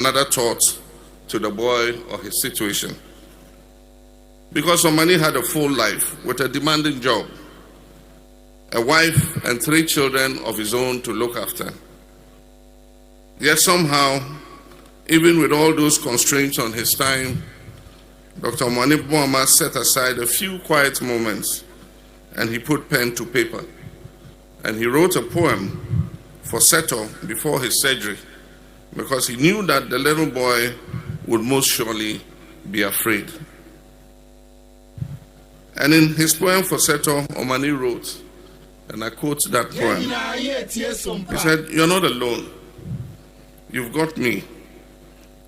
another thought to the boy or his situation. Because Omani had a full life with a demanding job, a wife and 3 children of his own to look after. Yet somehow, even with all those constraints on his time, Dr. Omani Boama set aside a few quiet moments and he put pen to paper. And he wrote a poem for Seto before his surgery because he knew that the little boy would most surely be afraid. And in his poem for Seto, Omani wrote, and I quote that poem, he said, "You're not alone. You've got me,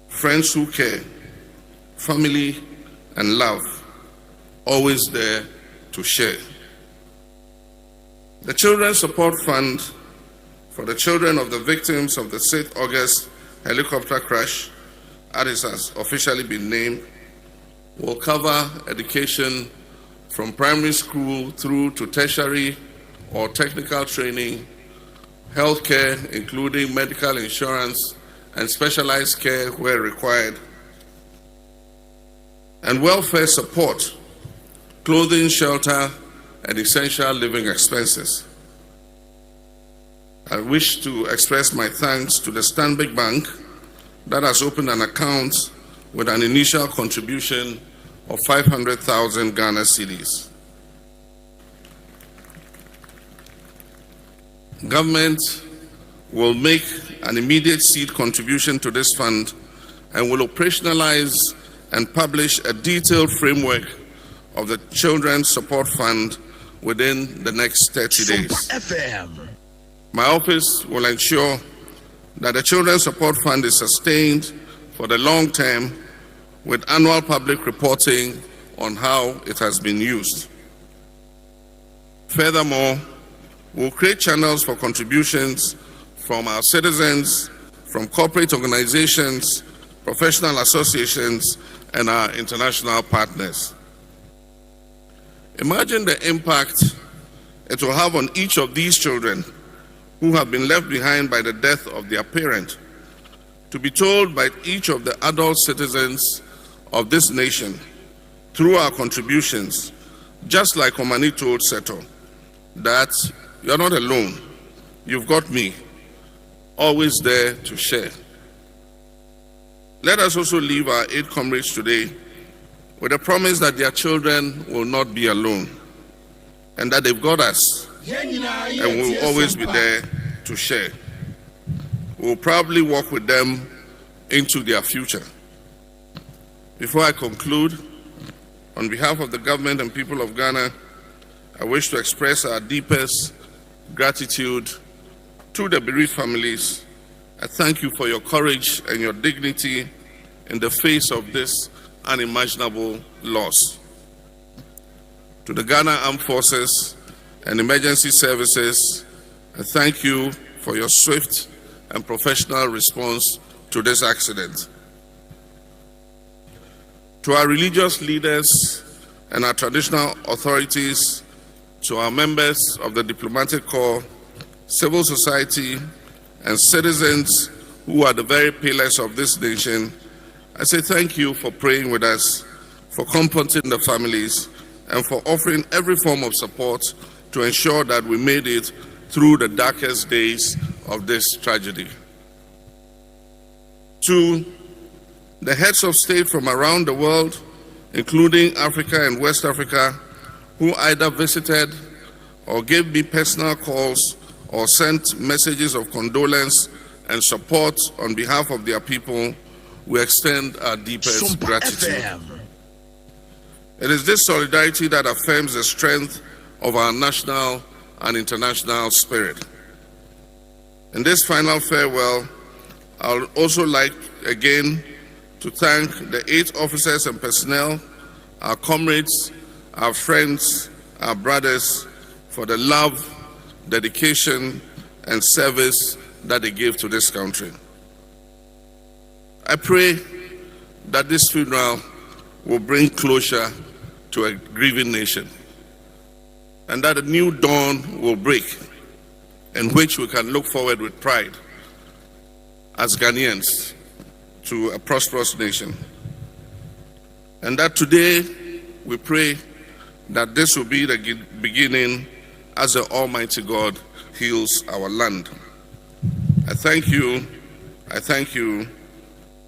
friends who care, family and love, always there to share." The Children's Support Fund for the children of the victims of the 6th August helicopter crash, as it has officially been named, will cover education from primary school through to tertiary or technical training, healthcare, including medical insurance and specialized care where required, and welfare support, clothing, shelter, and essential living expenses. I wish to express my thanks to the Stanbic Bank that has opened an account with an initial contribution of 500,000 Ghana cedis. Government will make an immediate seed contribution to this fund and will operationalize and publish a detailed framework of the Children's Support Fund within the next 30 days. SOMPA FM. My office will ensure that the Children's Support Fund is sustained for the long term with annual public reporting on how it has been used. Furthermore, we'll create channels for contributions from our citizens, from corporate organizations, professional associations, and our international partners. Imagine the impact it will have on each of these children who have been left behind by the death of their parent, to be told by each of the adult citizens of this nation through our contributions, just like Omani told Seto, that you're not alone, you've got me, always there to share. Let us also leave our 8 comrades today with a promise that their children will not be alone and that they've got us and will always be there to share. We'll probably walk with them into their future. Before I conclude, on behalf of the government and people of Ghana, I wish to express our deepest gratitude to the bereaved families. I thank you for your courage and your dignity in the face of this unimaginable loss. To the Ghana Armed Forces and Emergency Services, I thank you for your swift and professional response to this accident. To our religious leaders and our traditional authorities, to our members of the diplomatic corps, civil society, and citizens who are the very pillars of this nation, I say thank you for praying with us, for comforting the families, and for offering every form of support to ensure that we made it through the darkest days of this tragedy. To the heads of state from around the world, including Africa and West Africa, who either visited or gave me personal calls or sent messages of condolence and support on behalf of their people, we extend our deepest SOMPA gratitude. FM. It is this solidarity that affirms the strength of our national and international spirit. In this final farewell, I would also like again to thank the 8 officers and personnel, our comrades, our friends, our brothers, for the love, dedication, and service that they gave to this country. I pray that this funeral will bring closure to a grieving nation, and that a new dawn will break in which we can look forward with pride as Ghanaians to a prosperous nation. And that today we pray that this will be the beginning as the Almighty God heals our land. I thank you. I thank you.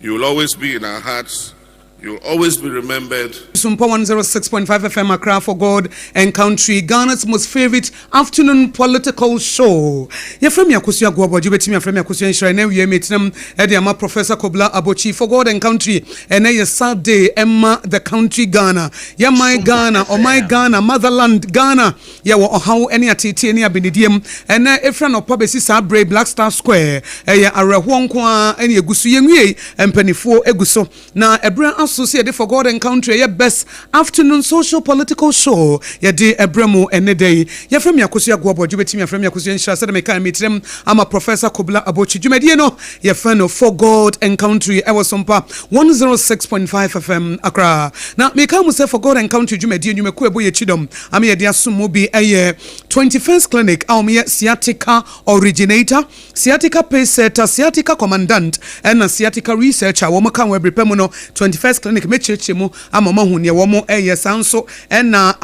You will always be in our hearts. You'll always be remembered. SOMPA 106.5 FM Accra for God and Country, Ghana's most favorite afternoon political show. Yefremi Akusua Gwoboju betimi Yefremi Akusua Nshira na wiye metinam Ediama Professor Kobla Abochi for God and Country. And ye Saturday Emma the country Ghana. Ya my Ghana or my Ghana motherland Ghana. Ya wo ohaw ene atete ene abinidiem. And efra no pabesi sabre Black Star Square. Ya areho nko a ene egusu yenwie empanifo eguso na ebra associated for God and Country, your best afternoon social political show. Your day Ebremo and the day. Your friend Yakusia Guabo, you between your friend Yakusia Shasa, make I meet them. I'm a Professor Kobla Abochi. You mediano, your friend of For God and Country. I was SOMPA 106.5 FM Accra. Now, make I say For God and Country, you median, you make Kuebo Chidom. I'm here, dear Sumubi, a 21st clinic. I'm here, sciatica originator, sciatica pace setter, sciatica commandant, and a sciatica researcher. Womakan Webri Pemono 21st clinic mechechemu amama hunie womo sanso na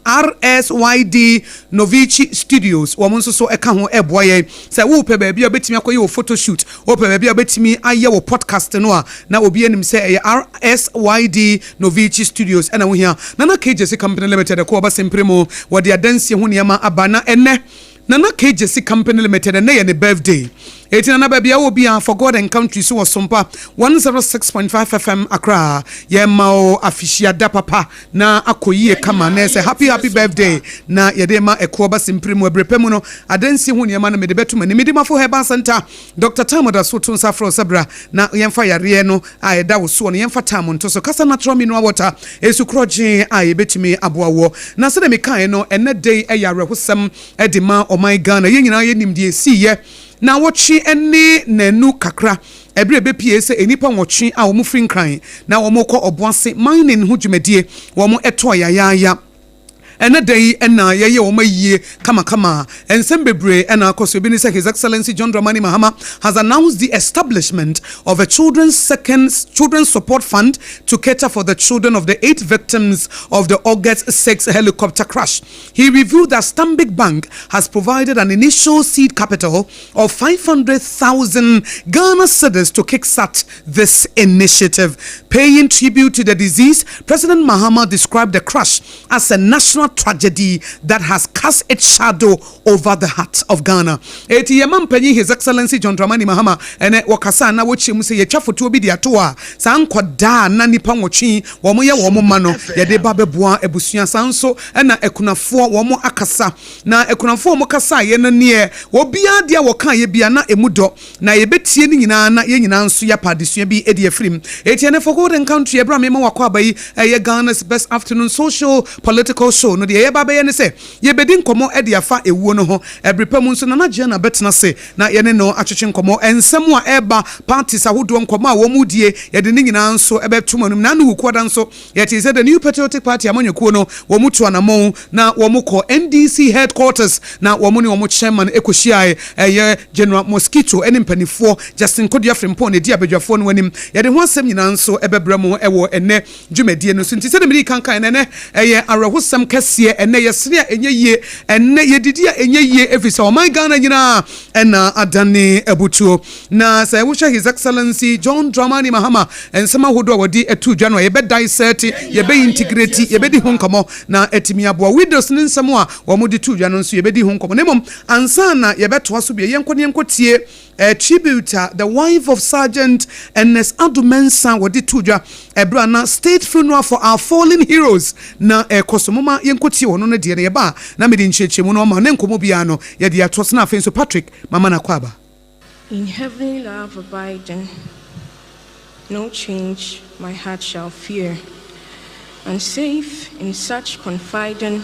RSYD Novici Studios womo nso so eka ho eboye se wo pe ba bia betimi akoye wo photo shoot wo pe ba bia betimi aye wo podcast no a na obi anim se RSYD Novici Studios na wo hia na KJC Company Limited ko ba sempremo wo de adansie ho niema abana ene na KJC Company Limited na ye ne birthday. 18 na babia will be For God and Country so SOMPA 106.5 FM Accra. Ye mao afishia da papa na akoyie kama na say happy birthday na yedema ekoba simprimu ebrepemu no adansi hu ne ma na mede betuma ni medima fo Herbal Center Dr. Tamoda Sotun Safro Sabra na yemfa yare no a yeda wo so no yemfa tam nto so kasa natural mineral water esukroje a yebetumi aboawo na se de mekan no ene day eyare hosem edima o my Ghana ye nyina ye nimdie siye na wochi eni nenu kakra ebre be PSA enipa wochi a wo mu free nkran na wo mo ko oboase mining hu dwumadie wo mo eto ya ena day ena ye wo maye kama ensem bebre ena akoso bi ni say His Excellency John Dramani Mahama has announced the establishment of a children's support fund to cater for the children of the 8 victims of the August 6 helicopter crash. He revealed that Stanbic Bank has provided an initial seed capital of 500,000 Ghana cedis to kickstart this initiative. Paying tribute to the deceased, President Mahama described the crash as a national tragedy that has cast its shadow over the heart of Ghana. Eti yemam panyi His Excellency John Dramani Mahama ene wakasa na wochi mu se ye twafoto obi dia to a san koda na nipa wochi wo mo ye wo mo ma no ye de ba beboa ebusua sanso na ekunafo wo mo akasa na ekunafo mo kasa ye no ne obi adia wo kan ye bia na emudo na ye betie ni nyina na ye nyina nso ya padesua bi edi afrim eti ene For God and Country ebra me ma wakwa bayi ye Ghana's best afternoon social political show no de ye ba be ye ne se ye bedi nkomo edi afa ewuo no ho ebrepam nso na gye na betena se na ye ne no atwetwe nkomo ensem a eba parties ahodo nkomo a wo mu die ye de nyina nso ebetumanum na no wukoda nso ye te say the New Patriotic Party amanyekuo no wo mu to anamon na wo mu ko NDC headquarters na wo mu ne wo mu chairman ekohia ye General Mosquito ene mpanifo Justin Kodia Frimpon ne dia badwafo no wanim ye de ho asem nyina nso ebebramo ewo ene dwumadie no so nti se de miri kankan ene ye arehosem kese ene ye sere enye ye ene ye didi enye ye efisa o my Ghana nyina ena adane ebutuo na say wo His Excellency John Dramani Mahama ensema hodo wodi etu dwa no ye be dissect ye be integrate ye be di honkomo na etimi abo widows ne nsemo a wo mo di tu dwa no nso ye be di honkomo nemom ansa na ye beto aso bia yenkotie tributor the wife of Sergeant Ernest Adumensa wodi tu dwa ebra na state funeral for our fallen heroes na kosomoma yenkotie wono no de ne ba na me di nchechemu no ma ne nkomo bia no ye de ato na afenso Patrick mama na kwaba. In heavenly love abiding, no change my heart shall fear, and safe in such confiding,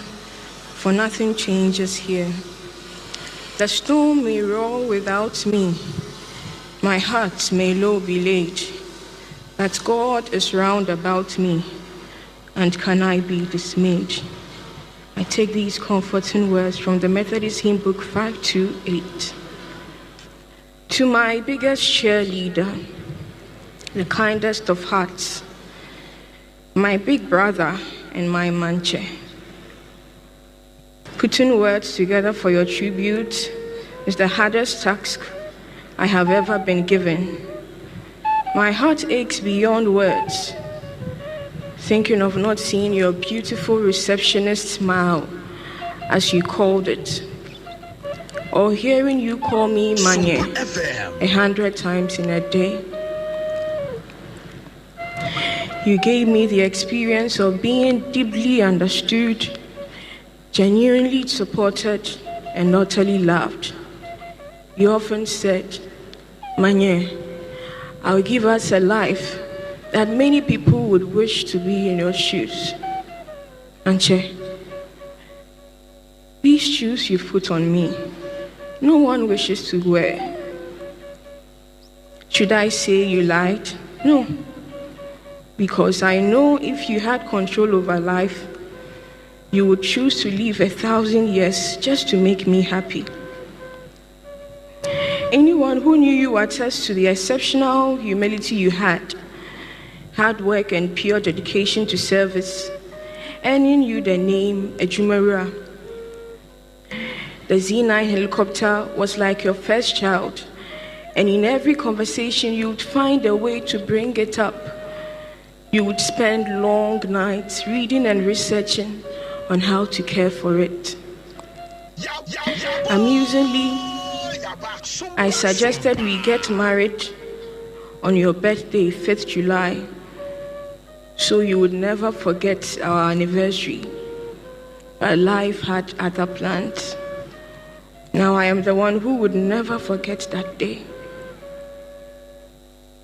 for nothing changes here. The storm may roar without me, my heart may low be laid, but God is round about me, and can I be dismayed? I take these comforting words from the Methodist Hymn Book 528. To my biggest cheerleader, the kindest of hearts, my big brother and my manche. Putting words together for your tribute is the hardest task I have ever been given. My heart aches beyond words, thinking of not seeing your beautiful receptionist smile, as you called it, or hearing you call me Manye 100 times in a day. You gave me the experience of being deeply understood, genuinely supported, and utterly loved. You often said, Manye, I'll give us a life that many people would wish to be in your shoes. Anche, these shoes you put on me, no one wishes to wear. Should I say you lied? No. Because I know if you had control over life, you would choose to live 1,000 years just to make me happy. Anyone who knew you attests to the exceptional humility you had, hard work and pure dedication to service, earning you the name Ejumera. The Z9 helicopter was like your first child, and in every conversation you would find a way to bring it up. You would spend long nights reading and researching on how to care for it. Amusingly, I suggested we get married on your birthday, 5th July, so you would never forget our anniversary. But life had other plans. Now I am the one who would never forget that day.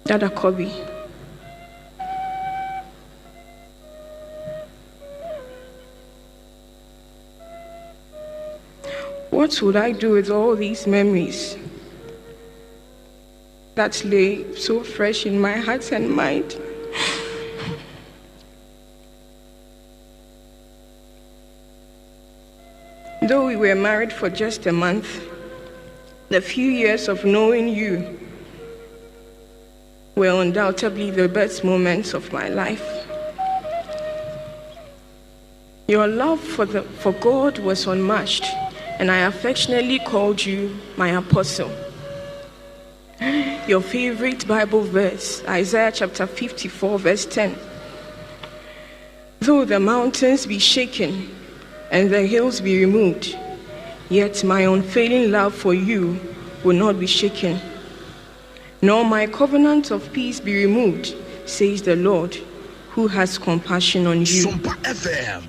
Dada Kobe. What would I do with all these memories that lay so fresh in my heart and mind? Though we were married for just a month, the few years of knowing you were undoubtedly the best moments of my life. Your love for God was unmatched, and I affectionately called you my apostle. Your favorite Bible verse, Isaiah chapter 54, verse 10. Though the mountains be shaken and the hills be removed, yet my unfailing love for you will not be shaken, nor my covenant of peace be removed, says the Lord, who has compassion on you. SOMPA FM.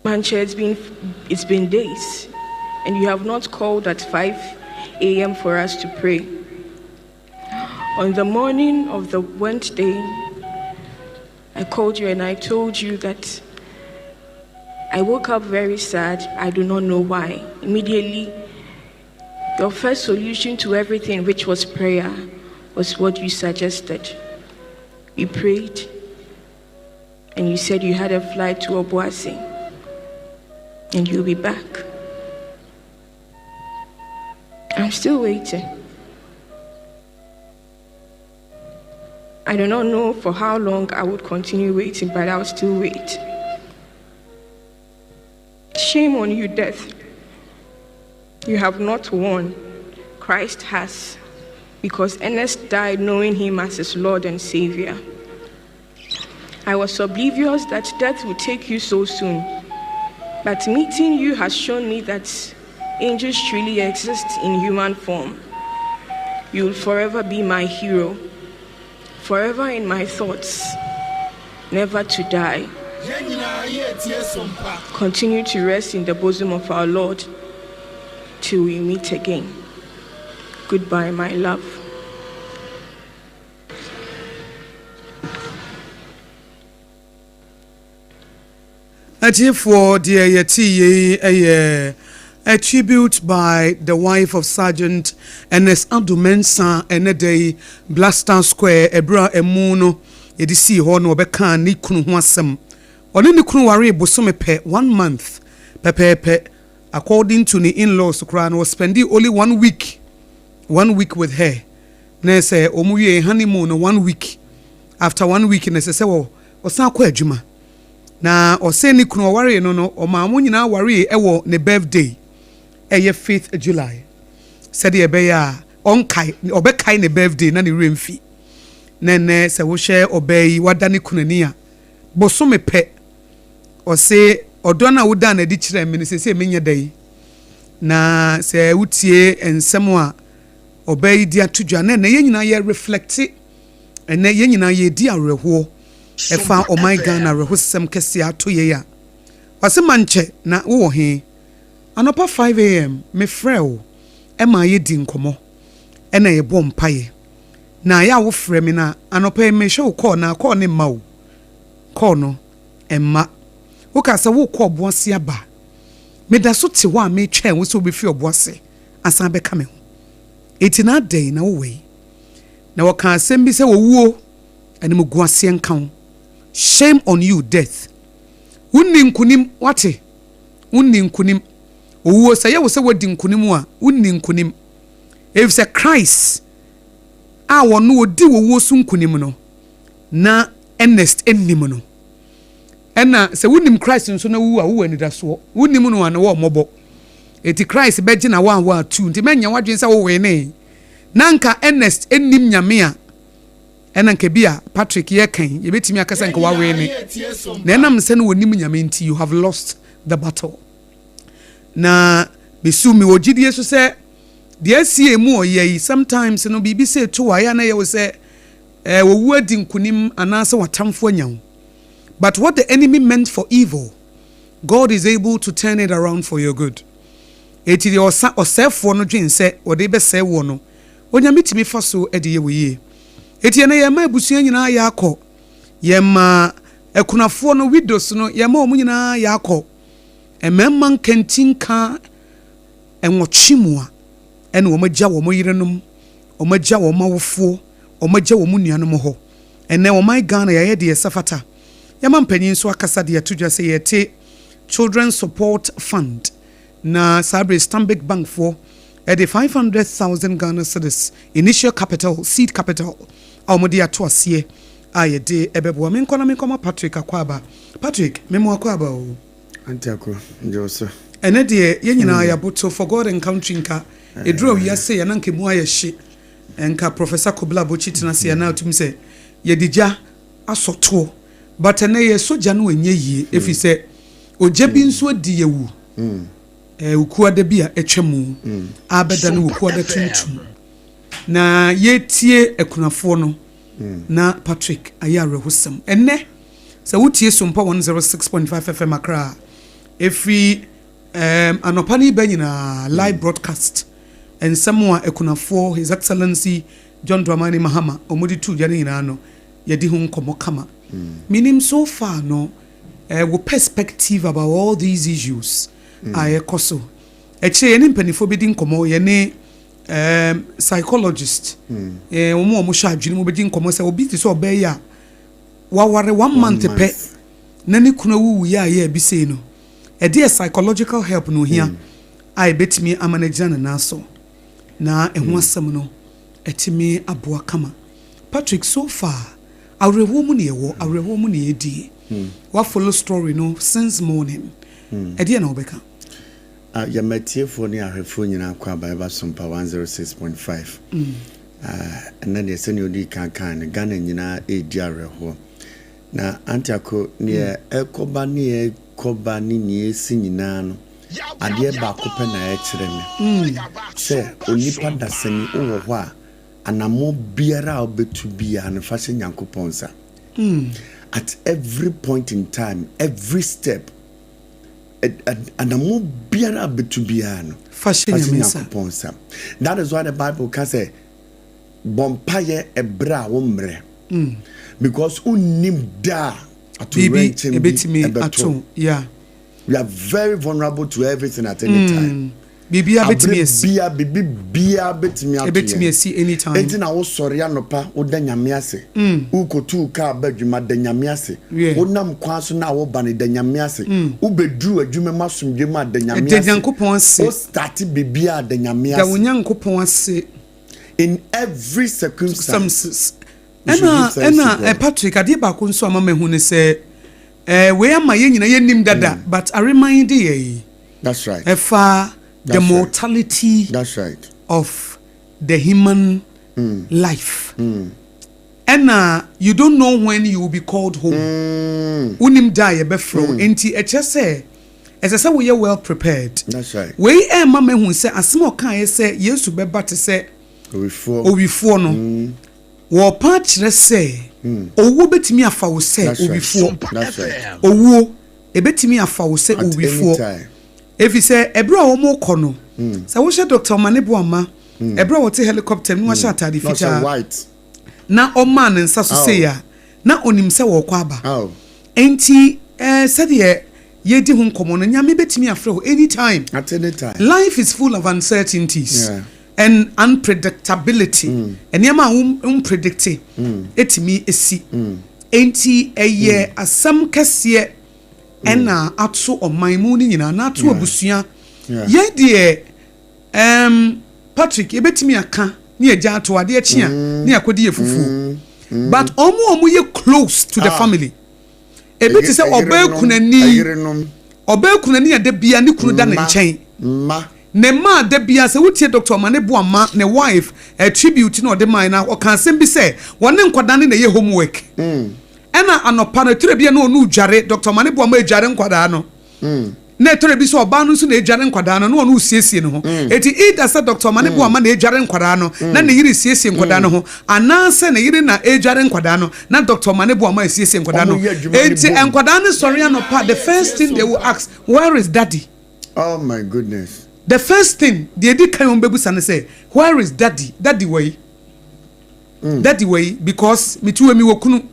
Manche, it's been days, and you have not called at 5 a.m. for us to pray. On the morning of the Wednesday, I called you and I told you that I woke up very sad. I do not know why. Immediately, your first solution to everything, which was prayer, was what you suggested. You prayed, and you said you had a flight to Obuasi, and you'll be back. I'm still waiting. I do not know for how long I would continue waiting, but I'll still wait. Shame on you, death. You have not won. Christ has, because Ernest died knowing him as his Lord and Savior. I was oblivious that death would take you so soon, but meeting you has shown me that angels truly exist in human form. You will forever be my hero, forever in my thoughts, never to die. Continue to rest in the bosom of our Lord till we meet again. Goodbye, my love. For a tribute by the wife of Sergeant Ernest Adumensa and day Blaster Square Ebra Emuno Edisi Hono Beka ni kunu ho asem. Oni ni kunu ware bosome pe 1 month pepepe, according to the in-laws kra no spending only 1 week with her. na say omu wie honeymoon no 1 week after 1 week na say osan akọ adwuma na ose ni kunu ware no omaamu nyina ware ewo ne birthday eye 5th July said ye be ya onkai obekai ne birthday na ne remfi nene se wo hye obai wada ne kunani a boso mepe ose odo na woda na di kire me ne se menye dai na se wutie ensem a obai di atudwa na ye nyina ye reflect ene ye nyina ye di awerho efa o my Ghana rehosem kese ato ye ya wase manche na wo he anopa 5 am me frɛ e ma ye di nkomo e na ye bɔ mpaye na ya wo frɛ me na anopa me hwe wo call na call ne ma wo call no emma wo ka se wo call boase aba me da so te wa me twɛn wo so be fi oboase asan be ka me ho eti na day na wo we na wo ka asɛm bi se wo wuo ene mo guase nkan shame on you death wunni nkunim wate wunni nkunim owuo sɛ yɛ wo sɛ wadi nkunim a wunni nkunim if say Christ a wono odi wo so nkunim no na earnest ennim no ɛna sɛ wunnim Christ nso na wu a wo ani da so wunnim no ana wo mɔbɔ eti Christ be gina wa tu nti menya wadwen sɛ wo we ne nanka earnest ennim nyame a ɛna nke bia Patrick ye kan ye betimi akasa nka wa we ne na enam sɛ no wonim nyame nti you have lost the battle na besu mi wogidie so sɛ de asie mu oyi sometimes no bibi sɛ to wa ya na ye wo sɛ wo wu adi nkunim anase watamfo anyawo but what the enemy meant for evil God is able to turn it around for your good eti de osefo no dwen sɛ ode be sɛ wo no onyame timi fa so ede ye wo yie eti na ye ma abusua nyina ya akọ ye ma ekunafo no widows no ye ma omu nyina ya akọ ememma nkantinka enwochimu a ene wo magya wo moyirenom wo magya wo mawofo wo magya wo nuanom ho ene wo my Ghana ya ye de safata ye ma mpanyin so akasa de atudwa se ye te children support fund na Sabre Stanbic Bank for at the 500,000 Ghana cedis initial capital seed capital awmodi ato asie ayede ebebo me nkoma Patrick akwaba Patrick memo akwaba o antiako njoso ene de ye nyina ya boto for God encountering ka edro wi ase ya nanke mu ayehye enka Professor Kobla Bochi tena se na otum se ye digya asoto but ene ye soja no enye yie efi se oje bi nso di yewu ukuada bi a etwemu abeda no ukuada tuntum na yetie ekunafo no na Patrick ayare hosam enne se wutie SOMPA 106.5 FM Accra every anopani benyina live broadcast and someone ekunafo His Excellency John Dramani Mahama omudi tu jani nyina no yedi hu nkomo kama minim so far no wo perspective about all these issues ayekoso eche yeni mpanifo bedi nkomo yene psychologist omo hwa adwene mo bedi nkomo se obi ti so obey ya waware 1 month pe na ni kuna wu ya ya bi sei no e dey psychological help no hia ai betimi amanage na so na eho asem no etimi aboa kama Patrick so far awrewo mu ne yewo awrewo mu ne yedi wa follow story no since morning e dey na obeka ya matiefo ni ahwefo nyina kwa Bible SOMPA 106.5 and then the senior di kan Ghana nyina edi areho na antiako ne ekoba ne ekoba ni esi nyina no ade ba ko pe na e kire me se onipa dasani wo ho a anamo biara obetu bia na fa se nyankoponsa at every point in time every step anamo biara obetu bia no fa se nyankoponsa. That is why the Bible can say bompaye ebra wo mre because unim da bibi ebetimi ato yeah we are very vulnerable to everything at any time bibi abetimi esi bia betimi esi anytime enti na wo sori anopa wo da nyame ase ukotu ka badwuma da nyame ase wo nam kwa so na wo ba ne da nyame ase wo bedru adwuma masomdwe da nyame ase Yankopon ase wo start bibia da nyame ase da Yankopon ase in every circumstance. And Patrick, I did back on some of who say, where am I in dada, but I remind you. That's right. The mortality. That's right. Of the human life. And you don't know when you will be called home. Unim die befro. Enti say, as I say, we are well prepared. That's right. We mama who say, as small can say, yes, to be better say, before no. War patch, let's say, or wo bet me a foul say, before. That's right. Or wo, a bet me a foul say, before. If you say, a bro or more corner. So we shall Dr. Manebuama, a bro would helicopter, no shot at the future. White. Na o man and sasu ya na onim se wo kwaba enti said ye di hun komo no nyame betimi afro anytime at any time. Life is full of uncertainties and unpredictability and yama unpredicted etimi esi enti eye asam kese ena atso o manmu ni nyina na ato abusua ye de Patrick e betimi aka ni eja ato ade achia ni akodi ye fufu but omo ye close to the family e beti say obekunani ade bia ni kunu da ne nchen ne ma da bia say wutie Dr. Manebuama ne wife a tribute na ode man na o kan sem bi say woni nkwada ne ye homework ena anopa na tire bia na onu dware Dr. Manebuama edware nkwada no na tore bi so oba no so na edware nkwada no na onu siesie no ho eti ida sa Dr. Manebuama na edware nkwada no na ne yiri siesie nkwada no ho ananse na yiri na edware nkwada no na Dr. Manebuama siesie nkwada no eti nkwada no sorry anopa the first thing they will ask, where is daddy? Oh my goodness. The first thing they did kan on bebusa na say, where is daddy? Daddy way. Daddy way because me tuwe mi wokunu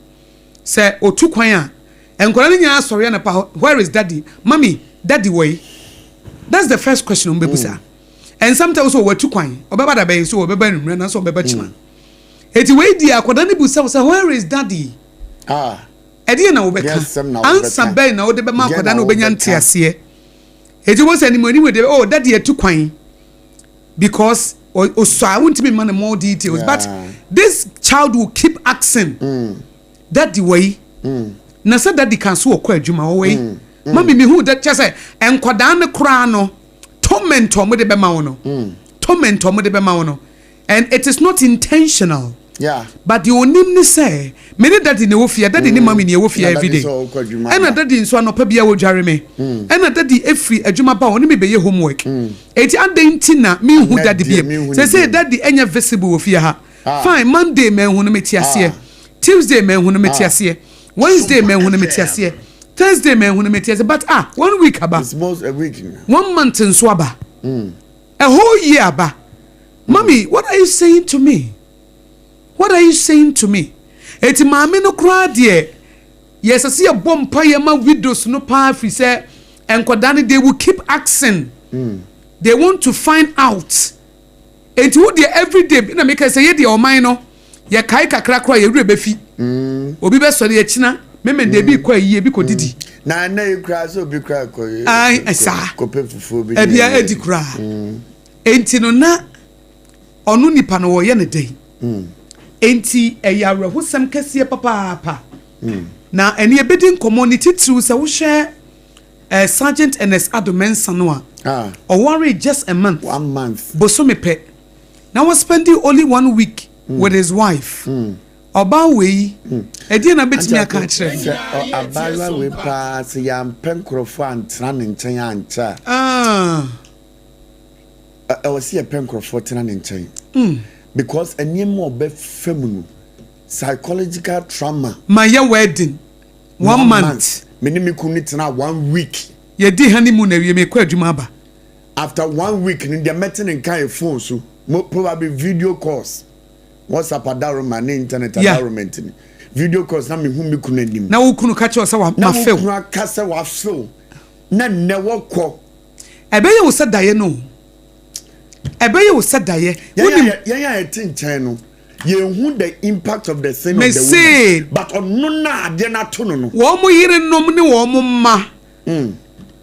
say otu kwan a nkwada no nya sorry anopa, where is daddy? Mommy, daddy way. That's the first question on bebusa. And sometimes also otu kwan obeba da be so obeba nwure na so obeba chima. Eti we di akwada ne busa say, where is daddy? Edi na obeka answer be na ode be ma akwada na obenya ntiase. Eti wo say ni mo ni we dey, oh daddy etu kwan because so I won't be man more details but this child will keep asking daddy way na say daddy can so okwa adwuma way mami me who that just say enkwada ne kra no torment mo de be ma wo no torment mo de be ma wo no and it is not intentional. But the onim ni say me ne daddy ne wo fia daddy ne mami ne wo fia every day and daddy nso anopa bia wo dware me and daddy every adwuma ba oni me be ye homework eti adenti na me hu daddy bia say daddy enya visible wo fia ha fine Monday me hu no metiase Tuesday me hu no metiase Wednesday me hu no metiase Thursday me hu no metiase but 1 week aba it's most a week 1 month nso aba a whole year aba. Mommy, what are you saying to me? What are you saying to me? Eti maame no kra de yes I see a bomb paye ma widows no pa fi say enkwada they will keep asking. They want to find out. Enti wo de every day na make say ye de o man no ye kai kakra kra ye rebe fi. Obi be so de china meme de bi kwa yie bi ko didi. Na you kra so bi kra ko. Ai esa. Ko pe fufu bi. E bia edi kra. Enti no na onu nipa no wo ye ne dey. Enti eyawre husam kese papa na eni ebedin community through say wo share Sergeant NS Adomensa no a or worry just a month 1 month bosome pe now was spending only 1 week with his wife oba we edi na betimi aka kire abalwa we pass yam penkrofo antena ne nchen ancha I was see a penkrofo tena ne nchen because any more be feminine psychological trauma my wedding 1 month minimi kunit na 1 week ye di honeymoon na we me kwa adwuma ba after 1 week in the meeting in kind phone so probably video calls WhatsApp adaroma na internet adaroma video calls na me hu me kunanim na wo kunu ka che o se wa ma fe na wo ka se wa fe na ne wo kọ ebe ye wo se daye no ebeye wo sadaye ya etinchen no ye hu the impact of the sin of the woman but onu na ade na to no wo mo yire nom ne wo mo ma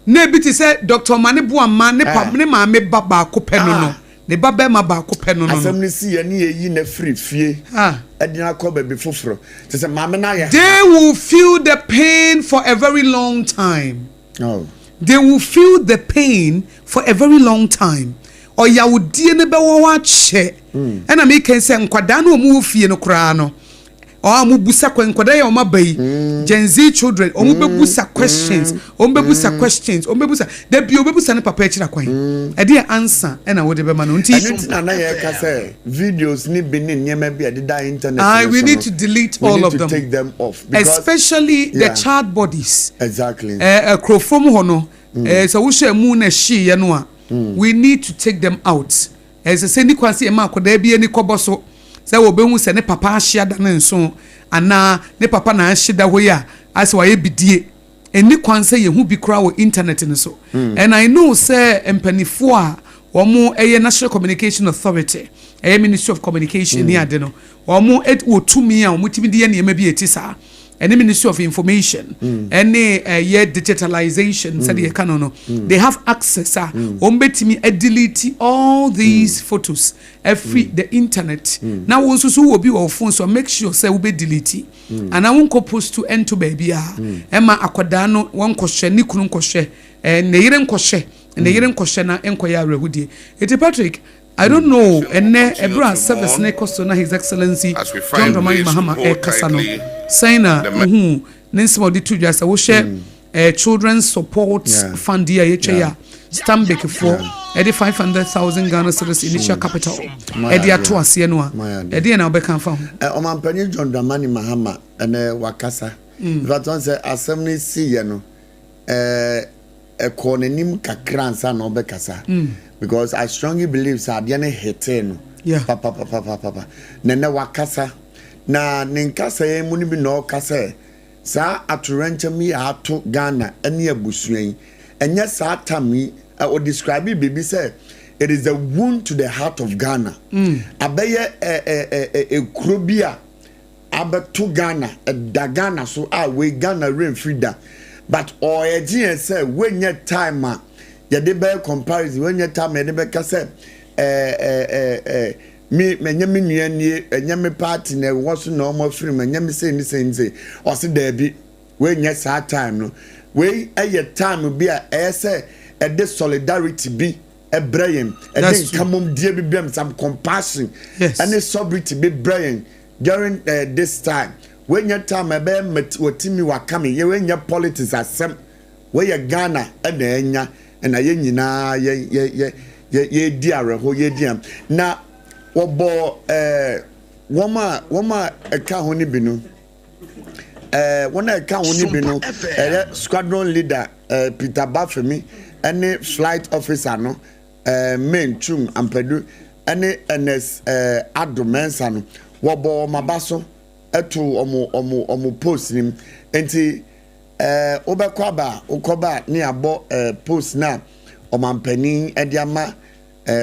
na bi ti say Dr. Manebuama ne pa ne ma me baba ko pe no ne baba ma ba ko pɛ no no asɛm ne si yɛ ne yɛyi na firi fie ɛdina kɔ baabi foforɔ te sɛ maame na yɛ they will feel the pain for a very long time. They will feel the pain for a very long time. Or ya would dear ne be watch and I make say nkwadano move fie no kra no. Or amubusa nkwadaya o mabai Gen Z children o mubebusa questions o mubebusa questions o mubebusa de bi o bebusa ne papa akira kwan e dey answer and I would be man nti na ye ka say videos ni benin nyema bi adida internet we need to delete all of them, take them off especially the child bodies. Exactly. From hono so we share mu na shi ye no a we need to take them out as I say ni kwanse e ma akoda bi ani koboso say wo behu se ne papa ahia da ne nso ana ne papa na ahia da hoya as waye bidie eni kwanse ye hu bi kra wo internet ne so and I know say empanifo a wo eye National Communication Authority Ministry of Communication ni ade no wo tumi a wo timi de ye bi etisa and Ministry of Information and digitalization said they have access betimi delete all these photos every the internet now also so will be your phone so make sure say we be delete and I won't go post to end to baby Emma akwada no won kohwe ni kunu kohwe ne yire nkɔhwe ne yire nkɔhwe na enkoya awrehudie eti Patrick I don't know ebra service na kosto na His Excellency John Dramani Mahama Kasano saying ninsimo di tu just wo share children's support fund here ya Stanbic for 500,000 Ghana cedis initial capital edi ato ase no a edi na obeka fa ho omampani John Dramani Mahama ene wakasa that one say assembly see ye no ekonenim kakransa na obekasa because I strongly believe that they are hitting papa nene wakasa na ninkasa ye mu ni bi no kasa sa atorancha mi ato Ghana ene abusuan enye sa atami or describe baby say it is a wound to the heart of Ghana abeye krobia abeto Ghana da Ghana so we Ghana rain frida but or agent say when your time ya de be comparison when your time de be ka say me nyame nuanie nyame party na wo so na omo free me nyame say ni say o se da bi when your time no we aye time bi a say e de solidarity bi ebrayem e de kamom die bi bem some compassion and sobriety bi brain during this time when your time e be wotimi wakame ye when your politics asem we ye Ghana e na enya na ye nyina ye di areho ye di am na wobo woma eka ho ni bi no wona eka ho ni bi no squadron leader Peter Bafemi any flight officer no main chum ampedu any NS adomensa no wobo mabaso eto omo post nim enti obekwaba ukoba ni abo post na omampani ediama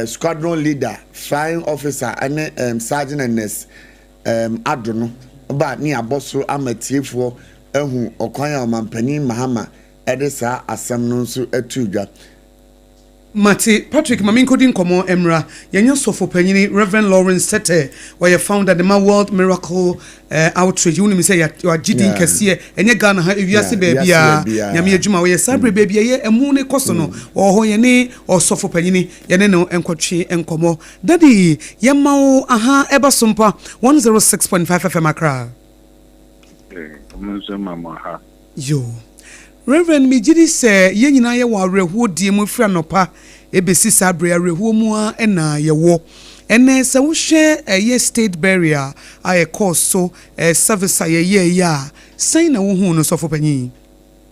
squadron leader flying officer and sergeant NS adono ba ni aboso amatiefo ehu okwan omampani Mahama edisa asem no nso atudwa Mati Patrick Maminkodi Nkomo Emra yenya sofo panyini Reverend Lawrence Tete where you found that the World Miracle Outreach you me say you are GD kese enye Ghana ha ewiase baby a nyame adwuma we sabre baby ye emu ne koso no ho ye ne osofo panyini ye ne no enkotwe enkomo daddy ye mawo aha eba sompa 106.5 FM Accra yo Reverend Mijidi say ye nyina ye wa rehuo die mu fra nopa ebesi sabre rehuo mu a na ye wo ene se wo hwe ye state burial a course so service ye ya sign na wo hu no so for panyin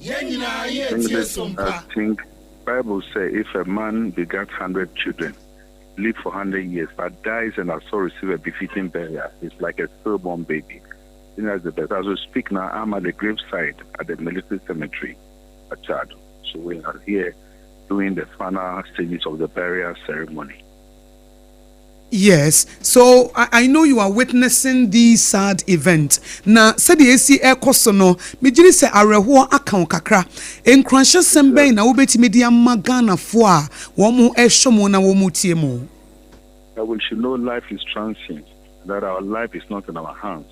ye nyina ye tie sompa. I think Bible say if a man begat 100 children live for 100 years but dies and also receive a befitting burial it's like a stillborn baby. As the best. As we speak now, I'm at the graveside at the military cemetery at Chad. So we are here doing the final stages of the burial ceremony. Yes, so I know you are witnessing this sad event. Na said the AC air cosono, Mijiri se areho account kakra. Encrunches sembe na ubeti media magana foa, womu eshomo na womu tiemo. that we should know life is transient, that our life is not in our hands,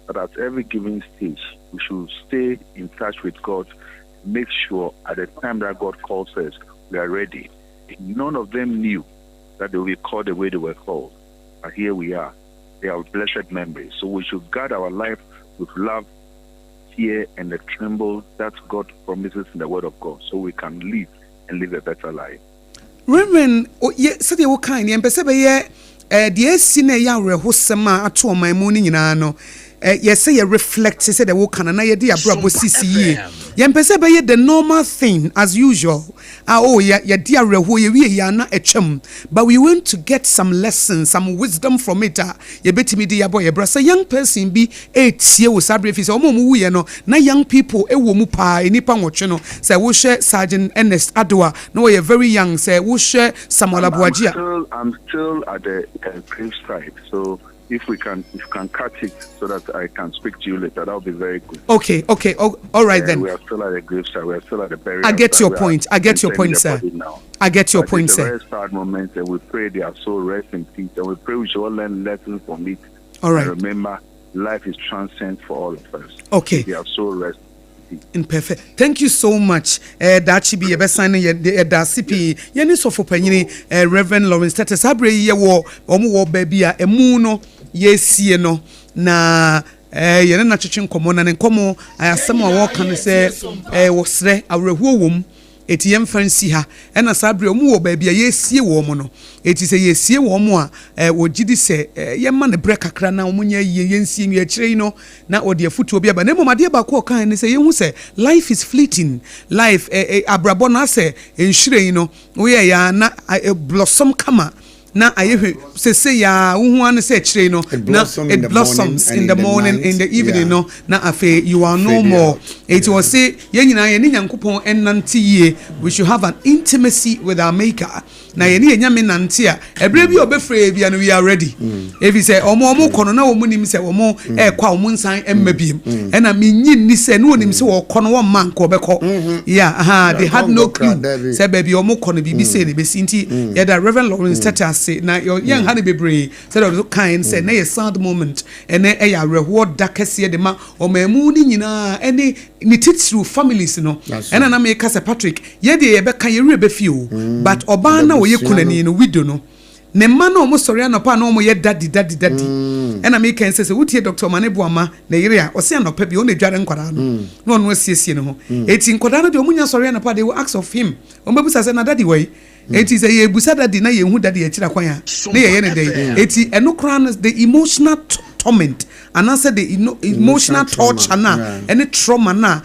that at every given stage, we should stay in touch with God, make sure at the time that God calls us, we are ready. None of them knew that they will be called the way they were called. But here we are. They are blessed memories. So we should guard our life with love, fear, and the tremble that God promises in the Word of God, so we can live and live a better life. Reverend, said you were kind, and Pesebe, the senior Yahweh who sema at all my morning in ano. Yes, say you reflect, said the work and I dear bravo CC. Yempesebe the normal thing as usual. Oh, yeah, dear Rehu, we are not a chum, but we want to get some lessons, some wisdom from it. You bet me, dear boy, a young person be 8 years old, if it's almost no, na young people, a woman pa, any pangochino, say, we share Sergeant Ernest Adwa, no, you're very young, say, we share Samuel Abuajia. I'm still at the grave site, so. If you can cut it so that I can speak to you later, that will be very good. Okay. Oh, all right then. We are still at the graveside. We are still at the burial. I get your point. I get your point, sir. I get your point, sir. It's a very sad moment, and we pray their soul rest in peace, and we pray we should all learn lessons from it. All right. And remember, life is transient for all of us. Okay. Their soul rest. In perfect. Thank you so much. That should be a best sign. The CP. Yenny so for penny. Reverend Lawrence Tete Sabre ye wo omu baby a emuno yes ye no na yene na chichi nkomo na nkomo asem a wo kan se wo sre awrehuo wom eti yem fancy ha na Sabre omu wo baby a yesie wo mo no eti se yesie wo mo a wo gidi se yemma ne break kakra na omunya yensie nwi akire no na ode afutu obi aba na momade ba ko kan ne se yehu se life is fleeting life abrabo na se enhire no wo ye ya na blossom kama na ayehe say ya wo an say chire no na it blossoms in the morning in the evening no na afe you are no more it was say ye nyina ye nyankopon ennante yie we should have an intimacy with our maker na ye ne nyame nante a ebre bi obefre bia no we are ready if you say omo kono na omo nim say omo kwa omo nsan emma biem ena menyi ni say no onim say wo kono wo man ko beko yeah they had no clue say baby omo kono bibi say ne besinti yeah that Reverend Lawrence Tete say na your young honey bebre said of kind say na a sad moment and ya reward dakese de ma o mamu ni nyina ene ni titru families no ena na make say Patrick ye de ye be kan ye rebe fie but oba na wo ye kunani no widow no ne ma na omo sori anopa na omo ye daddy ena me kan say wutie Dr. Maneboama na yire a o se anopa bi o na dware nkwara no no asiesie ne ho eti nkwara no de omunya sori anopa they will ask of him omo busa say na daddy wai eti say ye busa daddy na ye hu daddy ye kira kwan a na ye ne dey eti eno kran the emotional torment and answer the emotional torture na any trauma na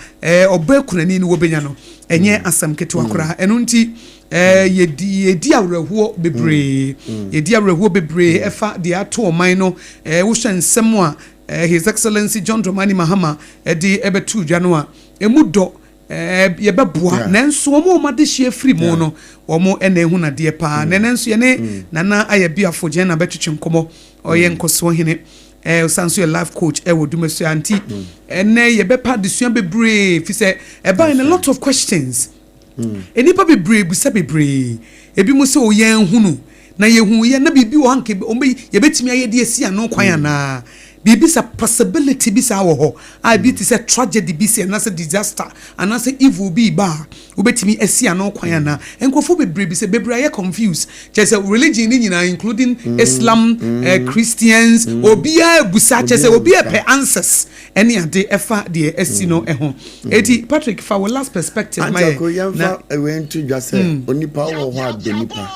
oba kunani ni wo benya no enye asam ketu akora eno nti yedi awrehuo bebre yedi awrehuo bebre efa de ato oman no wo hwensem a His Excellency John Dramani Mahama de ebetu dwano a emudo ye beboa nanso omo made hye free mo no omo ena ehu na de pa nanso ye ne nana AYEBIAFO JNANA betwetwe nkomo oye nkoso hene Sanso life coach wo dumesu anti ene ye bepa desua bebre fi se eba in a lot of questions enipa bebre busa bebre ebi mo se oyen hunu na ye hu ye na bibi wo hanke ye betimi ayede esi ano kwan ana bibi sa possibility bi sa wo ho a bi ti say tragedy bi say na say disaster and na say evil bi ba wo betimi esi ano kwan ana enkofo bebre bi say bebre aye confused chese religion ni nyina including Islam Christians obia busa chese obia pe answers any ade efa de esi no eho eti Patrick for our last perspective my na went to just say onipa wo ho adonipa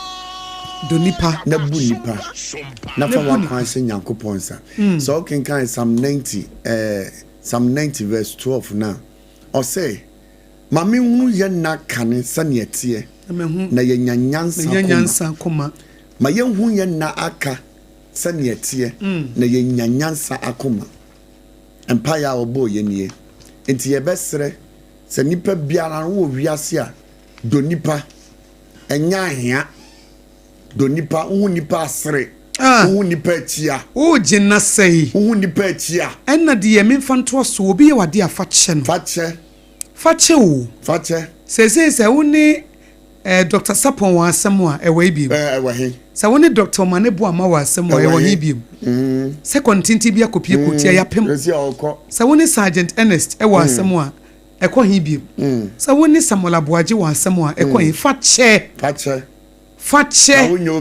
donipa na bunipa na fa wa kwan se Nyankopon sa so can kind Psalm 90 verse 12 now or say mame hunu ye na kane sane tie na ye nyanyansa koma ma ye hu ye na aka sane tie na ye nyanyansa akoma empire obo ye nie enti ye besre se nipa biara wo wiase a donipa enya ahia donipa hu nipa asre hu nipa chia o jinna sei hu nipa chia enna de ye memfanto so obi ye wade afache no fache o fache se woni Dr. Sapon wa asem a ewa bi ewa he Sa woni Dr. Manebu ama wa asem wa ye biem. Second tinti bia kopie kotia ya pem. Sa woni Sergeant Ernest e wa asem a ekọ hi biem. Sa woni Samuel Aboaje wa asem a ekọ hi fache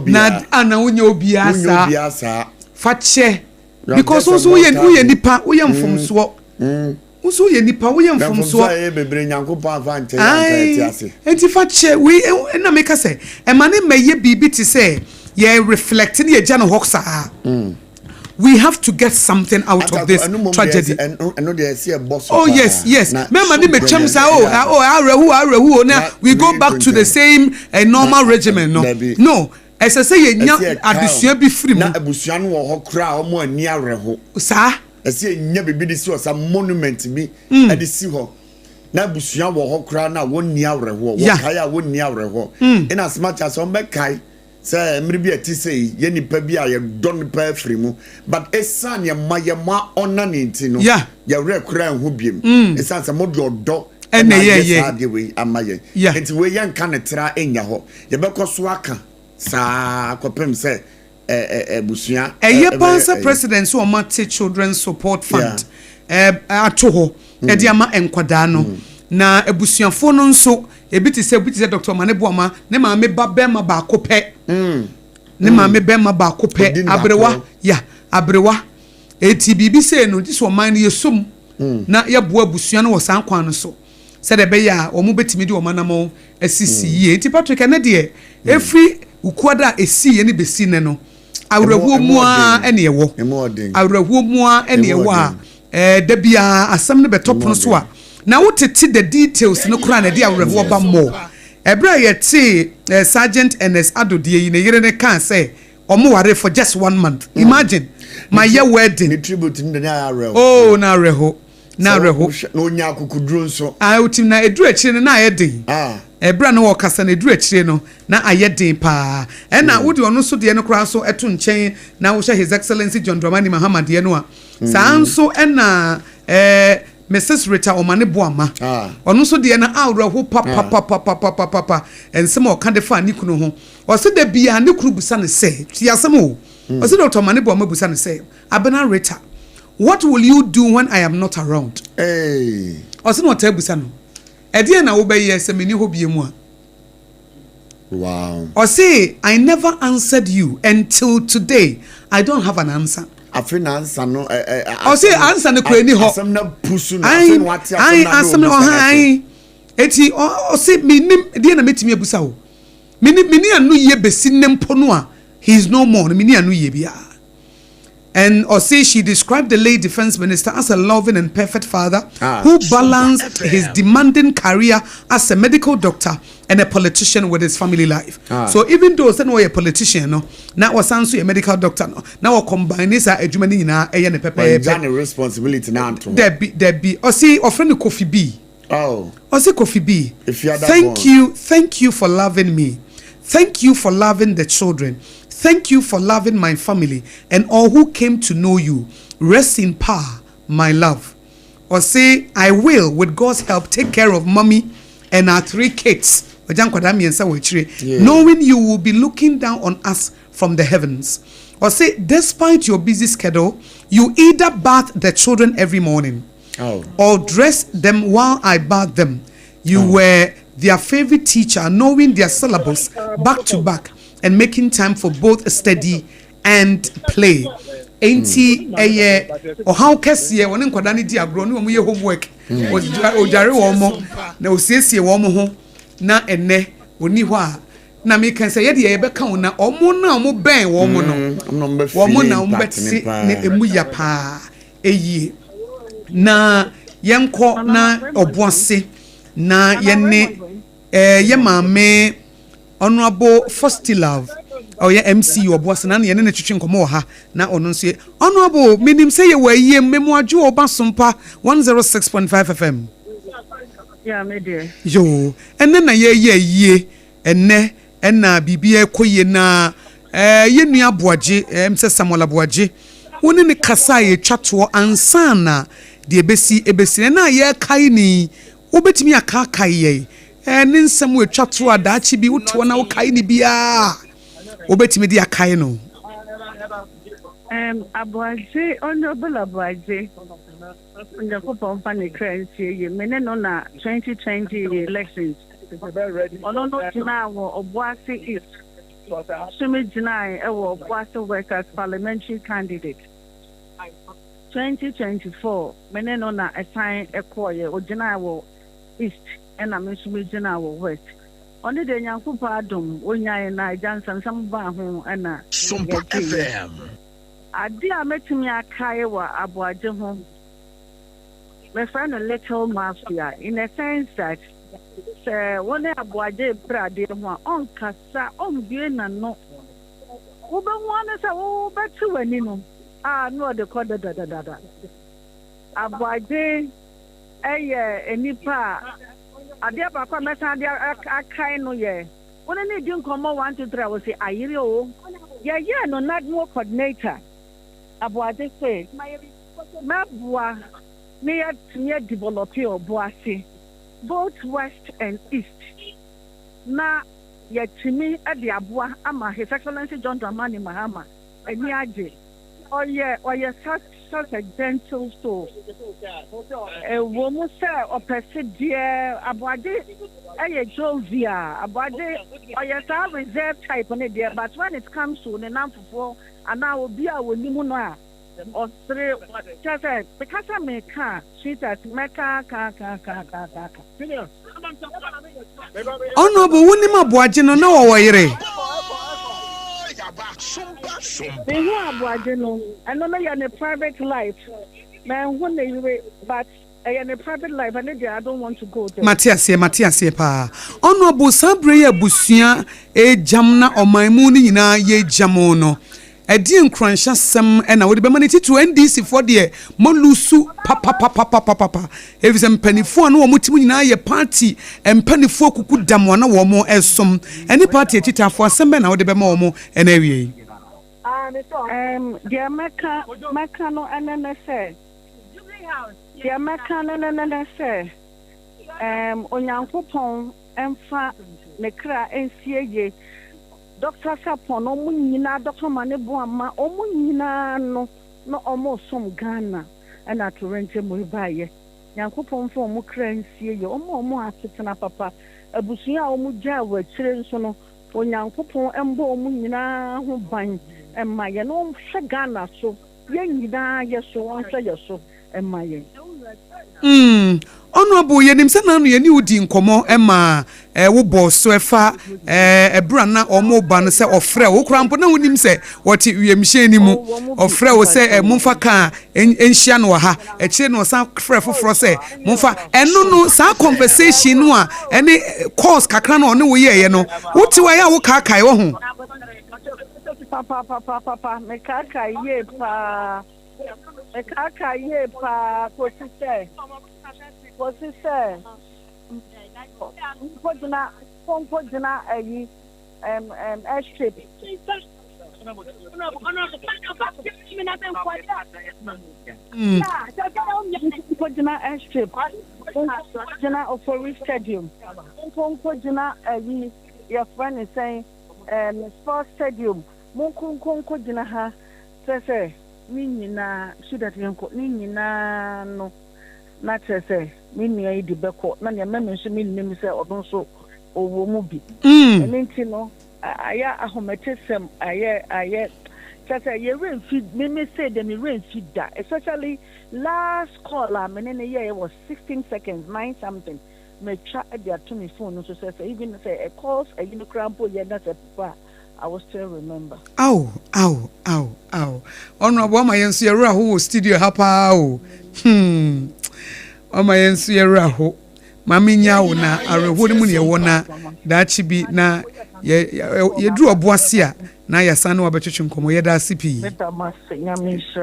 na ana wonya obi asa fache because also we nipa we mfomso Uso ye nipa wo ye mfomso e bebre nyankopon avante ya ase enti fache we na make say e ma ne meye bibi ti say ye reflecting ye jana hoksa we have to get something out of this tragedy. Oh yes. Me ma ne mecham say arehu na we go back to the same normal regimen no ese say ye nya adusua bi free mu na abusua no wo hokra o mo ani areho sa ese nya bibi di si o sa monument bi ade si ho na abusua wo hokra na wonni areho wo kai a wonni areho in as much as on be kai say mri bi ati say ye nipa bi a ye don pa free mu but esan ye ma ona ne nti no ye rekura ho biem esan say mo do odo ene ye ade we amaye enti we ye nka ne tra enya ho ye be koso aka sa kopem say busua pansa president so mate children support fund ato ho e dia ma enkwada no na abusuafo no nso ebiti se Dr. Manebu ama ne ma me ba bema ba kopɛ ne ma me bema ba kopɛ abrewa eti bibi se no this woman ye som na ye bo abusua no wo san kwan no so se de be ya o mu betimi de o manam asisi ye enti Patrick ne de every ukwada esi ye ne besi ne no awrahuo mu a ene ewo awrahuo mu a ene ewo a da bia asem ne betopono so a na wotete the details no kura na de awrahuo ba mo ebra ye te Sergeant Ernest Adodie yi ne yere ne kan say omo ware for just 1 month imagine my year wedding the tribute in the awrahuo na awrahuo na onya akukuduro nso utim na eduru akire na ayedin ebra na wo kasa na eduru akire no na ayedin pa e na wodi ono so de no kra so eto nchen na wo His Excellency John Dramani Mahama de no a sa nso e na Mrs. Rita Omane Boama ono so de na awraho papa ensem o ka de fa ni kunu ho o se de bia ne kuru busa ne se ti asem o se Dr. Omane Boama busa ne se Abena Rita, what will you do when I am not around? Osi no tabusa no. Ede na wo be ye se meni ho bie mu a. Wow. Osi I never answered you until today. I don't have an answer. Afina answer no Osi answer no kura ni ho. Asem na pusu na afin wati asem no han. Eti osi minim de na metimi abusa wo. Mini anu ye besi nempo no a he is no more. Mini anu ye bia. And Osei, she described the late defense minister as a loving and perfect father who balanced his demanding career as a medical doctor and a politician with his family life. So even though say no a politician no, now was also a medical doctor no, now we combine this adwumani na eye ne pepe. Responsibility now. There be Osei offering Kofi B. Osei Kofi B. Thank you for loving me. Thank you for loving the children. Thank you for loving my family and all who came to know you. Rest in power, my love. Or say, I will, with God's help, take care of mommy and our 3 kids. Knowing you will be looking down on us from the heavens. Or say, despite your busy schedule, you either bath the children every morning or dress them while I bath them. You were their favorite teacher, knowing their syllabus back to back and making time for both study and play. Enti or how kesiye woni nkwada ne di agro ne omo ye homework o jare wo mo na osiesie wo mo ho na enne oni ho a na me kan say ye de ye be ka na omo na omo ben wo mo no wo mo na omo beti ne emu ya pa eyi na yenko na obuase na yenne ye maame Honorable Fostilove oye MC oboase na ye ne twetwe nkomo ha na ono nso ye honorable minim say ye wa yie memu adwo oba sompa 106.5 FM me dear yo enne na ye yie enne enna bibia koye na ye nua boaje mse Samuel Aboaje woni ne kasa ye twato ansana de ebesi na ye kai ni obetimi aka kai ye ensem we twato adachi bi woto na wo kai ni bia obetimi di akae no Abuaje honorable Abuaje the couple funny currency ye meneno na 2020 elections ono no tina wo Obuasi is Sumi Jinai ewo Obuasi workers parliamentary candidate 2024 meneno na assign ekoye ojina wo east and I'm Sumi Jinai wo west only the Yankupa Adum onyaye na Jansan some ba ho na Sompa FM adi a metumi akae wa Abuaje ho my friend a little mafia in a sense that one Abuaje brade ho on kasa on bie na no wo be wana sa wo betu wani no no de code da Abuaje enipa ade abakwa meta ade akae no ye one ne di nkomo 1 2 3 wo say ayire o ye no nadmo coordinator Abuaje say mabua near develop your Obuasi both west and east na yet to me at the Abua ama His Excellency John Dramani Mahama and Yaji or such a gentle soul a woman say or perceive dear Abuaje Jovia Abuaje or yes reserve type on it there but when it comes to the number for and now will be our Nimuna or three just because I make car she that meka ka ono bo wonim Abuaje no na wo yere they who Abuaje no and no in a private life man when they but in a private life and I don't want to go there Matias pa ono bo sabre ya busua jam na omanmu ni nyina ye jam no edi nkranhya sem na wo de bema ne titu NDC for de molusu papa evise mpanifo no wo mutimu nyina ye party mpanifo kuku dam na wo mo esom eni party etitafo asem na wo de bema wo mo na awie the America no NNS the America no NNS onyankopon emfa ne kra ensieye Doctor Sapon, Omunina, Doctor Maneboama, Omunina, no almost some Ghana, and at Torrente Mubaye. Yankupon for Mukrency, Omo Assistant Papa, a Busia Omuja, where children, when Yankupon and Bomuna, who bind, and my own Shagana, so young yes, so answer your so, and my. Honorable yenim se na no ye ni udi nkomo ema wo boss so efa ebra na omo ba no se ofre wo krampo na wonim se woti wiemhye ni mu ofre wo se mumfa ka enhia no ha e kire no sa frɛ foforo se mumfa eno no sa conversation no a ene course kakra no ne wo ye no woti wa ya wo ka kai wo ho papa me ka kai ye pa What is say? Pojina ayi airstrip. Pojina airstrip. Pojina Ofori Stadium. Pojina ayi your friend is saying sports stadium. Munkunko jina ha say Nina should have Nina no not say Nini di beko na ya meme so mi nim say odon so owo mu bi enti no aya ahometesem aye say ye rain feed me say dem rain feed that especially last call me ne year was 16 seconds 9 something me try their to me phone so say even say a calls a crampo ye na say papa I will still remember. Ow. Honorable my yensu yera ho studio hapa o. O my yensu yera ho. Mami nya wo na areho ni mu ne wo na da chi bi na ye dru oboase a na ya san na wabetwetwe nkomo ye da sipi.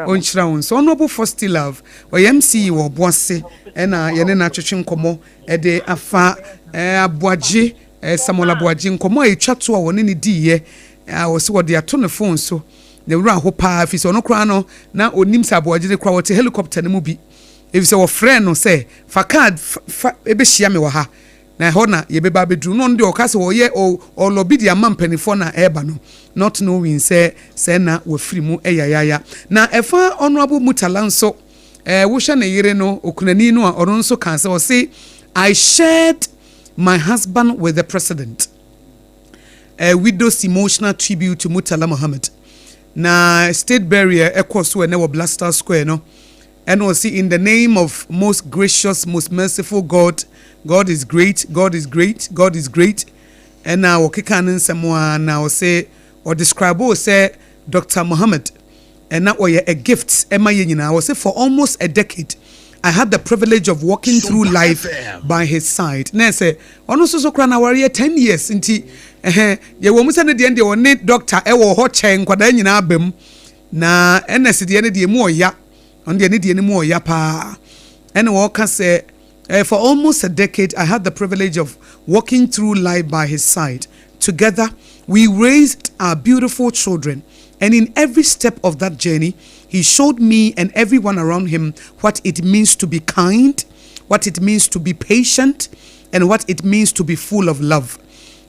On chira won so honorable first love o MC wo oboase na ye ne na twetwe nkomo e de afa Abuaje Samuel Abuaje nkomo e twato a woni ne diye wo se wo de ato ne phone so ne wura ho pa fi so no kra no na onim sa Abuaje de kra wo te helicopter ne mu bi if so wo friend no say fa card ebe hia me wo ha na hona ye beba bedru no ndi okase wo ye o lobi dia mampanifo na eba no not knowing say na wafiri mu eyayaya na efa honorable Mutala nso wo hwe ne yire no okunani no a oro nso kan say o say I shared my husband with the president. A widow's emotional tribute to Mutala Muhammad. Na state barrier so and Blaster Square no. And we see in the name of most gracious, most merciful God. God is great. God is great. God is great. And now okikanin someone now say or describe or say Dr. Muhammad. And that was a gift. Emma Yenina was say for almost a decade. I had the privilege of walking through life by his side. Na say ono so kra na ware 10 years nti ye wo musa ne de de one doctor e wo ho chen kwada nyina abam na ns de ne de mu oya on de ne de ne mu oya pa and wo ka say for almost a decade I had the privilege of walking through life by his side. Together we raised our beautiful children, and in every step of that journey he showed me and everyone around him what it means to be kind, what it means to be patient, and what it means to be full of love.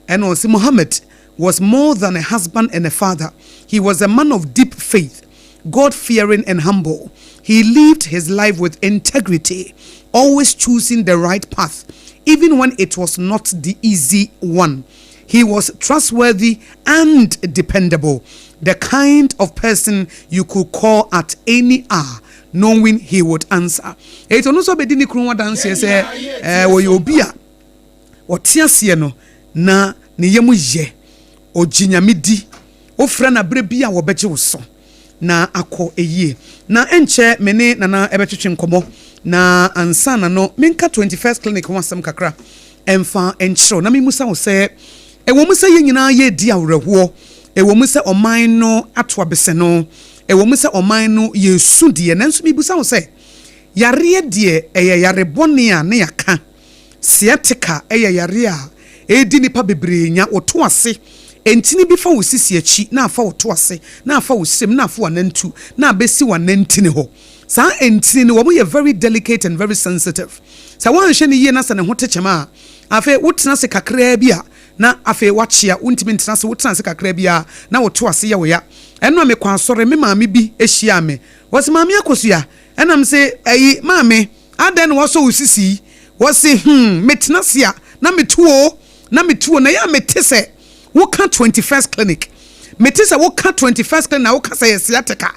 And also Muhammad was more than a husband and a father. He was a man of deep faith, God-fearing and humble. He lived his life with integrity, always choosing the right path, even when it was not the easy one. He was trustworthy and dependable, the kind of person you could call at any hour, knowing he would answer. It also be dini kruwa dance say wo yobia otiasie no na ne yemu ye ojinyamedi ofra na brebia wo beje wo so na akọ eyie na enche mene nana ebetwetwe nkomo na ansana no menka 21st clinic wasam kakra emfa enchro na memusa wo say ewo musa ye nyina ye di awreho ewo musa oman no ato abese no ewo musa oman no ye sudie nanso mebusa wo say yare de eye yare bone a ne yaka siatika eye yare a edi nipa bebre nya oto ase entini bi fa wo sisi achi na afa wo to ase na afa wo sem na afa wanantu na abesi wanantini ho sa entini no wo ye very delicate and very sensitive sa wan hwe ne ye na sa ne ho techema afa wotena se kakra bia na afa wachia untimi ntena se wotena se kakra bia na wo to ase ye wo ya eno me kwa sore me maame bi ehia me wose maame akosua enam se ayi maame adan wo so wo sisi wo se metena se a na metuo na ya metese woka 21st clinic metese woka 21st clinic na woka say sciatica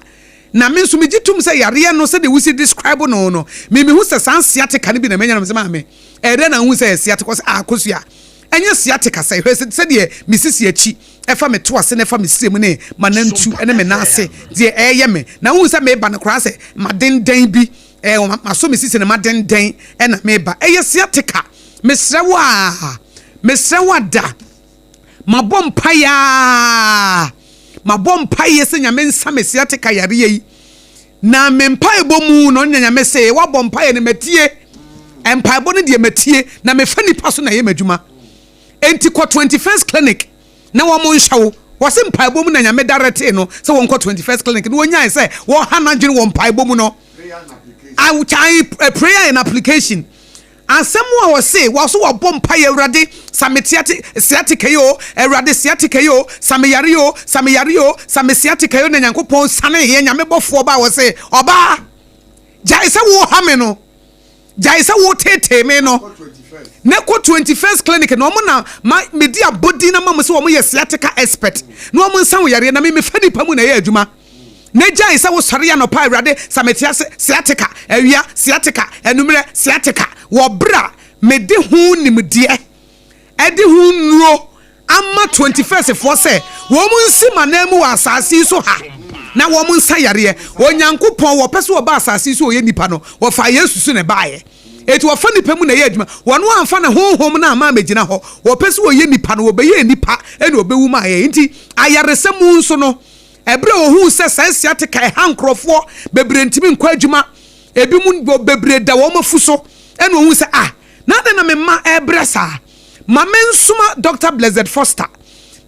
na me nso megitum say yare no say de we describe no me hu say san sciatica ne bi na menya no say maame ede na hu say sciatica say akosua enye sciatica say say de misisi achi efa me to ase na efa me sirem ne manantu ene me na ase de eye me na hu say me ba ne kra say madenden bi maso misisi ne madenden ena me ba eye sciatica mesrewa da mabompaya se nyame nsa mesiatika yare yi na mempae bomu no nyame se wa bompae ne metie empae bo ne de metie na mefa nipa so na ye madwuma enti ko 21st clinic na wo mo nhyawo wo se mpae bomu na nyame direct no se won ko 21st clinic no wonya se wo hanadwene wo mpae bomu no prayer and application asemu a wose waso wa bompa ye urade sciatica yo urade sciatica yo sameyare yo sciatica yo na nyankopon sane ye nyame bofo ba wose oba jaisa wo ha me no jaisa wo tete me no na ko 21st clinic no mo na media body na mam se wo ye sciatica expert no mo nsan wo yare na me fadi pamu na ye adwuma Neja isa wo sare ya no pa awrade sametia sciatica awia sciatica enumere sciatica wo bra mede hu nimde ede hu nro ama 21st for say wo mu nsi manam wo asase so ha na wo mu nsa yare onyankopon wo pese wo ba asase so ye nipa no wo fa yesu so ne baaye eti wo fa nipa mu na ye adwuma wono amfa na honhom na ama magina ho wo pese wo ye nipa no wo be ye nipa ene obewu ma ye nti ayaresam nso no ebre ohu se sciatica hankrofo bebre ntimi nkwa adwuma ebi mu bebre da wo mafuso ene ohu se na de na me ma ebre sa ma mensuma Dr. Blessed Foster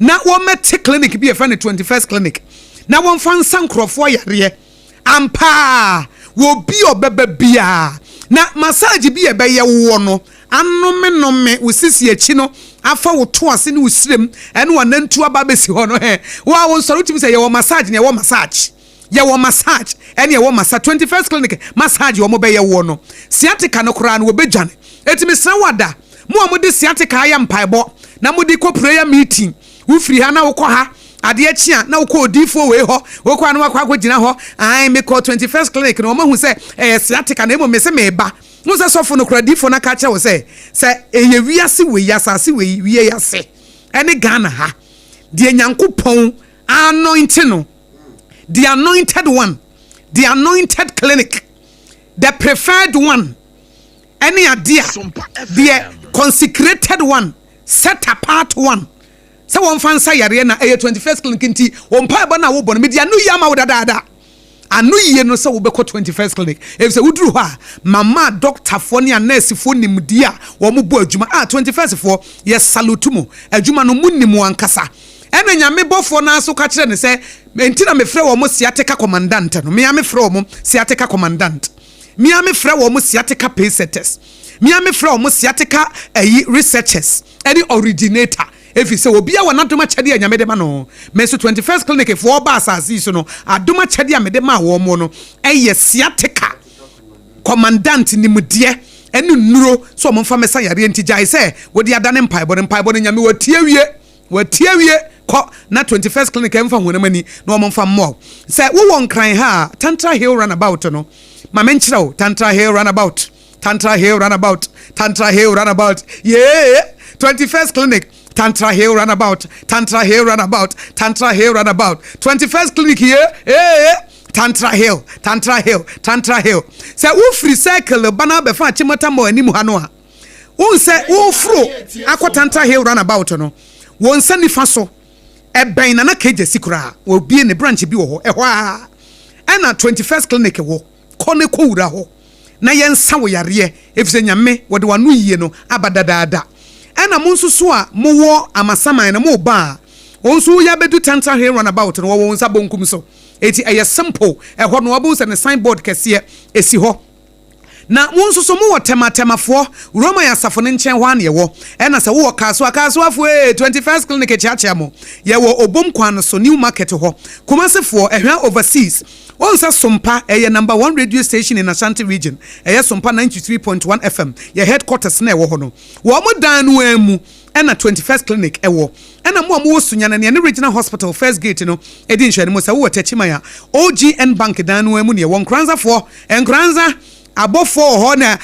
na wo mete clinic bi e fa ne 21st clinic na wo mfa nsankrofo yare ampa wo bi obeba bia na massage bi ebeye wo no anome usisi echi no afa wo to ase ne usirem ene wanantu aba besi ho no he wa wo nsoro timi se ye wo massage ne ye wo massage ye wo massage ene ye wo massage 21st clinic massage wo mo be ye wo no sciatica no kura no obedwane etimi sra wada mo amode sciatica aya mpaebo na modi ko prayer meeting wo free ha na wo ko ha ade achia na wo ko odifo we ho wo ko anu akwa gina ho ai me ko 21st clinic no mahu se sciatica na emo me se meba no se sofo no kura difo na ka che wo se eye wiase we yasase we wie yase ene Ghana ha de Nyankopon anointing no the anointed one, the anointed clinic, the preferred one, any idea, the consecrated one, set apart one. So one fancy yare na 21st clinic nti on pa ba na wo bon me dia no yama wo dada anu ye no se wo be ko 21st clinic if say udru ha mama doctor fo ne nurse fo nimdi a wo mo bo adwuma 21st fo yes salute mo adwuma no munnim ankasa ena nyame bofo na so ka kire ne se enti na me frɛ wo mo sciatica commandant no me ame frɛ wo mo sciatica commandant me ame frɛ wo mo sciatica patients me ame frɛ wo mo sciatica researchers any originator if you say obi a wana doma chade anyame de ma no me so 21st clinic for ba asase so no adoma chade amede ma wo mo no eye sciatica commandant ni mudie enu nuro so mo mfa mesa yare enti jai say wo de adane mpaebo nyame watiewie ko na 21st clinic emfa honamani na o mfa mo say wo won kran ha Tantra Hill runabout no ma menchira wo Tantra Hill runabout yeah 21st clinic Tantra Hill runabout 21st clinic here Tantra Hill say wo free cycle bana be fa chimota mo animu ha no a wo say wo fro akọ Tantra Hill runabout no won sani fa so ben na keje sikura wo bie ne branch bi wo ho ehwa na 21st clinic wo kone ko wura ho na yensa wo yare efise nyame wo de wanu yie no abadadaada na mo nsusu a mo wo amasaman na mo ba onsu ya bedu Tantra Hill runabout no wo nsa bonkum so eti eye simple ehɔ no wo se ne signboard kese esi ho na wonso so mo tematemafo Roma ya safo ne nchen hwa na ye wo na se wo kaso afo 21st clinic chiachia mo ye wo obom kwan so new market ho kumasefo ehwa overseas wonsa Sompa eye number 1 radio station in Ashanti region eye Sompa 93.1 FM ye headquarters na wo ho no wo mo dan no amu na 21st clinic ewo na mo wo sunyana ne regional hospital first gate no edin hwene mo se wo tachimaya OGN bank dan no amu ne won kranzafo enkranza abofo ho na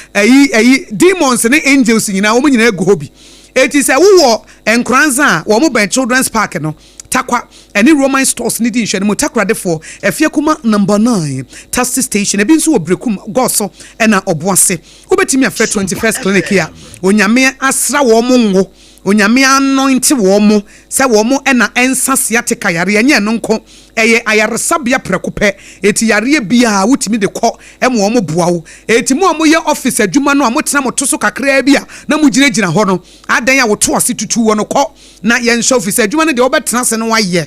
demons ne angels nyina wo nyina egu hobi eti se wo enkranza wo mo ben children's park no takwa any Roman stores ni di nhwene mo takrade for efie kuma number 9 taxi station ebi nso obrekum goso na oboase obetimi afre 21st clinic ya onyame asra wo mo ngo onyame anoint wo mo se wo mo na ensa sciatica yare anye no nko eye ayaresabia prekope eti yare bia wutimi de kɔ emo wo boawo eti mo ye office adwuma no amotena motoso kakra bia na mugiragina hɔ no adan ya woto ase tutu wo no kɔ na ye nso office adwuma no de obetena se no waye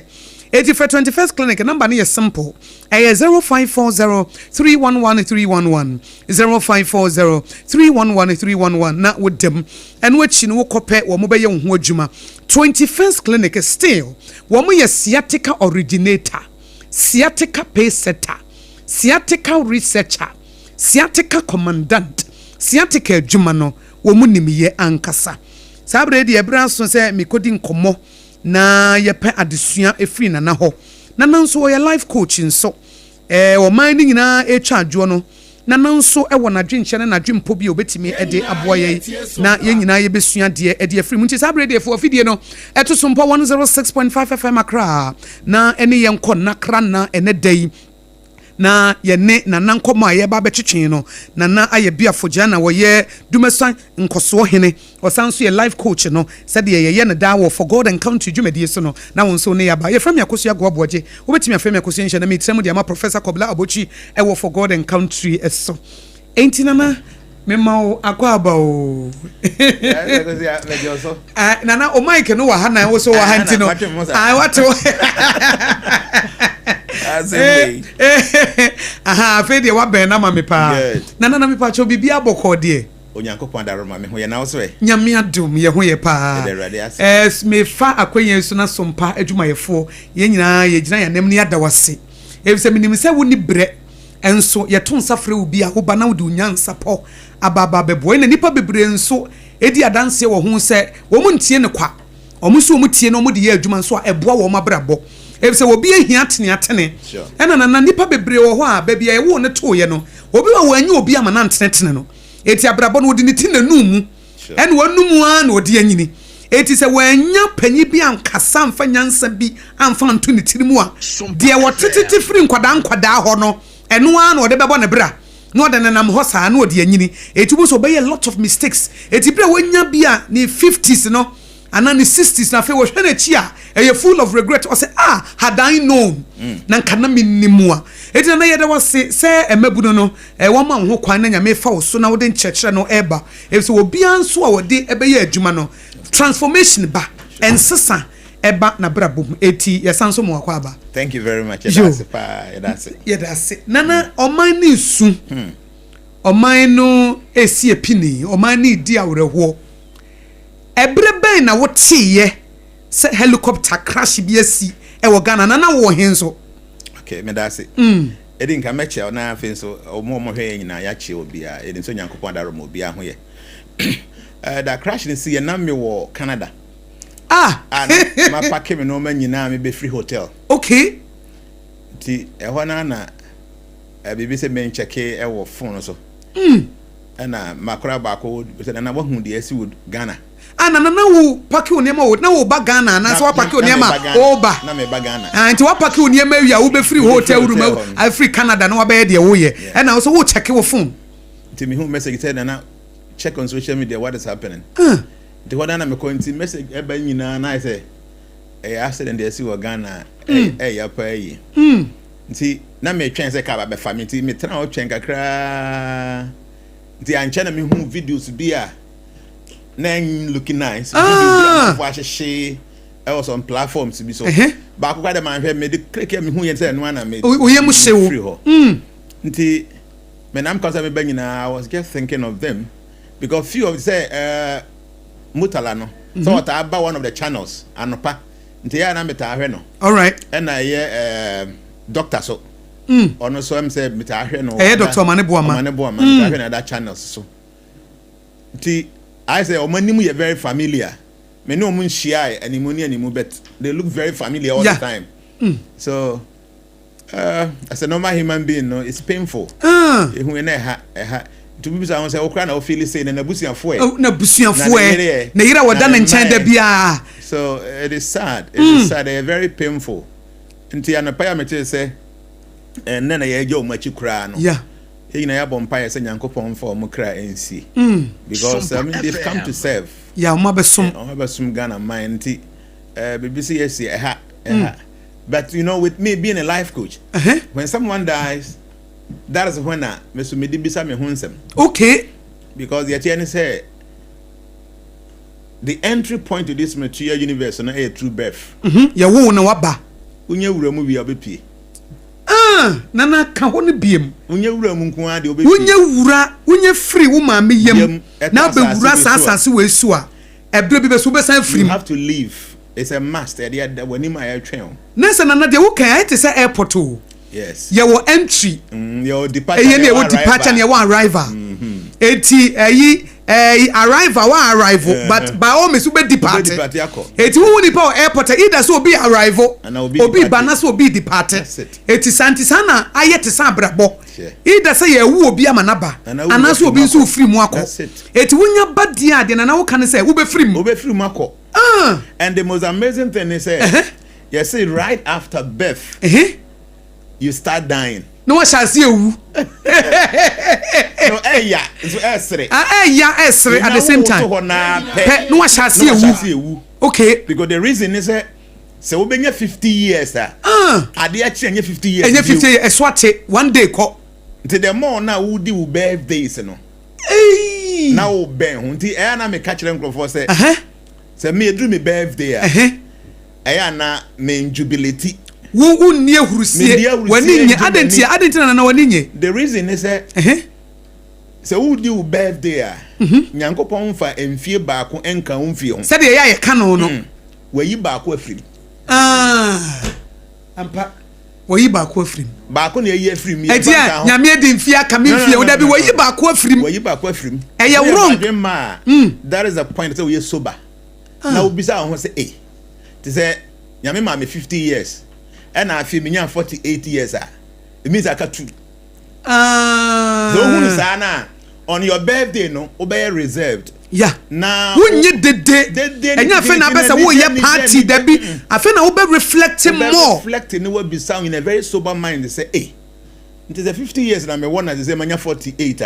eti for 21st clinic number no is simple 0540311311 0540311311 na wodem eno achi no wokɔpɛ wo mo bɛyɛ ho adwuma 21st clinic still wo mo yɛ sciatica originator sciatica pacesetter sciatica researcher sciatica commandant sciatica adwuma no wo mo nimye ankasa sabre de ebra so sɛ mikodi nkomo na yepe adesua efiri na ho na nanso wo ye life coach nso wo man ni nyina etwa adwo no na nanso wo na dwenche na dwempo bi obetimi ede aboa ye na ye nyina ye besua de ede efiri mu nti sabre de fo afidie no eto Sompa 106.5 FM akra na ene ye nkɔ nakra na ene dai na yene na nankomo aye ba betwetwen no na AYEBIAFO JNANA wo ye dumesan nkoso hene osanso ye life coach no said ye ne da wo for God and country dwumadi so no na won so ne yaba ye frame yakoso agoaboje obetimi aframe yakoso nhye na metrem de ama professor Kobla Abochi e wo for God and country eso enti nana memao akwaba o nana o mike no wa ha na wo so wa ha ntino wato Aha, afedi wa ben na mame pa. Na me pa cho bibia bokọ de. Onyankopon daroma me ho ye na wo so e. Nyame adom ye ho ye pa. Me fa akwenye so na sompa adwumayefo ye nyina ye gina ya nem ne adawase. Efise minim se woni bre enso ye to nsafre obi a wo ba na wo de unyansa po ababa bebo na nipa bebre enso edi adanse wo ho se wo mu ntie ne kwa. Omu so mu tie no mu de ye adwuma nso a eboa wo mabrabo. Efise obi ehia atene ena na nipa bebre wo ho a ba bia ye wo ne to ye no obi wa wanyi obi ama na ntene no eti abrabo no odi ne ti na numu ena wanumu a na odi anyini eti se wanya panyi bi ankasa amfa nyansa bi amfa nto ne tirimu a de wotete firi nkwada ho no eno a na ode bebo ne bra na ode nenam ho saa na odi anyini eti bu so be a lot of mistakes eti bra wanya bi a ne 50s no and then the 60s na fe wo hwe na chi a e full of regret o say had I known na kana minnimu a eti na ye de wo say emabuno no wo ma ho kwan na nyame fa wo so na wo de nchekere no eba e so obi anso a wo de ebe ye adwuma no transformation ba ensesa eba na brabom eti yesanso mo akwa aba. Thank you very much. That's it. Nana oman ni su oman no esi epini oman ni di awreho ebre ben na wotiye se helicopter crash bi asi e wo Ghana na wo henso. Okay, me that's it. Edin ka meche na afin so omo hwe nyina ya che obi a edin so nyankopon daroma obi a ho ye. That crash ni see na me wo Canada. And my pack me no man nyina me be free hotel. Okay. Ti e ho na bibi se men check e wo phone so. Na makora ba ko se na wo hu de asi wo Ghana. Na wo paki oniema wo na wo ba Ghana na so wa paki oniema o ba na me ba Ghana anti wa paki oniema wi a wo be free hotel room a free Canada na wa be de wo ye na so wo check wo phone nti me hu message say na check on social media what is happening nti wada na me ko nti message e ba nyina na say accident dey see wo Ghana ya pa yi nti na me twen say ka ba be family nti me tena o twen kakra nti anche na me hu videos bia Name looking nice. She was on platforms to be so. Back by the man who made the click me who you said one I made. We must say, Nti, when I'm concerned with I was just thinking of them because few of say Mutalano. So what about one of the channels and pa. Nti ya na meta no. All right. And I hear doctor so. Ono so am say meta no. Dr. Maneboama. Maneboama that channels so. Nti I say, Omanimu is very familiar. Me no mun share anymore, but they look very familiar all the time. So, as a normal human being, no, it's painful. To be someone say, "Okay, I feel say na busi afue." Oh, na busi afue. Na ira wada na nchende bia. So it is sad. It is sad. They are very painful. Nti anapa me tell say, and then I hear you much cry no. Yeah. You know, ya bompire say nyankopon for mo kra NC because I mean they've come to serve. Yeah, Omabesum Ghana mind BBC yes but you know with me being a life coach when someone dies that is when me so me bisa me hunsem. Okay, because the attorney say the entry point to this material universe na a true birth. Ya wo na waba unye wura mu wi obepie nana ka ho ne biem unye wura mu nko ade obepie unye free wo ma me yam na be wura sasase we su a ebre bi be so be san free you have to leave. It's a must at the when him I train nesa nana de wo kan it say airport o yes ye wo entry your departure ye wo departure ne wo arrival eti arrival wa arrival but by all means we be depart eti wo ni pa airport either so be arrival obi bana so be depart eti santisana ayete san brabo either say ye wo obi amanaba ana so obi so free mu akọ eti wonya badi ade na wo kan say wo be free mu akọ and the most amazing thing is you see right after birth you start dying. No shall see you. No, so esre. Esre at the same time. No shall see you. Okay. Because the reason is so we been 50 years ade actually 50 years. And 50 years swate one day ko. Till the more now we do birthdays no. Now ben hunti na me catch them for say me do me birthday na me jubilate. wo nie hurusie wani nye adentia na wani nye. The reason is so who do birthday nyankopon fa emfie baako enka umfie ho said ya ka no wayi baako afrim ampa wayi baako afrim baako na yi afrim ya banka ho nyame de mfie aka me mfie oda bi wayi baako afrim eye wrong that is the point so we sober now bisa ho say to say nyame ma me 50 years and I feel me 48 years it means I got two so who is ana on your birthday no obey reserved yeah now wunye dede enya fe na besa wo ye party da bi afe na wo be reflecting more reflecting no be sound in a very sober mind they say it is a 50 years na me one as say manya 48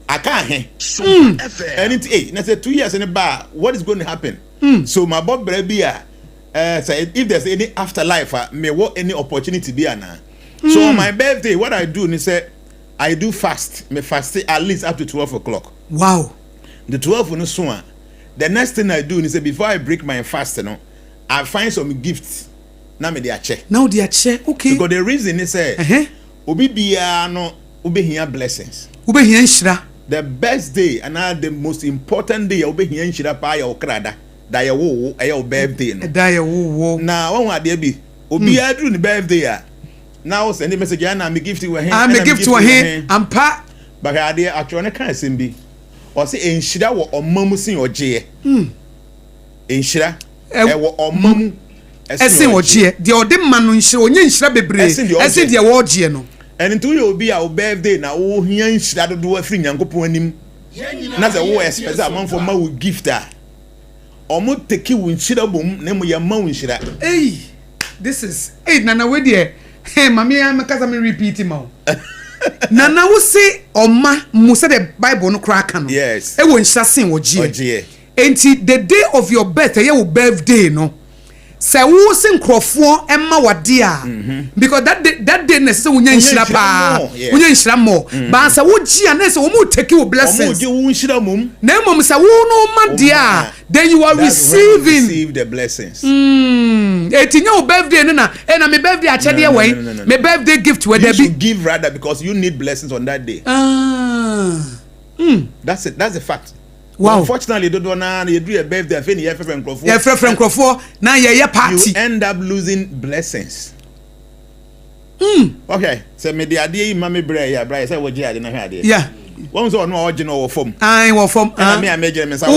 I can't and it na say 2 years in the bar what is going to happen so my bob brabia say if there's any afterlife may what any opportunity be ana so on my birthday what I do is say I do fast me fast at least up to 12 o'clock. Wow. The 12 no so the next thing I do is say before I break my fast I find some gifts na me dey check now dey check okay because the reason is say obi bia no obi hia blessings obi hia nshira the best day and the most important day obi hia nshira pa ya okrada da ya wo your birthday no da ya wo na won ade bi obi adru ni birthday now send a message and me gift to him I'm a gift to him ampa but ade atwone kan sembi o se enhira wo omamu sin oje enhira wo omamu esen oje de ode ma no nhira onye nhira bebre esen de wo oje no and into you be our birthday na wo hia nhira dodo afiri nyankopon anim na se wo expect am for ma wo gift omo teki wo nhira bom na mo ya ma wo nhira this is nana we there hey mami am kasa me repeat ma nana wo say oma mu say the bible no crack no yes e wo nhira sen wo gie enti the day of your birthday your birthday no say wo sin krofo emma wade a because that day necessary wo nya nhira pa wo nya nhira mo ba say wo gie na say wo mu take wo blessings wo wo nhira mum na mum say wo no ma dia then you are receiving the blessings etinya wo birthday no na na me birthday a chede we me birthday gift we there be give rather because you need blessings on that day that's a fact. Wow. Unfortunately, don't wanna you do a birthday and you friend crofo. Yeah, friend crofo. Now yeah party. You end up losing blessings. Okay. So me the idea mama bray ya bray say what you had na hade. Yeah. One so no original or form. I will form. Me a major me say.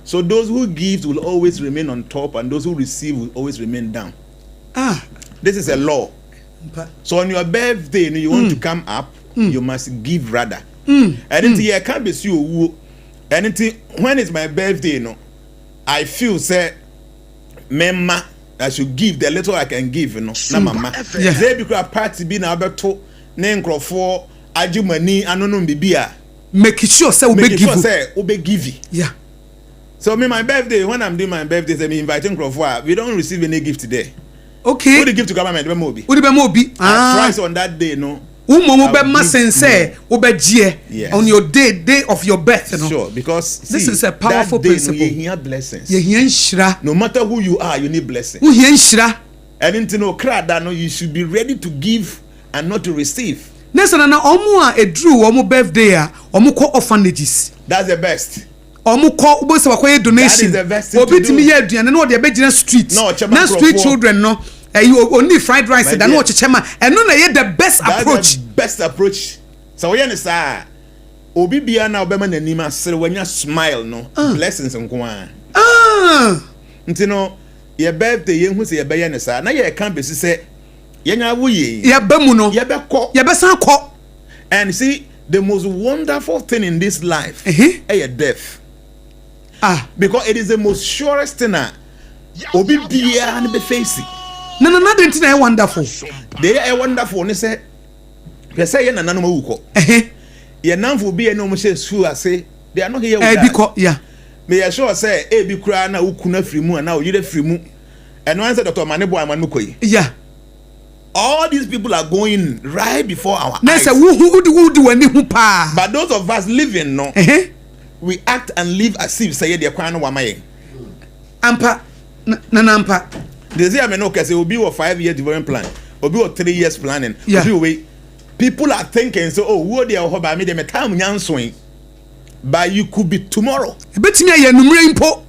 So those who give will always remain on top and those who receive will always remain down. This is a law. So on your birthday you want to come up, you must give rather. And it can't be you. Anything when it's my birthday, I feel say, Mama, I should give the little I can give, na mama. They be a party be na beto name crofo ajumani anono bibia. Make sure say we give. Yeah. So me my birthday when I'm doing my birthday, say me inviting crofo, we don't receive any gift today. Okay. Who the gift to government? We mobi. Price on that day, no. Umo be masense obegie on your day of your birth no sure because this is a powerful principle you hear blessings you hear nshira no matter who you are you need blessings you hear nshira and no crowd no you should be ready to give and not to receive next na omo a edru omo birthday a omo ko orphanages that's the best omo ko obo se wakoye donation obi timi ye aduane na o de be gina street na street children no you only fried rice than what chema and no na the best approach. The best approach. So we say obi bia na obema nanima sere wanya smile no blessings nko nti no your birthday ye hu se ye be ye ne sa na ye kan be se ye nya wo ye ye ba mu no ye be ko ye be san ko and see the most wonderful thing in this life is death because it is the most surest thing obi bia na be facing. No, nothing is wonderful. They are wonderful. They say, "You say you're not normal." You're not for being no more sure. Say they are not here. Because yeah, may I sure say, "Eh, be crying now. Ukuna free mu, and now you the free mu." And one said, "Doctor Manebo, I'm Manukoi." Yeah, all these people are going right before our eyes. Say who do any who pa. But those of us living, no, we act and live as if say they're crying no wamaye. Ampa, nampa. They say I mean okay, say will be a 5-year development plan, will be a 3 years planning. Yeah. People are thinking so. Oh, what they are about me? They time nyanswing, but you could be tomorrow. Bet me aye numre impo.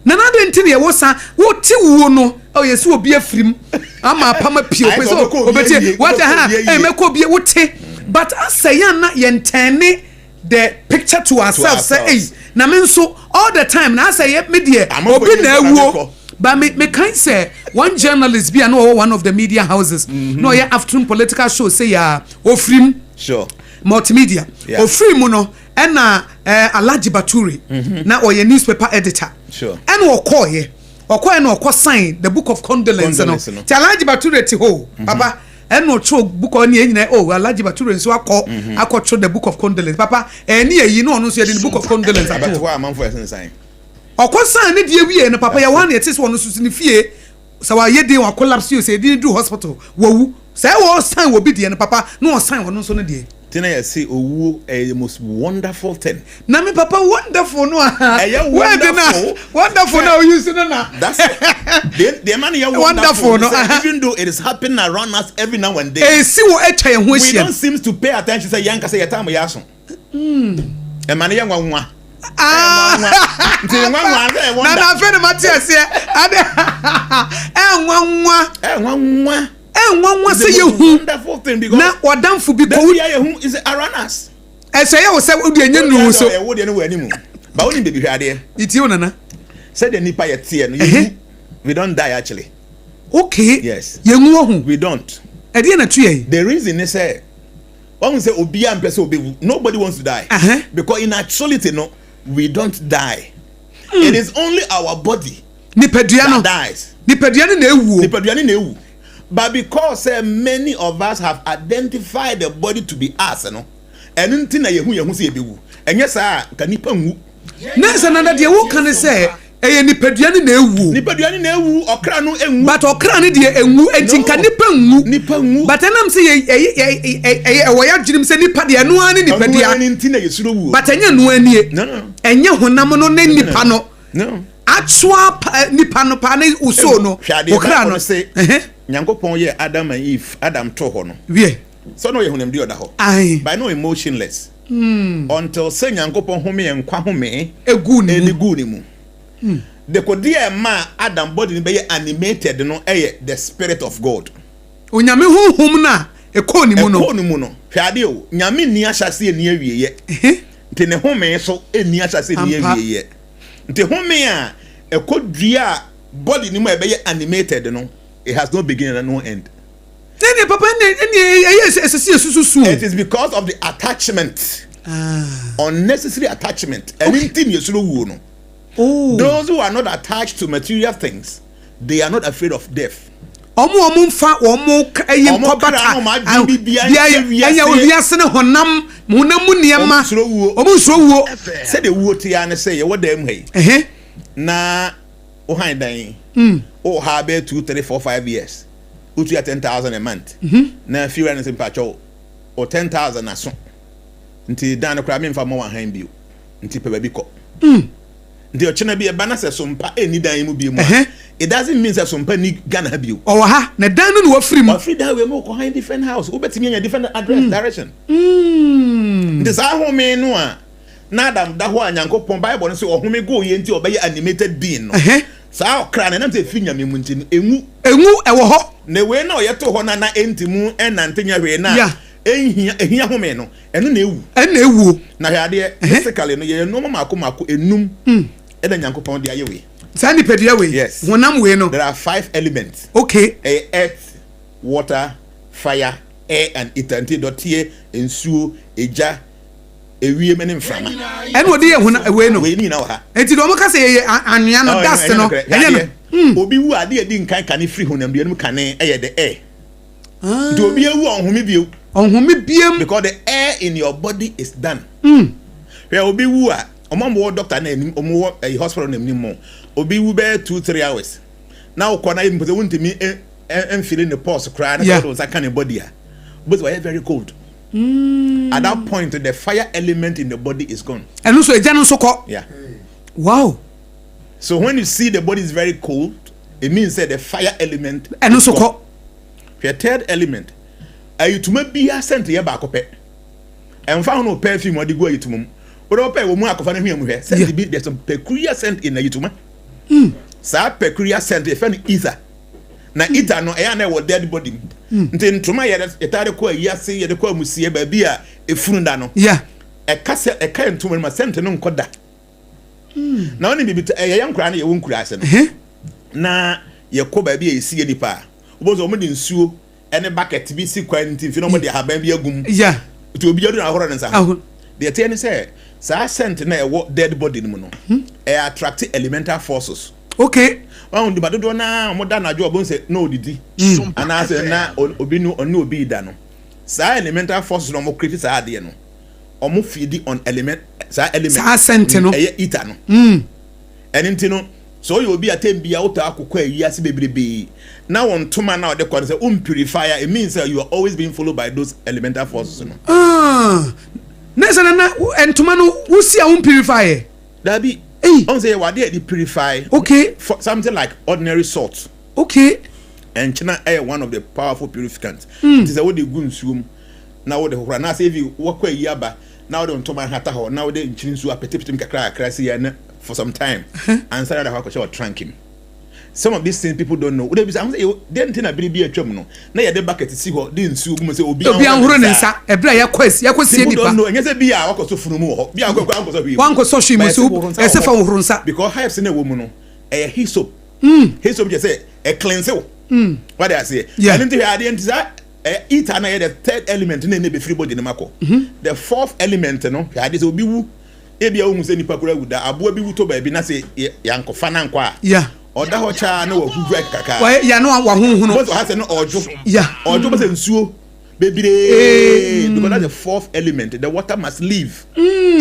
Na na de ntini ye wosa wo ti wo no. Oh yes, wo be afrim. Ama pama pio pe so obeti what ha e meko be wo te. But asayan na ye ntene the picture to ourselves say hey na me nso all the time na say me de obi na awuo. But me kind say one journalist be no one of the media houses. No yeah afternoon political show say ya ofrim. Sure. Multimedia. Ofrim no na Alhaji Bature na oye newspaper editor. Sure. And okoye na okọ sign the book of condolence no. Ti Alhaji Bature ti ho papa and no throw book on nyina oh Alhaji Bature nso akọ throw the book of condolence papa ni eyi no no so the book of condolence at all. But why sign? Okọ sign ne die wie no papa ya wan ye tese wono susu ne fie sa wa ye dey wa collapse you say dey do hospital wawu say wo sign wo bi die no papa no sign wono so no die. Tina ya say owu the most wonderful thing. Na me papa wonderful no wonderful now you see na. That's the man ya wonderful no even though it is happening around us every now and then. Si wo etwa ye ho we hia. don't seem to pay attention say yanka say yatam ya so. E man ya nwanwa. Na fene Matthias here. Nwanwa say you wonderful thing because na wadamfo bi ko is around us. Say you say we dey nyenu so. We dey no animu. Ba woni be bi hwade. Iti onana. Say the nipa ye tie no we don't die actually. Okay. Yes. Yenwu ohun. We don't. E dey na tuye. The reason is say one say obi am person obi nobody wants to die. Because in actuality no we don't die. It is only our body that dies. Nipadua na ewu. But because many of us have identified the body to be us, no, and until na yehu say ebewu. Enye sa ka nipa nwu. Na sa na de wo kan say nipadua na ewu. Nipadua na ewu, okra no enwu. But okra no de enwu enti ka nipa nwu. Nipa nwu. But enam say wo ya dwunim say nipa de no ani nipadua. Enti na yesuro wu. But enye no anie. No. Enye honam no na nipa no. No. Atwa nipa no pa na uso no. Okra no say Nyankopon ye Adam and Eve, Adam to ho no. Wie. So no ye hunem di oda ho. By no emotionless. Until say Nyankopon home ye nkwa home egu ni mu. The kodie ma Adam body ni be animated no the spirit of God. Onyame honhom na ekoni mu no. Ekoni mu no. Hwade o, nyame ni ahyase ni awieye. Nte ne home so eni ahyase ni awieye. Nte home a ekodua body ni mu be animated no. It has no beginning and no end. It is because of the attachment. Unnecessary attachment. Anything you should know. Those who are not attached to material things, they are not afraid of death. Said the wood say what them hey. Na oh have 2, 3, 4, 5 years. Utu ya 10,000 a month. Na few and pacho or 10,000 aso. Nti dan kra me mfa mo wan han bio. Nti pe ba bi ko. Nti o chena bi e bana se sompa eni dan mu bi mu. It doesn't mean that sompa ni Ghana bio. Oh ha, na dan no wo free mu. Wo free dan we mo ko han different house. Wo betimi nya different address direction. Nti sa home no a na Adam da ho Nyankopon Bible no say ohome go ye nti obeye animated being no. Sa okra na say fi nyame mu nti enwu ewo ho na we na oyeto ho na entimu enantenya hwe na ehia home no eno na ewu na hwade basically no ye no mako enum e da Nyankopon de ayewe sani pedua we wonam we no there are 5 elements. Okay. Earth, water, fire, air and eternity dotie ensuo eja ewie mene mframa ene odi ye huna we no we ni na ha enti do mo ka say anwea no dust no enye no obi wu ade edi nkan kan free honam de kan the air do obi ewu onhumi biem because the air in your body is done where obi wu a omambo doctor na enim omo hospital na enim mo obi wu be 2-3 hours now ukona even because wontimi feeling the pulse cry na so kan body a but we are very cold. At that point, the fire element in the body is gone. And also, a so called. Yeah. Wow. So when you see the body is very cold, it means that the fire element and also call the third element ayi tuma bia scent ye ba kope emfa no perfume odi go ayi tumum odo pe wo mu akofa no hwemu hwe scent be there's some peculiar scent in ayi tuma sa peculiar scent if any ether na ether no eya na wo dead body nti ntuma ye etare ko ayi ase ye de ko amusie ba bia efunu da no yeah ekase eka ntuma ma scent no nkoda na oni bibi ye yankura na ye wonkura ase no na ye ko ba bia esi nipa obozo mo de nsuo ene bucket bi si kwanti fi no mo de haban bi agum yeah to obi adu na horo nsa de tie ne say sa scent na e dead body no no e attract elemental forces okay on di badodo na mo da na jo obon say no didi ana say na obi no onu obi da no sa elemental forces no mo create sa ade no omo feed on element sa element sa scent no e ita no enti no so you be atembia uta akokwa yiase bebrebe na won toma na de kwa say purifier it means that you are always being followed by those elemental forces no nesa na entoma no wusi a purifier that be on say what they purify okay for something like ordinary salt okay and china air one of the powerful purificants it is a what they go nsuom na what the na say if you work kwa yaba now they ntoma hata ho now they nchirinsu apetipitim kakra see ya for some time and started how to trank him. Some of these things people don't know. They say then tin abiri bi atwam no na ye de bucket si ho de nsu gum say obi anhoro ne nsa ebra yakwesi nipa don't know enye say bi a wakoso funu mu ho bi a kwakoso bi wankoso hwe mu so ese fa ohoro nsa because hives na wo mu no e hyssop hyssop je say e cleanse wo what I say and into here the eat na the third element na be free body na mako the fourth element no here say obi wu ebi a wo mu say nipa kura wuda abo bi wu to ba bi na say yankofa na nkwa yeah oda ho cha na wo huvu kaka wa ya no wa honhunu but ha say no ojo yeah ojo be say nsuo bebire because that's the fourth element the water must leave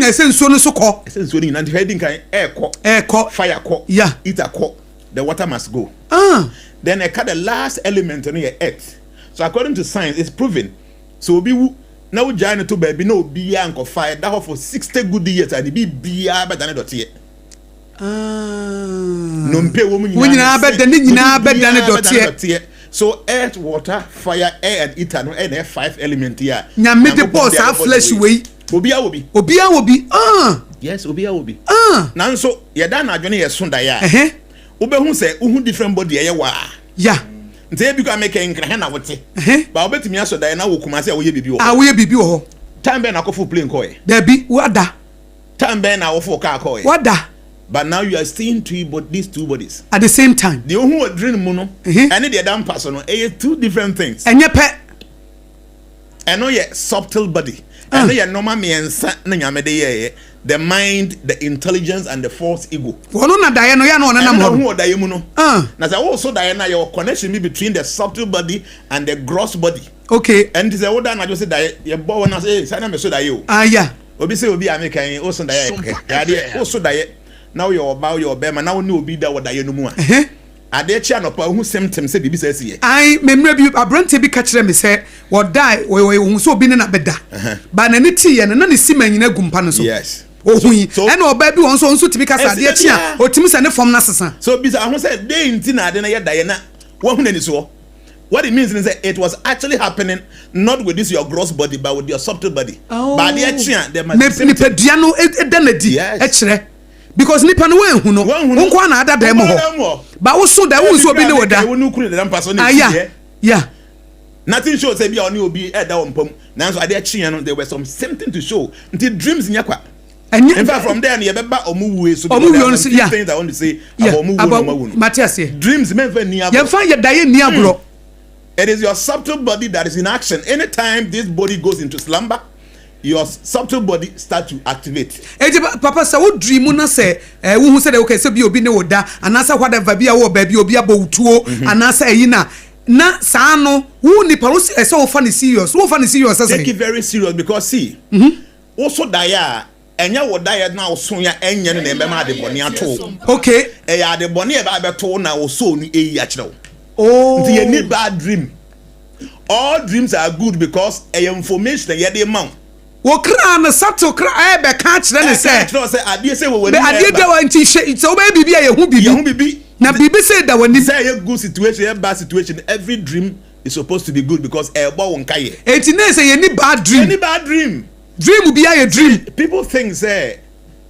ese nsuo no so ko ese nsuo ni na the heading kan air ko fire ko yeah ether ko the water must go then the last element on your earth so according to science it's proven so obi wu na wo jai no to baby na obi ya nko fire that for 60 good years and be bia better than dotie no mpe wo mu nyina beda ne dotie so earth water fire air and ether no and 5 element here nyame de boss a flesh we obi yes obi na nso ye da na adwene ye so da ya wo be hu say wo different body ye wa yeah nte bi ka make nkra na wote ba obetimi aso da na wo kuma say wo ye bibi wo wo ye bibi wo time be na kofu plane ko ye da bi wada time be na wo fo car ko ye wada but now you are seeing these two bodies at the same time the who dream mu no and the damn person no two different things enye pe eno ye subtle body eno ye normal miensa na nyame de ye the mind the intelligence and the false ego wono na daye no ya no na mo who daye mu no na say wo so daye na your connection be between the subtle body and the gross body okay and say wo da na just say daye ye bo na say say na me so daye o yeah obi say obi american o so daye ya de o so daye now your about your bema now no obi da woda ye no mu a ade chia no pa hu symptoms say bibi say sie ai memre bi abrante bi ka kire me say wo die we hu so obi ne na beda ba na ne ti ye na ne sima nyina gumpa no so yes ohui e na oba bi won so timi kasa ade chia otimi se ne fom na sesa so bi say hu say dey nti na ade na ye da ye na wo hu na ni so what it means is that it was actually happening not with this your gross body but with your subtle body but ade chia there must be nipadua no edanadi e kire because nipa no wen hu no wonko na ada dem ho ba wo so da wo so obi ne woda wo nu kunu dem person yeah nothing shows say be oni obi e da wompam nanso ade akye no there were some something to show until dreams nyakwa in fact from there you beba omuwe so things I want to say about omuwe Matthias dreams men fa ni agro fa ye daye ni agro it is your subtle body that is in action anytime this body goes into slumber your subtle body start to activate. Papa say wo dream na say wo hu say de okay say bi obi ne woda anasa whatever bi a wo ba bi obi abowutuo anasa eyi na saa no wo nipa wo say wo fa ne serious say take it very serious because see wo so dia enya wo dia na wo so ya enye ne be ma de boni ato okay ya de boni e ba beto na wo so nu eyi a kire wo nti you need bad dream all dreams are good because information ye dey mount wo kra na sato kra be ka kire ne say ade say wo ade de wa nti so ba bibia ye hu bibi na bibi say that when say a good situation, a bad situation, every dream is supposed to be good because won't carry. It is any bad dream. Any bad dream. Dream will be a dream. People think say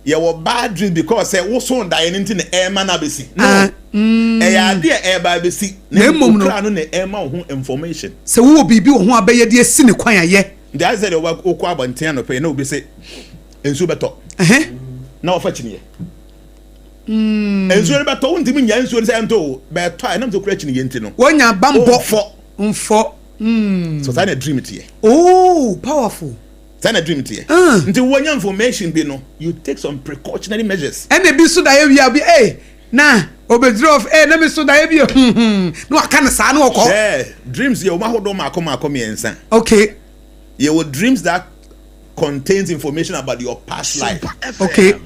you were bad dream because say what's on dying into the air man abesi. No. Idea air abesi. No information. So we will be who abeye de sin kwan ye. That said work okwa abanten no pay no be say ensu beto. Na ofa chine ye. Ensu beto untimi nya ensu say ento beto na mto kura chine ye ntino. Wonya bambo mfo. So that a dream it here. Oh, powerful. That's a dream it here. Until when information be no, you take some precautionary measures. And they be so that we be nah obedrove let me so that be no I can't say no ko. Yeah, dreams you ma hodo ma come ensa. Okay. You will dreams that contains information about your past life. Okay.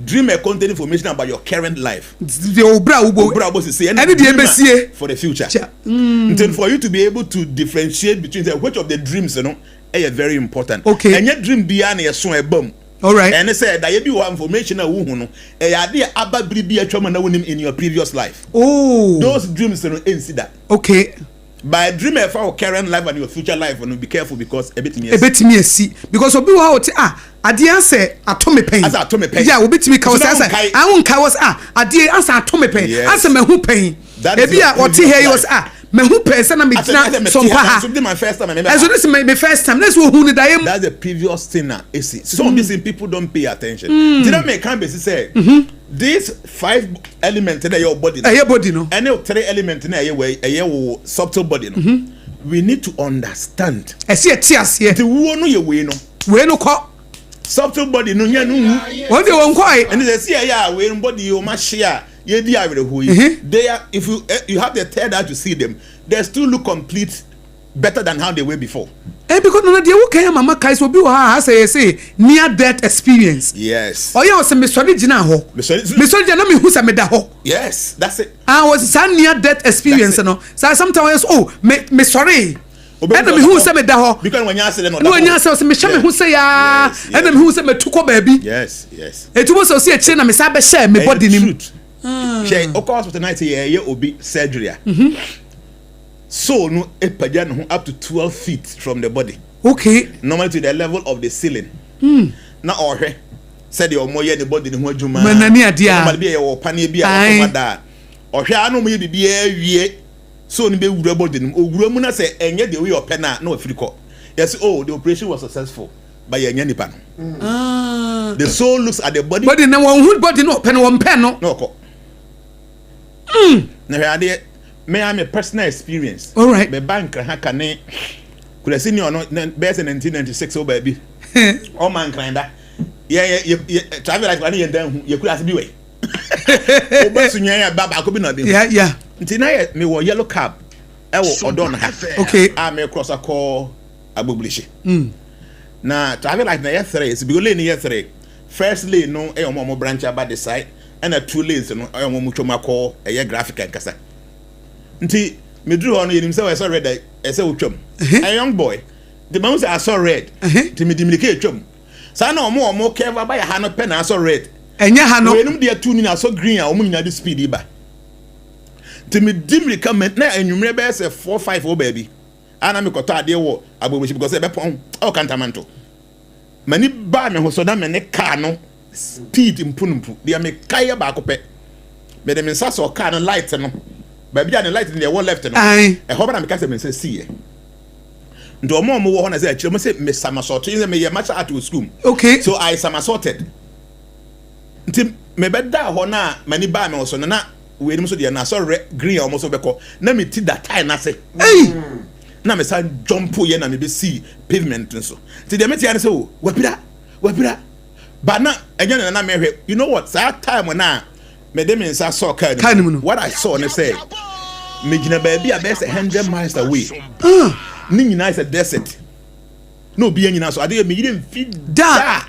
Dream contain information about your current life. The obra ubo say any the for the future. Until for you to be able to differentiate between which of the dreams, you know, are very important. Okay. And your dream beyond a so a bomb. All right. And they said that you be information a wuhuno. A idea about be a trauma in your previous life. Oh. Those dreams don't see that. Okay. By dream of our current life and your future life, and be careful because a bit me see because obi how ade answer atomic pain. As atomic pain. Yeah, obi timi ka was answer. I won ka was ade answer atomic pain. Answer me hu pain. Ebi a what here was me hu pain say na me tina sompa ha. So my first time. And so this is my first time. Let's go hu ni da. That's the previous thing na see. Some of these people don't pay attention. Did I make can be say these 5 elements in your body. Your body no. And 3 elements in your subtle body no. We need to understand. I see a tears here. The wo no ye we no. We no ko subtle body no nya no. What they won kwai. And they say yeah we body o ma share. Ye di awerehoi. They are, if you have the third eye to see them, they still look complete better than how they were before. Because no dey wo kan mama kai so bi wo ha say near death experience. Yes. Oh yeah, was me sorry gina ho. Me sorry gina me hu sa me da ho. Yes, that's it. Was some near death experience no. So sometimes me sorry. And me hu say me da ho. Because when you say no. No when you say me shame hu say ya. And me hu say me tukọ baby. Yes, yes. Etumo so say e na me sa be share me body nim. She of course with the night here obi surgery. So no epaja no up to 12 feet from the body. Okay. Normally to the level of the ceiling. Na ohwe said your moye the body no adwuma. Manani adia. Normally be your pane bi a da. Ohwe anu mo ye bibia wie. So ni be wura body no owura mu na say enye the way your pen na ofiri ko. Yes, oh the operation was successful by your nipa no. The soul looks at the body. Body na one hood body no pen one pen no. No ko. Na me am a personal experience. All right. Me bank ha kane kula senior no best in 1996 oh baby. Oh man kinda. Yeah travel like one dan you kula se bi we. Obasu nyan ya baba ko bi na bi. Yeah. Nti na me wo yellow cab e wo odon ha. Okay. Me cross a call agboblishe. Na travel like na yesterday is bi lane yesterday. First lane no e omo branch about the side and a 2 lanes no e omo twoma call e graphic and kasa. Nti me drew on you say I saw red I say utwam. A young boy. The man say I saw red. Ti me dimilike twam. Sa na omo cover by ha no pen I saw red. Enya ha no. We num dey 2 ni I saw green a omo nyina the speed ba. Ti me dimilike na anwumre be say 4-5 o baby. Ana me koto ade wo agboboshi because e be pon o kantamanto. Mani ba me ho so da me ne car no speed impunumpu. Dia me kaya ba ko pe. Me dem nsa so car no light no. Baby the light in the one left no. E hope na me ka say me say see. Ndo omo wo ho na say akire mo say me somersault in me ye match at school. Okay. So I somersaulted. Nti me be da ho na mani ba me so na we nim so de na so green almost obeko na me ti that time na say. Hey. Na me say jump ye na me be see pavement nso. Nti de me ti an say o wapira. But na enye na me hwe. You know what? That time na me dem inside saw car. What I saw and say me gina baby a best 100 miles away. Ni nyina is a desert. No be nyina so ade me didn't feed that.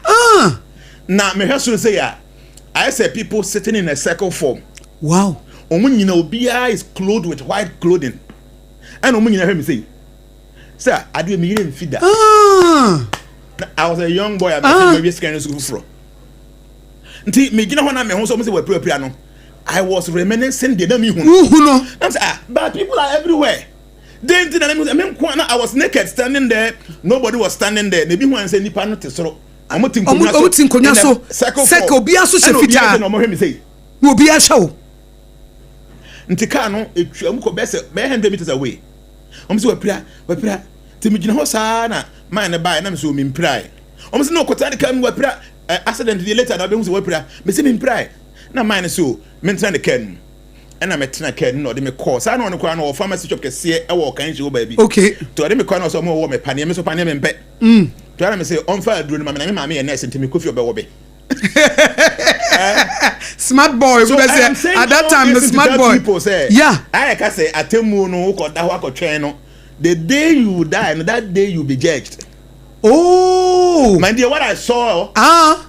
Na me hwe so say ya. I say people sitting in a circle form. Wow. Omo nyina obia is clothed with white clothing. And omo nyina hwe me say. Sir, ade me didn't feed that. I was a young boy I maybe scared school from. Nti me gina ho na me ho so me say we pray no. I was reminiscing the name no. I'm saying, but people are everywhere. Then I was naked standing there. Nobody was standing there. Maybe one say nipa no tesoro. Omutin konya so. Seka obi aso se fita. No mo me say. Obi a sha wo. Ntika no etwa mu ko be 100 meters away. Say wapira. Timi gina ho saa na man na buy na me so me mprai. Say no kota de kan wapira accident the later na be hu say wapira. Me say me mprai. Na man so me ntra de kan. And I'm a tina ken no de me call. Sa no kwa no pharmacy shop kese e wo kan ji wo ba bi. Okay. To de me kwa no so mo wo me pane me so pane me mpe. To ara me say on fa aduro no ma me nurse ntimi kofi obe wo be. Smart boy so because at that time the smart boy people say yeah I can say atemu no ko da ho akotwen no the day you die and that day you be judged. Oh my dear, what I saw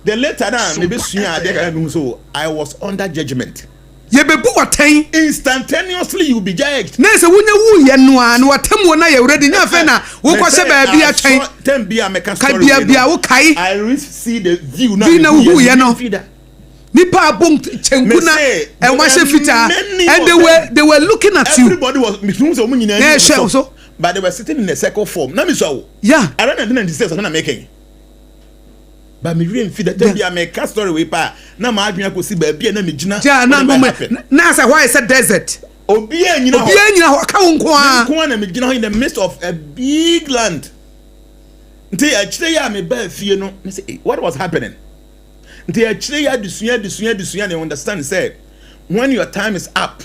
the later down maybe so I was under judgment. Ye be bu waten instantaneously you be judged. Na se wonya wu ye no a na watem wo na ye ready nya fe na wo ko se ba bia twen tem bia make story. Ka bia wo kai I see the view now. Bi na wu ye no. Nipa abom chenku na e wa she fita and they were looking at you. Everybody was so but they were sitting in a circle form. Na me so. Yeah. I don't know na making. But me really feel that be make a story we pa na ma adwena ko si ba bia na me gina na say why is a desert obi anyina ho ka wo nko na me gina in the midst of a big land nti akire ya me ba fie no me say what was happening nti akire ya dusua na understand say when your time is up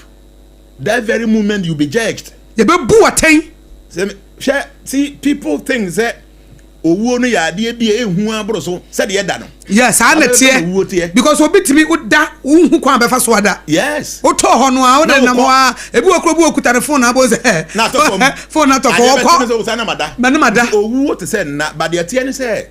that very moment you be judged ye be bu aten see people think that owo no ya de bia ehu abro so se de da no yes I netie because obitimi uda unhu kwa befa so ada yes o to ho no a o de nam wa ebi okro bu okuta the phone abo se na to phone na to ko mada owo to say na but the tie ni say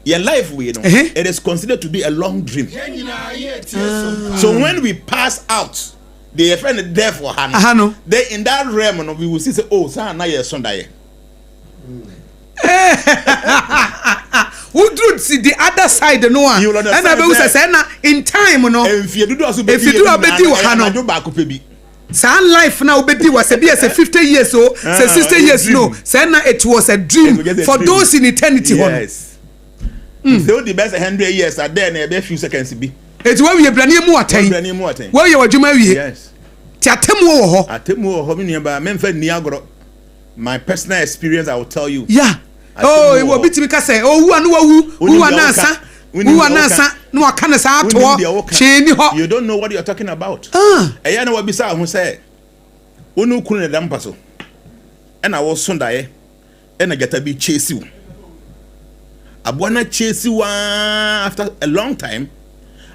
your life we know it is considered to be a long dream. So when we pass out the friend there for Hannah they in that realm we will see say oh son na ye Sunday. Who do see the other side no one and I be say na in time no if you do obedi wo ha no san life na obedi was say 50 years so say 60 years no say na it was a dream for those in eternity. Yes. So the best 100 years are there na be few seconds be it when we brane mu aten where you adwuma wie yes ti atemu wo ho me nua me mfa ni agoro. My personal experience, I will tell you. Yeah. Oh, it will be to me. Say, oh, who anasa, no, I can't say you don't know what you're talking about. I know what Bisa who say, Unu Kuna Dampaso. And I was Sunday, and I get to be chase you. I wanna chase you after a long time.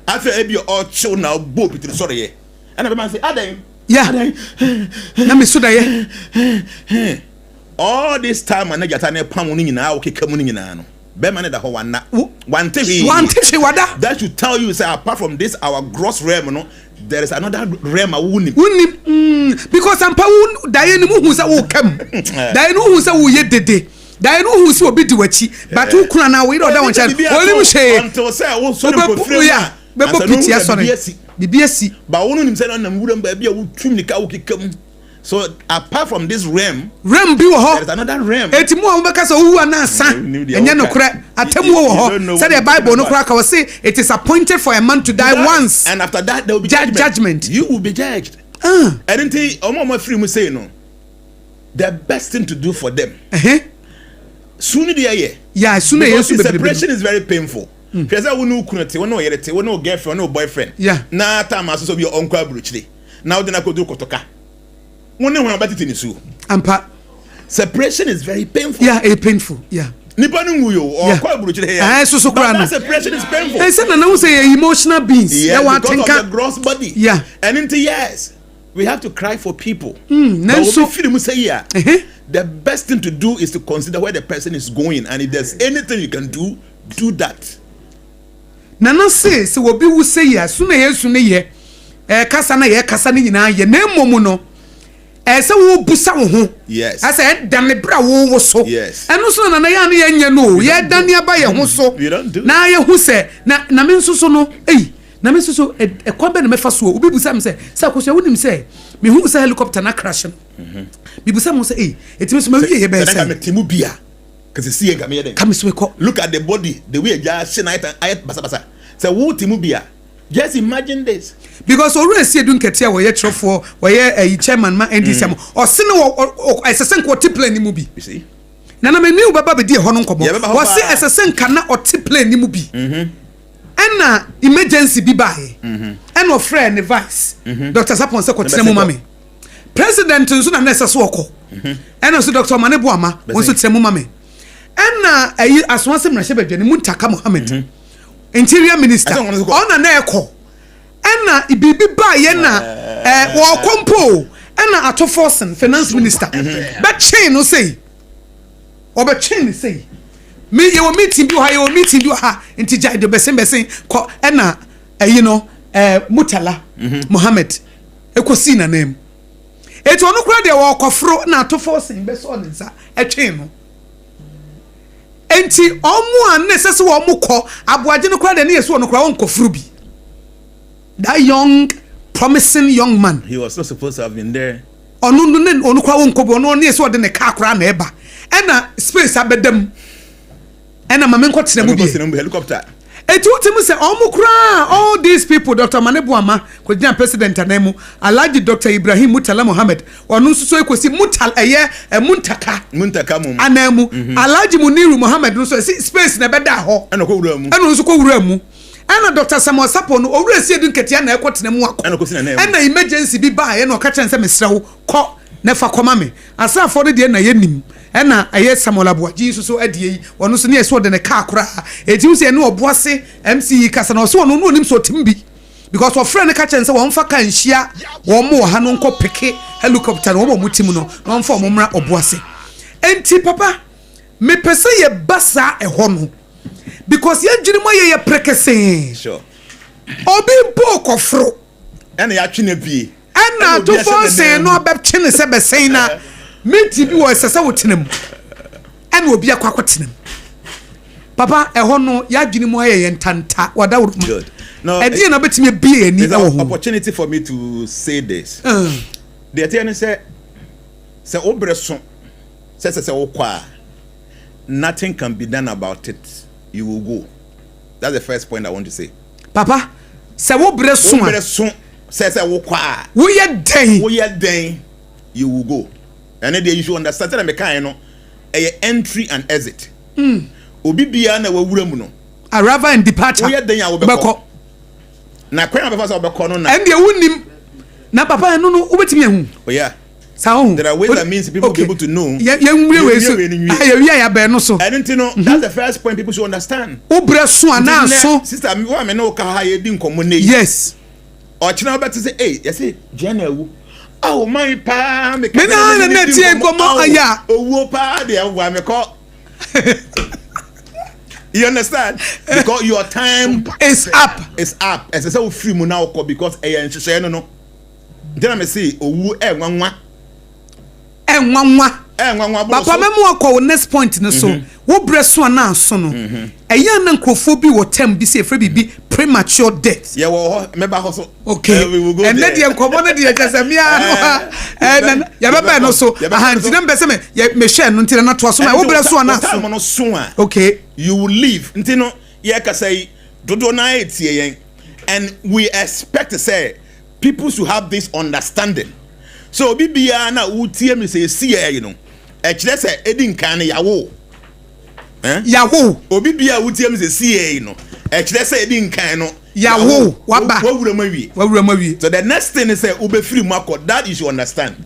After Ebi all show now, boop it sorry. And I man say, Adam. Yeah. Let me Suda. All this time and I get an pam nyina o keka mu nyina no be man da ho wanna one thing wada that should tell you say apart from this our gross realm no there is another realm wunim because ampa daye ni mu hu say wo kam daye no hu say wo ye dede daye no hu say obi di wachi but wo kuna na we do da won cha only mu she until say wo so no free ya be bo pitia so bibiasi ba wo no nim say na wuram ba bia wo twim ni ka wo keka mu. So apart from this realm bi wo ho there is another realm. Eti mu a mbeka so wu anasa enye no kra atemu wo ho say the Bible no kra ka say it is appointed for a man to die once and after that there will be judgment. You will be judged. And enti omo free mu say no the best thing to do for them soon the year soon separation is very painful. Because I wonu kunete wono yerete wono girlfriend wono boyfriend na time aso be uncle abruchire now then akodu kotoka. Ampa. Separation is very painful. Yeah, it's painful. Yeah. Nipanu nguyo or but separation is painful. And some now say emotional beings. Yeah, because of the gross body. Yeah. And into yes, we have to cry for people. So the best thing to do is to consider where the person is going, and if there's anything you can do that. Nana say so obi wu say ya suna ye kasa na ye kasa ni nyina ye na momu no say wo busa wo ho yes I say dan me bra wo so yes eno so na ya ye nya no ye dan ya ba ye ho so you don't do na ye hu say na me nso so no na me so e kwambe na mefa so obi busa me say akoso wonim say me hu say helicopter na crash no me busa mo say etime so ma wie ye be say na timu bia cause see ga me yeden come so ko look at the body the way ja shine ayet basa say wo timu bia just imagine this because already see dun ketia wo ye trofo wo ye chairman ma NDC am o se ne wo esesen ko tiple ni mu bi you see na me ni wo baba be di ho no nkobo wo se esesen kana o tiple ni mu bi ena emergency bi bae ena o friend ne vice Dr. Sapon se ko tene mu mame president nso na nese so okọ ena so Dr. Maneboama won so tene mu mame ena ayi asonse mrahye badwane Muntaka Mohammed interior minister ona na ekọ ena ibibi bae na wo kompo ena Atoforsen finance minister but chain no say oba chain say me ye wo meeting bi ha nti jai de besen ko ena Mutala Mohammed ekosi na name eto no kura de wo kofro na Atoforsen be so nsa etwe no enti omu an nesese wo mu ko aboaje no kura de na yeso no kura won kofro bi that young promising young man he was not supposed to have been there onu kura won kobo no na yeso de ne ka kura na eba ena space abedam ena mame nko tena mu bi helicopter etu temu se omukura all these people Dr. Maneboama ko dia president anemu Alhaji Dr. Ibrahim Mutala Mohammed onu nso ekosi Mutal Muntaka mum anemu Alhaji Muniru Mohammed nso space na beda ho ena ko wura mu ena nso ko wura mu ena Dr. Samuel Sapon no owura sie dun ketia na ekotena mu akọ ena ko sina na ena emergency bi ba ena o ka kyense mesrew ko na fa koma me asafo de na yenim ena aye Samuel Abuaji so adie wono so ne eso de ne ka kora eti se ne oboase MCE kasa na so no onim so timbi because of friend ka kyense won fa kan hia won mo ha no nko peke helicopter no mo tim no won fa mo mra oboase enti papa me pese ye basa eho no because ye dwiri mo ye prekese sure obi mpo kofro ena ya twene bie ena to for say no be twene se be sen na meti bi wo sese wo tenem ena obi akwa tenem papa eho no ya dwini mu aye ntanta wada wo good no edi na betime bi ani e wo opportunity for me to say this the attorney say obreso say wo kwa nothing can be done about it you will go that's the first point I want to say papa say wo breso say wo kwa wo ye den you will go and then you should understand that me kan no entry and exit obi bia na wawura mu no arrival and departure wo ye den ya wo beko na kwan abefa so beko no na and dey wunim na papa no no obetimi ehu oh yeah sao there are ways that means people be able to know ya we so ya be no so and you know that's the first point people should understand obreso ana so sister me wa me no ka ha ye di nkomo ne yes o china obeti say eh you say jana wu oh my pa me na tie nkomo aya owo pa de wa me ko you understand because your time is up as I say we free mu now because nhye no then me say owu enwanwa papa memo akọ next point no so wo breso na so no eya na nkrofo bi wo tem bi say free bi premature death yeah wo meba ho so okay and then the nkomo na the jasamia no ya baba no so ahanti na mbese me share no ntira na to so wo breso na so okay you will leave ntino ye ka say dodo na etie yen and we expect to say people should have this understanding so bibia na utie me say see you know e kire say edin kan yawo yawo obi bia utie me say see you know e kire say edin kan no yawo waba wawura mawie so the next thing is say ube free mako that you should understand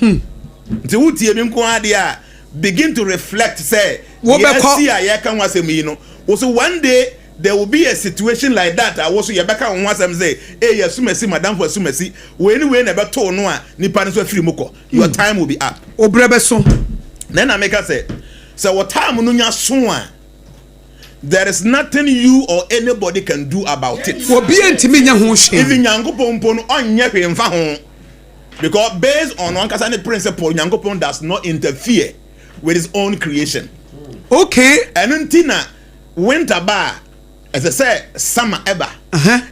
nti utie me nko ade a begin to reflect say yes see ya kan wasem yi no so one day there will be a situation like that I was yebeka won wasem say eh yasumasi madam for sumasi we anyway na beto no a nipa no so free moko your time will be up obrebe so then I make us say so what time no nya so a there is nothing you or anybody can do about it obi entimi nya ho hwe even Nyankopon no onye hwe mfa ho because based on one kasane principle Nyankopon does not interfere with his own creation okay and untina winter bar as I say summer eba,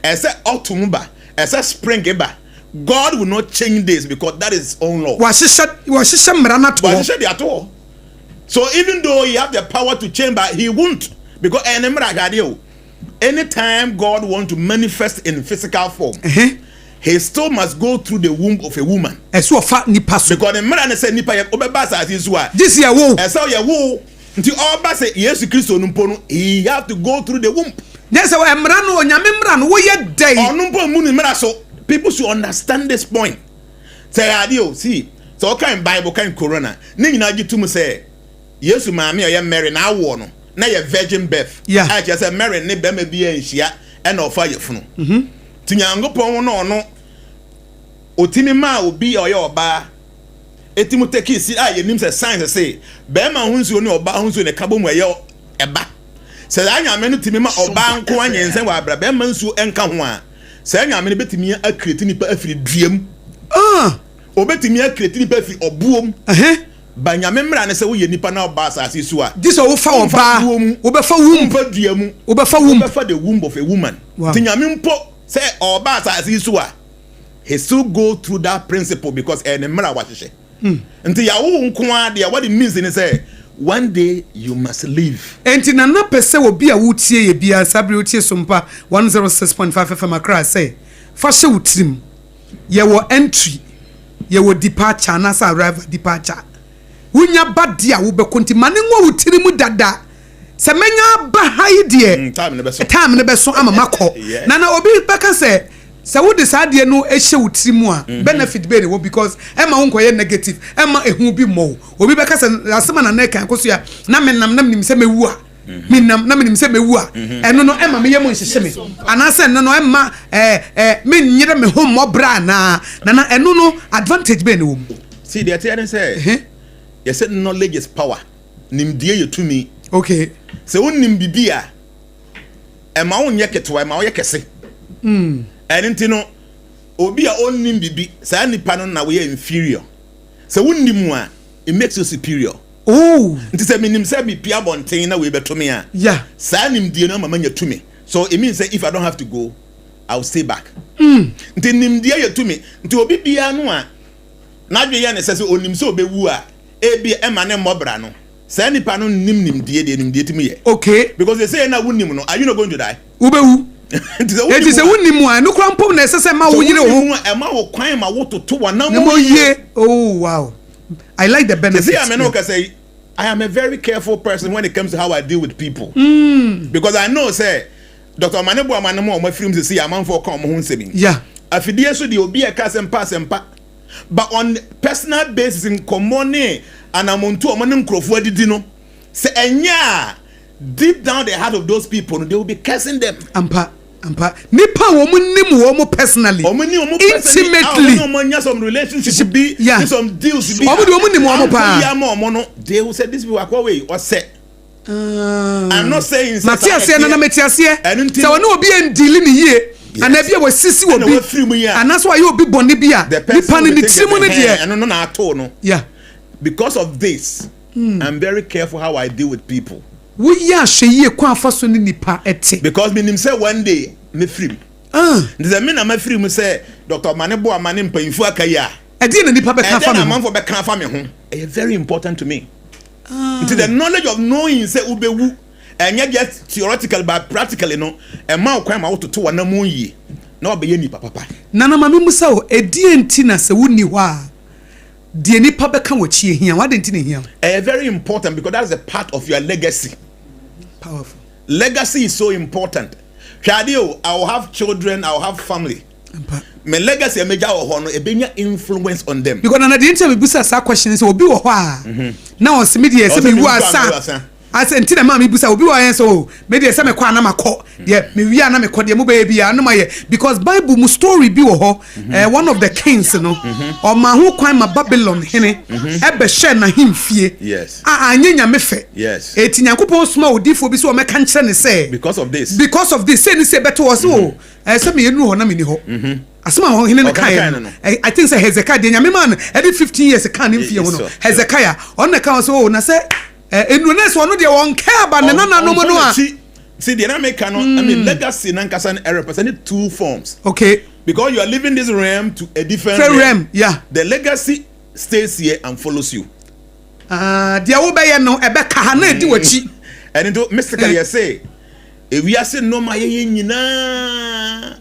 as I say autumn eba, as I spring eba. God will not change this because that is his own law. Was she the at all? So even though he have the power to change, but he won't, because anytime God wants to manifest in physical form, he still must go through the womb of a woman. Because the man said nipa obebasa is what this year wo. So ya wo until all ba say Jesus Christ onumpo he have to go through the womb. Yes, so emra no onyame mra no wo ye day. Onumpo mu ni mra so people should understand this point. Say adio see so kind Bible kind corona. Ni nyina gitum say Yesu maame o ye Mary na awo no na ye virgin birth. Yeah. I just say Mary ne be ma bi enhia e na ofa ye funu. Tinyangopon no otimi ma obi oye oba etimu take si a yenim se science say be ma hunsu ne oba hunsu ne kabo mu eye eba se anya me no timi ma oba nko anyensen wa abra be ma nsu enka ho a se anya me ne betimi akreti nipa afiri duam obetimi akreti nipa afiri obuom ba nya me mra ne se wo ye nipa na oba asase su a this wo fa oba wo be fa womb fa duam wo be fa womb wo be fa the womb of a woman tinya me mpo se oba asase su a he still go through that principle because mra wa hye nti ya wo nko a de what it means in say one day you must live enti na na pese obi a wotie ye bia sabre wotie sompa 106.5 FM akra say fa hye wotrim ye wo entry ye wo departure na sa arrival departure wunya bade a wo be konti mane ngo wotrim dada se menya ba hai de time ne be so ama makọ na obi beka say se wo de sa de no ehye wotirimu a benefit be dey because ema wo nkoye negative ema ehu bi mo obi beka se asema na na kan koso ya na menam na menim se mewu a menam na menim se mewu a eno no ema me yemu nhyehyɛ me anase eno no ema me nyire me ho mobra na eno no advantage be ne wo see the thing say you said knowledge is power nimdie ye tumi okay se wonnim bibia ema wo nye ketwa ema wo ye kese and no obi a onnim bibi sa nipa no na we inferior so wonnim a it makes you superior nti say minim say bi pia bonten na we beto me a yeah sa nim die no mama nya tumi so it means say if I don't have to go I'll stay back nti nim die ye tumi nti obi bia no a na dwe ye ne say onim so obewu a e bi e ma ne mobra no sa nipa no nim die tumi ye okay because they say na wonnim no are you not going to die ubewu it is a wonimu a no krampo na sese ma wo yire ho e ma wo kwan ma wo toto wa na mo ye oh wow I like the benefits. See, I mean, say I am a very careful person when it comes to how I deal with people because I know say Dr. Manebo Amanemo my films see a man for come ho nsemi yeah afidie so de obi e ka sempa but on personal basis in common and amontu o manem krofo adidi no say enya deep down the heart of those people they will be cursing them ampa nipa wo mu nim wo mu personally intimately some relationship be some deals be wo mu nim wo mu pa they will say this people are way or say I'm not saying Matiase na metiase say wona obi en deal ni ye anabia wo sisi wo bi anaso ayo obi boni bia nipa ni timu ne de no na ato no yeah because of this I'm very careful how I deal with people we ya hweye kwa afaso ni nipa ete because me nim say one day me free the me na me free mu say Dr. Manebo Amane mpanfu akaya e dey na nipa be kan fa me man for be kan fa me ho very important to me into the knowledge of knowing say ubewu enye just theoretical but practically no e ma kwan ma wototo wa na mu yi na obeye nipa papa na na mame musa o e die enti na se woni ho a die nipa be kan wachi ehia wa de enti na ehia very important because that is a part of your legacy. Powerful. Legacy is so important. Shadio, I will have children, I will have family. My legacy major or no a influence on them. Because na the interview busa sa question is obi wo ho a. Na on se media se me wu asa. As entina ma me busa obi wo yen so media se me kwa na makọ. Ye me wi na me kọ de mo ba bia no ma ye because Bible mu story bi wo ho one of the kings no o ma ho kwan ma Babylon hene e be hye na himfie. Yes. Anyenya me fe. Yes. Eti Nyankopon sma odifo bi so o me kan kire ne say because of this say ni say beto was o se me yenu ho na me ni ho. Asema ho hene ne kan no I think say Hezekiah de nyame man every 15 years kan himfie ho no Hezekiah on na kan so na say enunes wono de won ka ba ne nana no mo no a See, the American, I mean, legacy nankasa represent two forms. Okay. Because you are leaving this realm to a different realm. Yeah. The legacy stays here and follows you. Dia wo be ye no ebe ka ha na edi wachi. And into mystically say, if we are saying no my nyina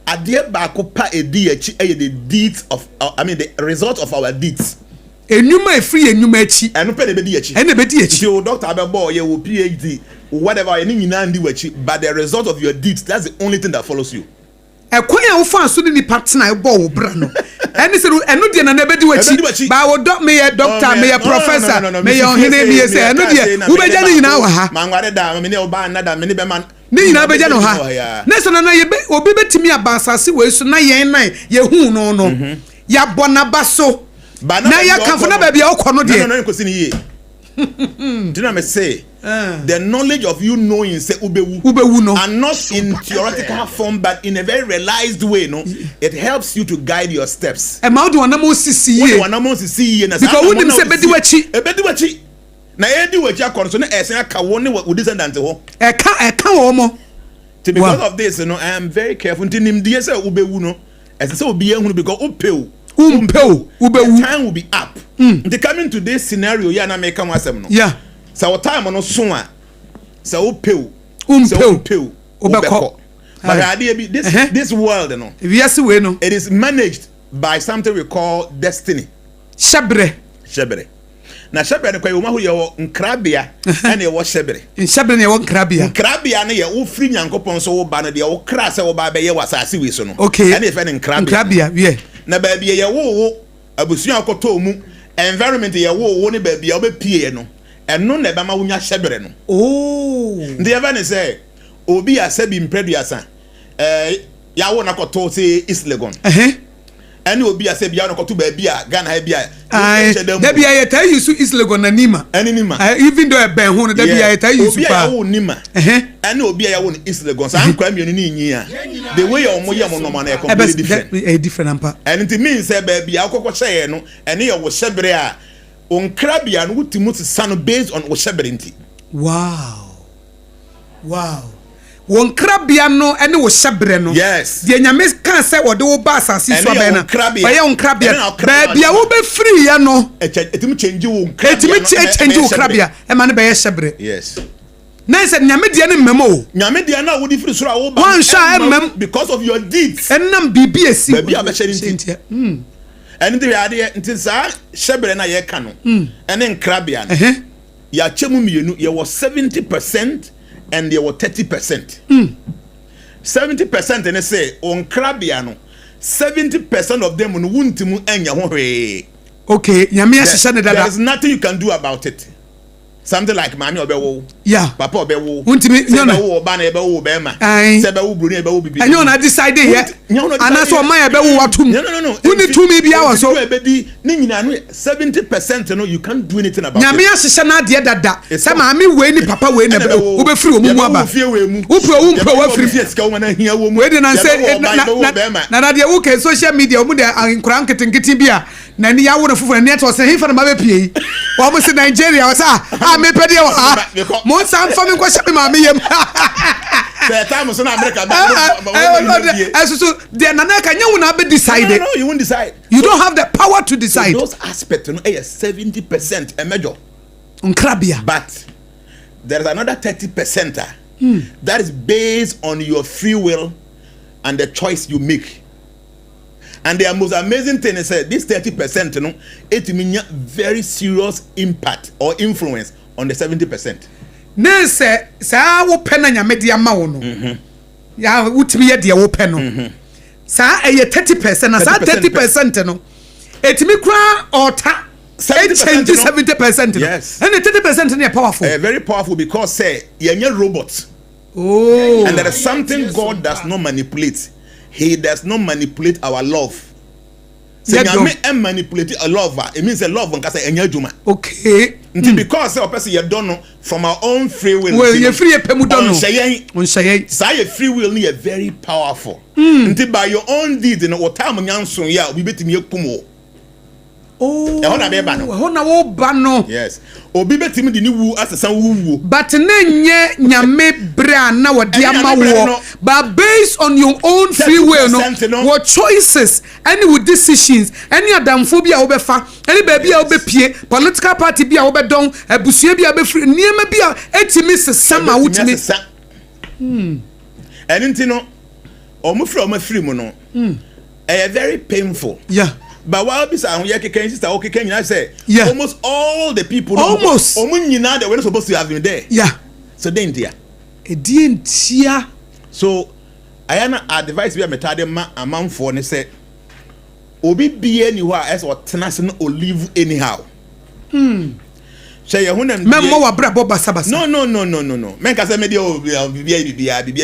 ade ba ko pa edi achi the deeds of the result of our deeds. Enuma efri enuma achi. Eno pe de be di achi. Eno be di achi. So doctor abebo ye wo PhD whatever any nyina ndi wachi, but the result of your deeds, that's the only thing that follows you. Ekwan ya wo fa so ni partner e bo wo bra no. Eni se eno de na na be di wachi. Ba wo doc me doctor me professor me ohene me say eno de wo be ja ni nyina wa ha. Mangware da me ne oba na da me ne be man. Ni nyina be ja no ha. Na so na ye be obi betimi abansase we so na yen nan ye hu no no. Ya bonaba so. Na ya kanfo na ba bia wo no de. No nkosi ni ye. Do you know me say? The knowledge of you knowing say ubewu no, and not in theoretical form but in a very realized way, no, it helps you to guide your steps. E ma do wana mo sisi ye na because we dem say bedi wachi na edi wachi akon so na esen aka wo ne wo descendant ho e ka wo mo because of this, you know, I am very careful until nim dey say ubewu no esen say obi ehunu because ubewu time will be up. They coming to this scenario ya na make am asem no. Yeah. So time no so a so upew obeko. But this world, you know, yes we no, it is managed by something we call destiny. Shebre. Na shebre no kwa wo mahu ye wo nkrabia na ye wo shebre. Shebre na ye wo nkrabia. Nkrabia na ye wo firi nyankopon so wo ba no de wo kra se wo ba be ye wasase we so no. Okay. Na ye fe nkrabia. Nkrabia, yeah. Na ba bia ye wo abusuan akoto mu environment ye wo ne ba bia wo be pie no. Eno na ba ma wunya shebre no. Oh. Ndi eva ne say obi asabi mpreduasa ya wo na koto say East Legon. Any obi asabi ya na koto ba bia Ghana ha bia. Da bia ye tai use East Legon na nima. Nima. Even though e ben ho no da bia ye tai use pa. Obi ya wo nima. Any obi ya wo East Legon. Sa ankwa mienu ni nyi a. The way your mo ye mo no man e completely different. A different ampa. And it means say ba bia akokọ hye no ene ye wo shebre a onkrabia no wutimu sano based on oshebrenti. Wow. Onkrabia no ene wo shebre no. Yes. De nyame kan se wo de wo ba asase so ba na. Ba ye onkrabia. Ba bia wo be free ya no. Etimi change wo onkrabia. Etimi change wo onkrabia. E ma ne ba ye shebre. Yes. Na se nyame de ne mmemo. Nyame de na wo di free so a wo ba. Wan sha mmem because of your deeds. Enam bibi esi. Ba bia ba sherinti. And the idea until sa shebre na ye ka no ene nkrabia no ya chemu mienu ye was 70% and there were 30%. 70% ene say on krabia no 70% of them no wuntimu enya ho hwe. Okay, nyame ahihye ne dada. There is nothing you can do about it. Something like mami obewo. Yeah. Papa obewo. Untimi no no. Oba na ebewo be ma. Se ebewo bruni ebewo bibi. Enyo na decide here. Ana so man ebewo watum. No. Uni tumi bia wo so. Ebedi ni nyina no 70% no you can't do anything about it. Nyame ahihye na de dada. Se mami we ni papa we na wo be free omu aba. Upro wa free. We dey na say na de wo ke social media omu de ankura nketenkete bia na ni ya wo na fufu na net was he fa na ma be pie. Wo mo se Nigeria was me pede wa mo san fa me ko hye ma me yem the time so na America so the nana ka nyu na be decide. No, you won't decide. You don't have the power to decide. So those aspects no 70% a major nkrabia, but there is another 30% that is based on your free will and the choice you make. And the most amazing thing is that this 30%, you know, it means very serious impact or influence on the 70%. Ne se sa wo pena nyame dia ma wo no. Ya utimi ye dia wo pe no. Sa eye 30% na sa 30% no. Etimi kra ota 70%. Yes. And the 30% is powerful. Very powerful because say you're robots. Oh. And there is something God does not manipulate. He does not manipulate our love. Say nyame manipulate a love. It means a love nka say enya djuma. Okay. Because say a person you don't know from our own free will. Well, you free pemu don't know. Say your free will ni very powerful. Until by your own deed in what time nyanso ya we betimi ekumo. Oh, ehona be ba no ehona wo ba no. Yes, obi betimi di ni wu asesa wu but nenye nyame bra na wodi amawo, but based on your own free will no, what choices, any with decisions, any adamphobia obefa, any baby obepie, political party bia obedon, ebusue bia obefri, niema bia etimi se sama wutimi. Enti no, omufri mu no. Very painful. Yeah. But while this sister say almost all the people almost they were not supposed to have been there. Yeah. So then dear. So I am advice we are metade ma amount for ne say obi be anywhere as or tenacity or live anyhow. Say you hunam memmo wa bra boba sabasa. No. Men ka say me dey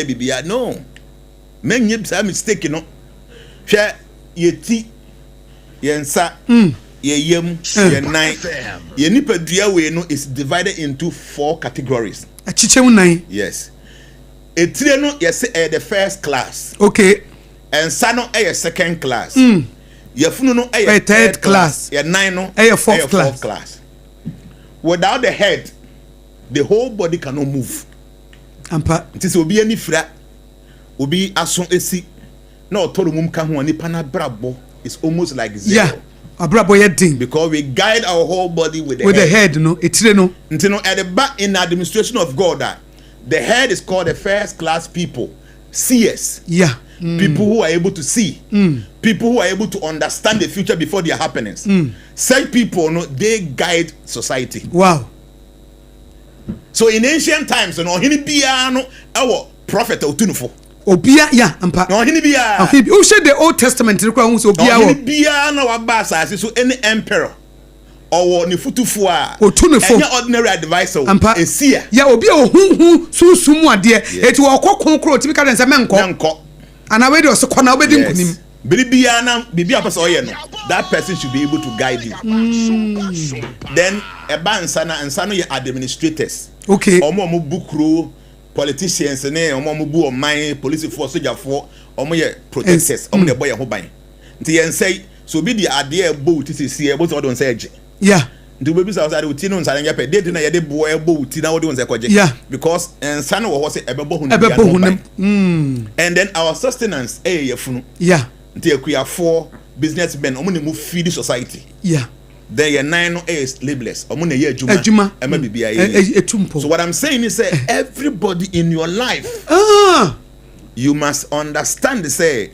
bibia no. Men yip say mistake no. Hwe yeti yensa yeyem yenan ye nipadua we no is divided into 4 categories. Achichemu nan. Yes. Etire no yes the first class. Okay. And sano second class. Yefunu no third class. Ye nine no fourth class. Without the head, the whole body cannot move. Ampa. It is obi ani fra, obi ason esi. No toru mum ka ho ani pana brabo is almost like zero. Yeah. Abrabo ye ding. Because we guide our whole body with the head. No, etire no. Until at the back in the administration of God that the head is called the first class people, seers. Yeah. People who are able to see, people who are able to understand the future before their happenings. Such people, no, they guide society. Wow. So in ancient times, no, our prophet Otunufo. Obia, yeah, ampa. No, hinibia. Who said the Old Testament? Hinibia, no, abasa. So any emperor or ni futufua. Otunufo. Any ordinary advisor. Ampa. A seer. Yeah, obia who sumu adie. It will kokro typical and menko. And I wait also corner wedding kunim. Bibia person no. That person should be able to guide you. Then eba nsana ye administrators. Okay. Omo bukru politicians ne omo bu oman police force soldier for omo ye protesters omo de boy ho ban. Nti yen say so be the ade ebo ti sisi ebo so don say age. Yeah. The baby say outside uti no nsana nya pe dey na ye de boy ebo uti na wo de say koje. Yeah. Because nsana wo say ebebo hu and then our sustenance yefunu. Yeah. Nti akuyafo businessmen omo ne mu feed society. Yeah. Then your 9 is labeless. So what I'm saying is everybody in your life, you must understand say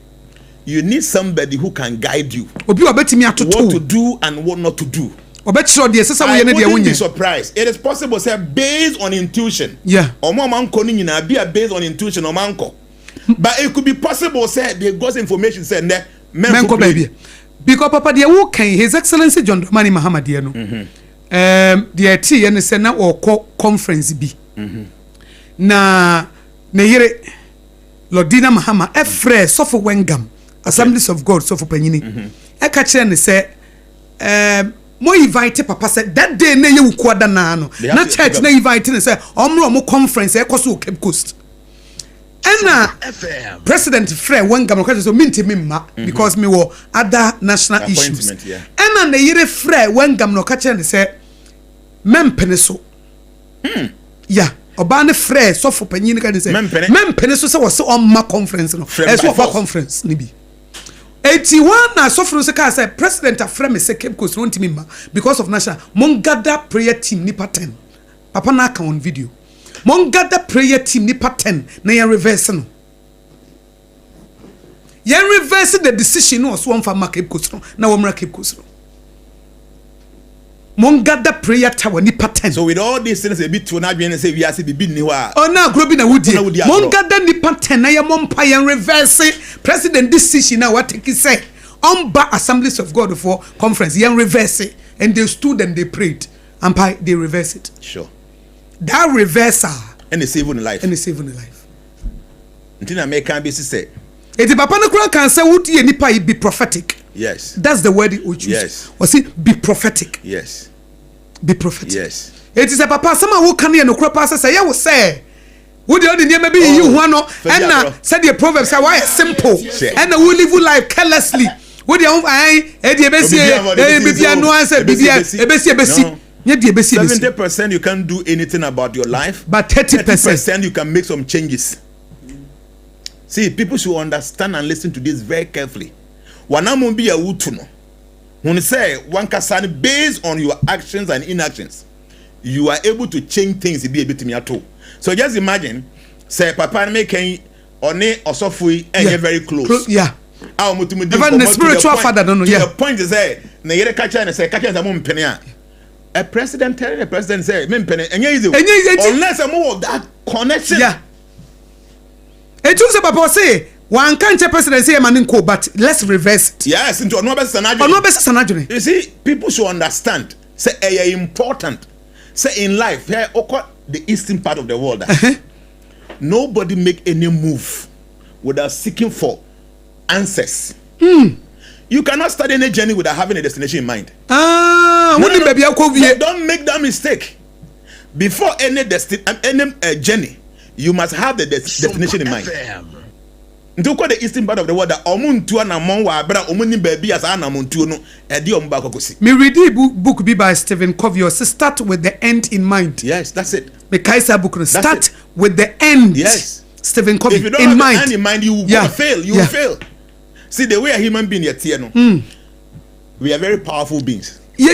you need somebody who can guide you. What to do and what not to do. I wouldn't be surprised. It is possible say based on intuition. Yeah. Based on intuition or manko. But it could be possible say they got information saying that menko baby. Because Papa dear who can His Excellency John Dramani Mahama dear no. Dear T and say na or conference bi. Na yere Lordina Mahama efre Sarfo Wengam Assemblies of God Sarfo Panyini. E ka kire ne say mo invite Papa say that day na ye wukwada na no. Na church na invite ne say omro conference e koso Cape Coast. President Fred Wengam so minti mimma because me wo other national issues. And the yere Fred Wengam no catch and say mempene so. Yeah. Obane Fred so for penyin can say mempene so was on my conference no. As what conference ni bi. 81 na so for say President Afrem me say Cape Coast no mimma because of national mon gather prayer team ni pattern. Papa na ka on video. Mon gather prayer team nipa 10 na yen reverse no. Yen reverse the decision no so one for Cape Coast no na womra Cape Coast no. Mon gather prayer tower nipa 10. So with all these things a bit to na bien say we are say bibi ni wa. Oh na grobi na wudi. Mon gather nipa 10 na yen mon pa yen reverse president decision na what take say on ba Assemblies of God for conference yen reverse it and they stood and they prayed and they reverse it. Sure. That reversal and the saving life. And the saving life. Until American be say. If the Papa Nakura can say would ye nipa be prophetic. Yes. That's the word we choose. Yes. Was it be prophetic? Yes. Be prophetic. Yes. It is a Papa someone who can hear no crop pastor say, I will say. Would the other maybe you one and said the proverb say why simple and will live life carelessly. What the bibia no answer bibia ebesi. 70% you can't do anything about your life, but 30% you can make some changes. See, people should understand and listen to this very carefully. Wanamu be a wutuno. When you say one kasan based on your actions and inactions, you are able to change things to be able to me at all. So just imagine, say papa making one or so and very close. Yeah. Even the spiritual father don't know. Yeah. The point is say, na yere catch and say catch and mum penny. A president telling the president say, "Men penny." Unless a more of that connection. Yeah. And you say papa say one can't president say maninko, but let's reverse it. Yes, into no best scenario. You see, people should understand. Say important. Say in life, here the eastern part of the world. Nobody make any move without seeking for answers. You cannot start any journey without having a destination in mind. Don't make that mistake. Before any journey, you must have the destination in mind. Nti ko the eastern part of the world that omuntu na mon wa bra omuni baby as ana muntu no e di omba kokosi. Me read book be by Stephen Covey. Start with the end in mind. Yes, that's it. Me kaisa book start with the end. Yes. Stephen Covey if you don't in have mind. The end in mind, you will fail. You will fail. See the way a human being yet no. We are very powerful beings. Yeah.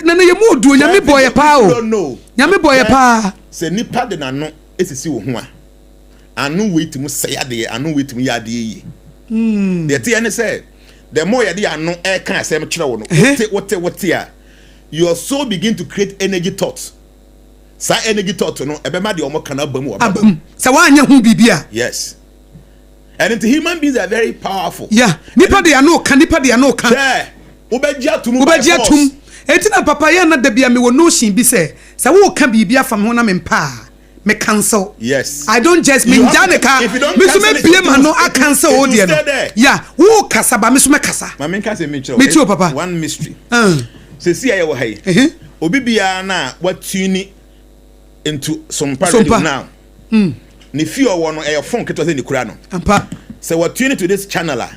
Nana ye mo do nyame boy pa o. Don't know. Nyame boy pa. Se nipa de na no esisi wo ho a. Anu wait mu say ade, anu wait mu yade yi. The thing say, the more yade anu e kan asem kire wo no. What your soul begin to create energy thoughts. Sa energy thought no ebema de omo kana bamu abam. Sa wa anya hu bibia. Yes. And the human beings are very powerful. Yeah. Nipa de anu kan. Yeah. Ubejia tum. Etina papa ya na da bia me wo notion bi say, sa wo ka bibia fam ho na me mpa. Me cancel. Yes. I don't just mean Janeka. Me so me blame no I cancel all the. Yeah. Who kasa ba me so me kasa. Ma me kasa me too papa. One mystery. Se si aye wo hay. Obi bia na what tune into some part now. Ni fi owo no e phone keto se ni kura no. Ampa. Se what tune to this channel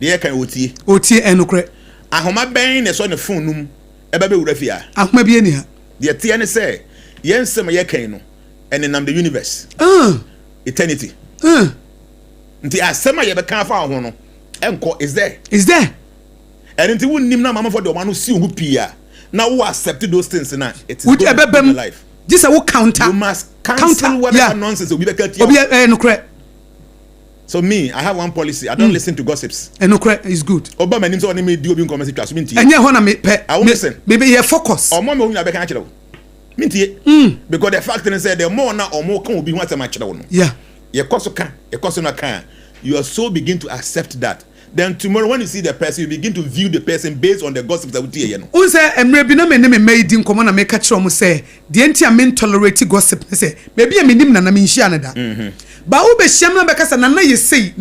the kan otie. Otie enokre. Ahoma ben ne so ne phone num e ba be wura fi a. Ahoma bi eni ha. The tie ne say yensem ye kan no. And in the universe, eternity. Nti asema ye be kan fa ho no enko is there. And nti won nim na mama for the one who see who pia. Now who accept those things na it is in your life. This a counter. You must cancel whatever nonsense obi be kat. So me, I have one policy. I don't listen to gossips. Enokre is good. Obama nim so oni me di obi nkom twa so minti. Enye ho na me pe. I won't listen. Maybe you focus. Omo me onya be kan kire. Because the fact is the more now or more can be what I'm actually. Yeah. Your cost can, your soul begin to accept that. Then tomorrow when you see the person, you begin to view the person based on the gossip that we hear. You know. Unse emre bi na me made in common na make a chro mo say, the enti a men tolerate gossip say, maybe a minim na me nhia na da. Ba wo be hia na be kasa na ye say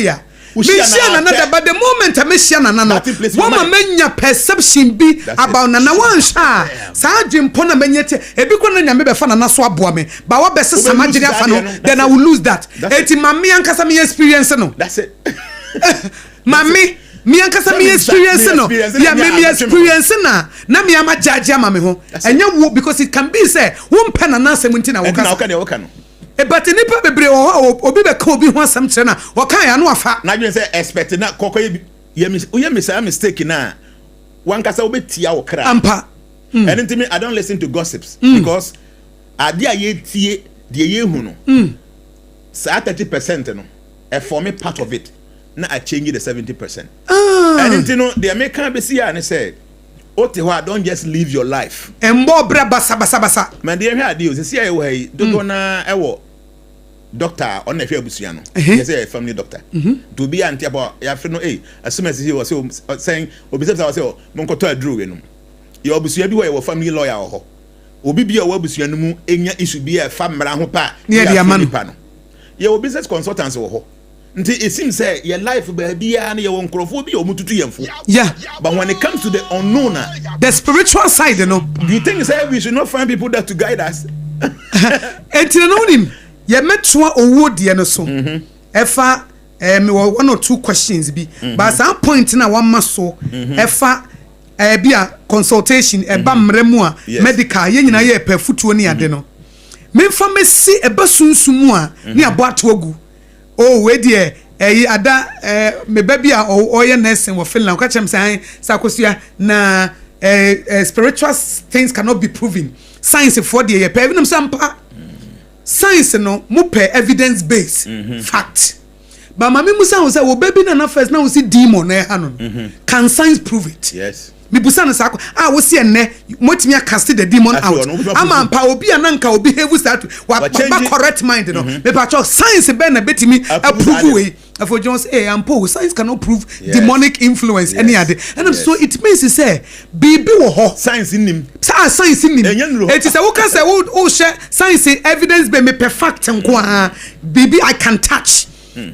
ya. Me share another, but the moment I me share another, woman menya perception be about nana one sha. Sa adwempo na menyete e bi ko na nyame be fa na so aboa me. Ba wo be se samagiri afa no, then I will lose that. Eti mami ankasa me experience no. That's it. Mami me ankasa me experience no. Yeah, me experience na me ama judge ama me ho. Enya wo because it can be say wo mpa na asem nti na wo kasa. But nipa bebre obi be ka obi ho asem kire na wo kan ya no afa na dwen say expect na kokko ye mistake na wan kasa obetia wo kra ampa and ntimi I don't listen to gossips because ade a ye tie de ye hu no sa 30% no e for me part of it na I change the 70%. And ntino de American be see and say ote ho don't just live your life embo bra basa man de hwe ade o se see aye wo hay dodo na e wo doctor on efe abusua no yes a family doctor to be anti about ya fe no assume he was saying obise say mo nkoto aduru we no ye abusua bi wo ye family lawyer ho obi bia wo abusua no mu enya issue bi e fa mra ho pa ya nipa no ye business consultants wo ho nti it seems say your life ba bia na ye wo nkrofo bi o mututu yemfo yeah but when it comes to the unknown the spiritual side no you think say we should not find people that to guide us enti no nim ye metwa owo de no so efa me one or two questions bi but some point na one maso efa bia consultation eba mremu a medical ye nyina ye pafutuo ni ade no memfa mesi eba sunsumu a ni abo atogu oh we die ada me baby a oye nursing wo Finland ka chem say sakosua na spiritual things cannot be proven science for the ye pa even sampa science no mo per evidence based fact but mama musa wo say wo baby na first na wo see demon na ha no can science prove it? Yes. Me busa na sako wo see ene motimi cast the demon out ama mpa obi ananka obi behave start wa correct mind no me pa cho science be na betimi approve we for Jones ampo science cannot prove demonic influence any other and so it means to say bibi wo ho science nim science nim it is wo can say wo share science evidence be me perfect nko bibi I can touch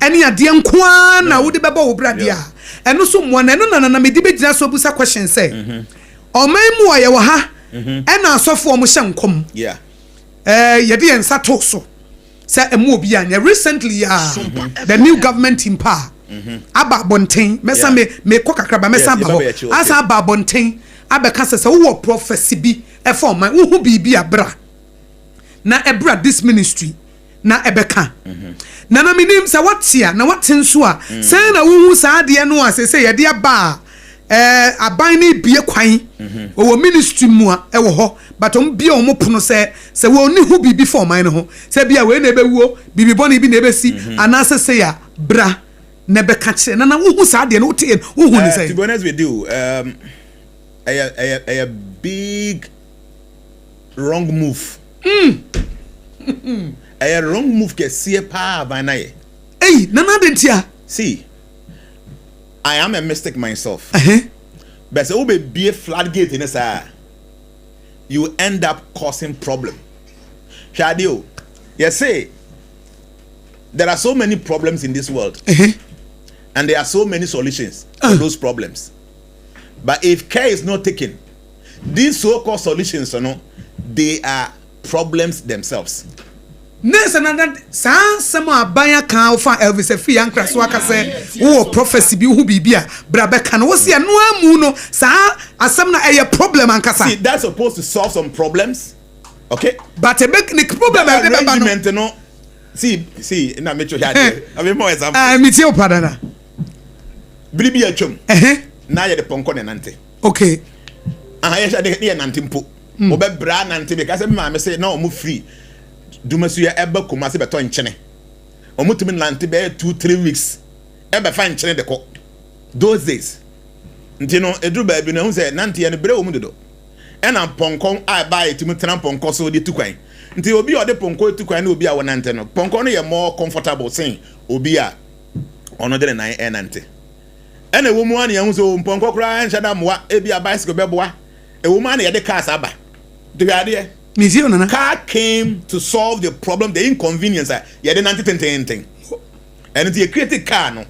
any ade nko na wo de beba wo brade a eno so mo na eno na me di be gina so busa question say o man mu aye wo ha ena asofo o mo hye nkom ye de ensa to so say emu obi anya recently the new government in power aba bonten mesa me kokakraba mesa ba ho asa aba bonten abeka say wo prophecy bi e for man wo hu bibi abra na ebra this ministry na ebeka na na minim say watia na watin so a say na wo hu sa de no a say ye de aba aban ni bie kwan wo ministry mu a e wo ho but on bia omo pono say wo ni hu bibi for man ho say bia we na ebewuo bibi boni bi na ebesi anase say ya bra na beka kire na wo hu sa de no tie wo hu ni say to be honest with you a big wrong move a wrong move ke see pa ba na ye nana dentia see I am a mystic myself but say we be a floodgate in this you end up causing problem shadio you say there are so many problems in this world and there are so many solutions to those problems but if care is not taken these so-called solutions they are problems themselves. Nessa na sama abanya kan ofa Elvis Efi ankra so aka say wo prophecy bi hu bibia bra be kan wo se no amu no sa asam na eye problem ankasa. See, that's supposed to solve some problems, okay, but a big problem no. See na me cho here I mean more example me tie opadana bribi atwom na ye de ponko ne nante okay ye sha de nante mpo obe bra nante be ka se ma me say na o mo free dumasu ya eba kumase beto nchene omutumi nante be 2-3 weeks eba fa nchene de ko those days ntino edru ba bi na hu se nante ya ne bere wo mu dodo ena ponkon a ba etimi tran ponko so de tukwan nti obi o de ponko tukwan na obi a wo nante no ponko no ye more comfortable sin obi a ono de na nante ena wo mu an ya hu so ponko kra nshada moa ebi a bicycle beboa e wo mu an ya de cars aba de ade car came to solve the problem, the inconvenience. You didn't anything. And if you create a car, no,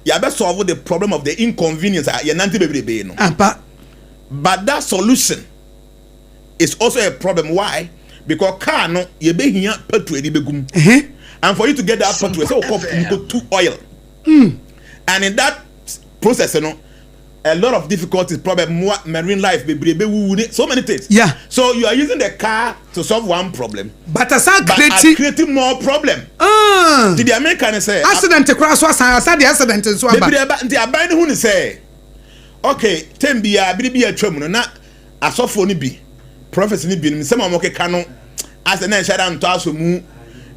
you better solve the problem of the inconvenience. You not baby no. But that solution is also a problem. Why? Because car no, you be here petrol begum. And for you to get that petrol, so you put too oil. And in that process, you know, a lot of difficulties, problem, more marine life, so many things. Yeah. So you are using the car to solve one problem, but as I creating more problem. Did the American say accident across was the accident and so on? The abide who say, okay, Tembia, be a tremor, not a soft phone be prophecy ni be some of okay cano as the nation and toss mu,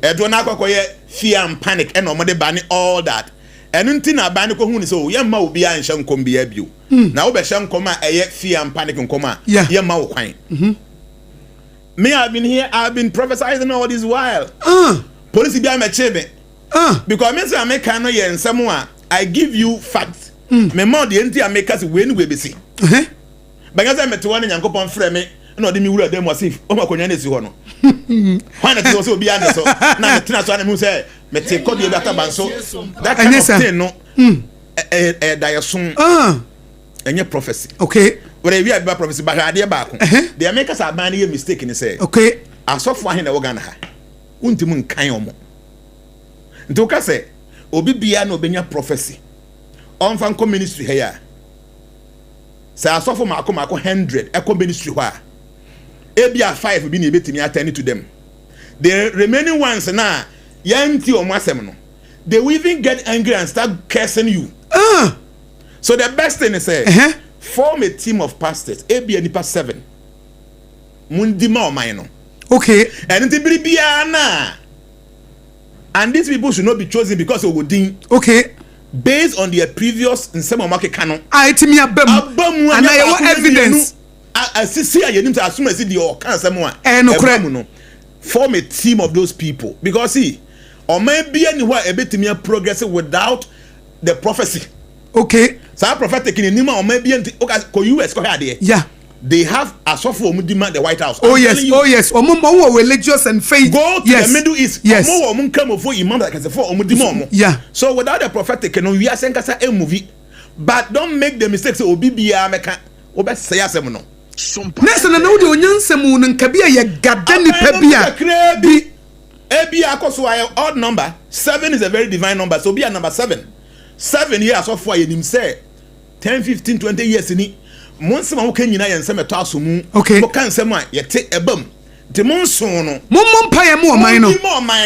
a donako fear and panic and nobody banning all that. And until I ban who is so young will be and shall come be a view. Now be shall come a fear and panic and come young mouth quine. Me, I've been here, I've been prophesying all this while. Police be my chamber. Because Mr. Americano and someone I give you facts. Me more the entire makers when we be seen. But as I met one and go on frame, no, the mule them was if Omaconia is one. Why not also be under so now the Tinasan who say, Mete call the better banso. That kind of thing, no, a diason, and your prophecy. Okay, whatever you have about prophecy, but I dear back. The Americans are banning a mistake in the say, okay, I saw for him the organ. Untimun Kayomo. Ntoka say, obi bia na obenya prophecy on fan ministry here say asofo mako 100 eco ministry hɔ a ebia 5 bi na ebetimi attend to them. The remaining ones na yanti o masem no, they will even get angry and start cursing you. So the best thing is say form a team of pastors, ebia nipa 7. Mundi ma o man no. Okay. And it be na. And these people should not be chosen because of Wodin. Okay. Based on their previous in some market canon. Itimi abam. And I have evidence. I see I need to assume I see the or can someone. No. Form a team of those people. Because see, or maybe anywhere a bit me progressing without the prophecy. Okay. So prophetic in Nima or maybe US go ahead. Yeah. They have a software demand the White House. Oh yes, oh yes. Omo religious and faith. Go to the Middle East. Yes. Omo come for imam that can say for omo. Yeah. So without the prophetic, we are saying kasa a movie, but don't make the mistakes. Obi biya meka obe say asem no. Nessa na no de onyansem no nka bia ye gada nipa bia bi ebi akoso aye odd number. 7 is a very divine number. So be a number 7. 7 here so for ye nim say 10, 15, 20 years ni. Monse ma wo kan nyina ye nsem eto aso mu mo kan nsem a ye te ebam de monso no mommom pa ye mo oman no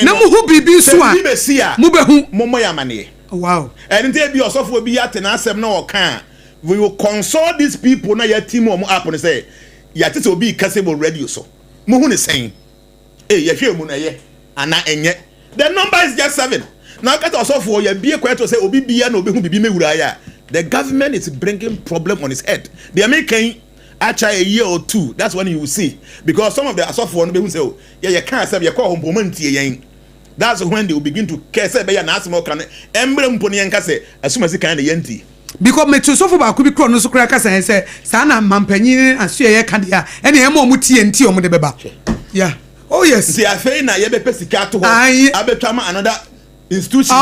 na mo hu bibi so a mo behu mommo ya mane. Wow. And they be osofo bi ate na asem na wo kan we will consult these people na ya team mo app no say ya tete obi kasebo radio so mo hu ne sen ye hwe mu na ye ana enye the number is just 7 now kata osofo ya bie kwato say obi bia na obi hu bibi mewura ya. The government is bringing problem on its head. The American actually a year or 2. That's when you will see. Because some of the Asaf one will say, yeah, you can't say you call home. That's when they will begin to care. Say, be an asmo can emblem ponianka say as soon as he can the yenti. Because me to so for ba kubi kro no so kra ka say sana mampanyin aso ye ka dia ene e mo TNT o mo de beba. Yeah. Oh yes. See afei na ye be pesika to ho. Abetwama another institution.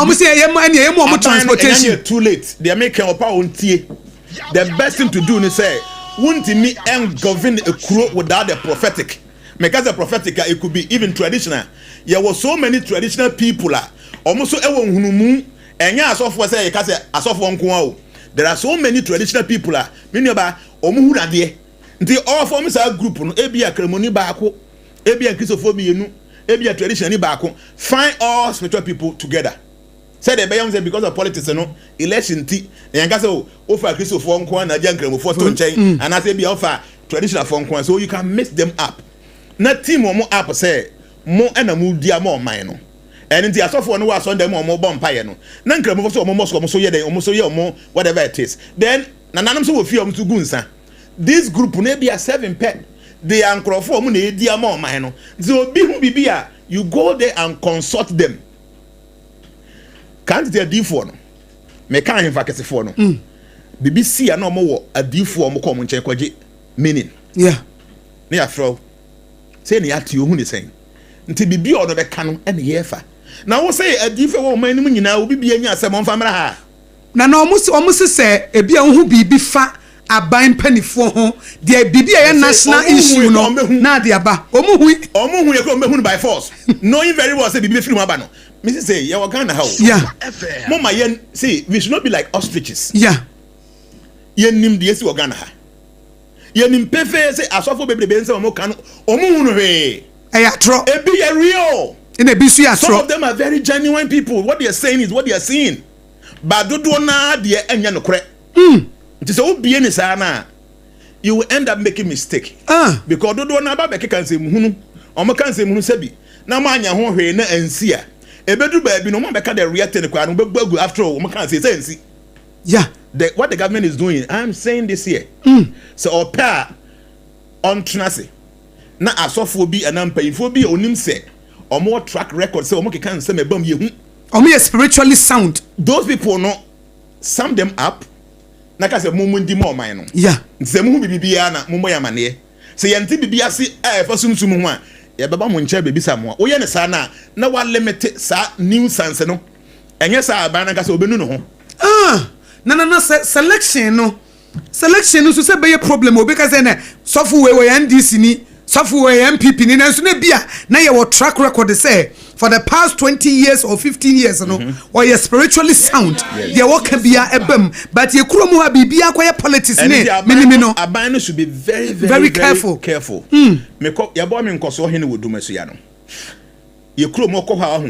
Transportation. Too late. They are making up our own tea. The best thing to do is say, won't me and govern a crew without the prophetic. Because the prophetic, it could be even traditional. There were so many traditional people. Almost everyone who and yeah, say, there are so many traditional people. Many about Omuhuna de. The all forms are group. Ebia Cremoni Bako, Ebia Christophobia. Ebia tradition ni baako. Find all spiritual people together. Say the Bayam say because of politics no election ti. Yanka say offer Christo for nko na jankremo for to nchen and I say be offer traditional for nko so you can mix them up. Na team mo up say mo na mo dia mo man no. And nti asofo no wa so dem mo bomb paye no. Na nkremo so mo mo so ye den mo so ye mo whatever it is. Then nananam so wo fi om to gunsa. This group no be a 7 pet. They are crofo mu na edia ma oman no nti obi hu bibia you go there and consult them can't they adifo no me kan hemfa kesefo no bibi sia na omo wo adifo omo kom nche kwaje meaning yeah na ya fro say na ya ti ohu ne sen nti bibi o no be ka no ene yefa na wo say adifo wo oman nim nyina obi bia nya asem onfa mra ha na omo se ebia hu bibi fa aban panifo ho de bibia ya national issue no na de aba omuhu ye ko mehu by force knowing very well say bibi film aba no me say you are Ghana how yeah mama yen see we should not be like ostriches yeah yen nim de esi Ghana ha yen nim pefe say asofo bebrebe nse mo kan omuhu no he ya tro e be real in a bisu ya tro some of them are very genuine people what they are saying is what they are seeing but dodo na de enya no kore so you will end up making mistake because dodo na ba be kan se muhunu o mo kan se muhunu sabi na ma anya ho hwe na ansi a ebedu ba bi no mo be ka the real thing kwa no be gbagu after all mo kan se ansi yeah what the government is doing I'm saying this here so or pair on trance na asofo bi anampayifo bi onim se o mo track record say o mo kan se mebam yehu o mo spiritually sound those people no sum them up naka se mumundi mo man no yeah se mu bibia na mummo ya mane se yente bibia se fasumsum ho a ye baba mo nche bebisa mo wo ye ne sa na wa limit sa new sense no enye sa aban naka se obenu no ho na selection no so say be problem obi ka say na sofu we NDC ni Sarfo MPP ni nanso na bia na ye wo track record say for the past 20 years or 15 years no or you spiritually sound ye wo ka bia ebam but ye kuro mu ha bibia akoye politics ne minimi no aban no should be very careful me ko ye bo me nkoso he ne wodumasu ya no ye kuro mu ko ha ho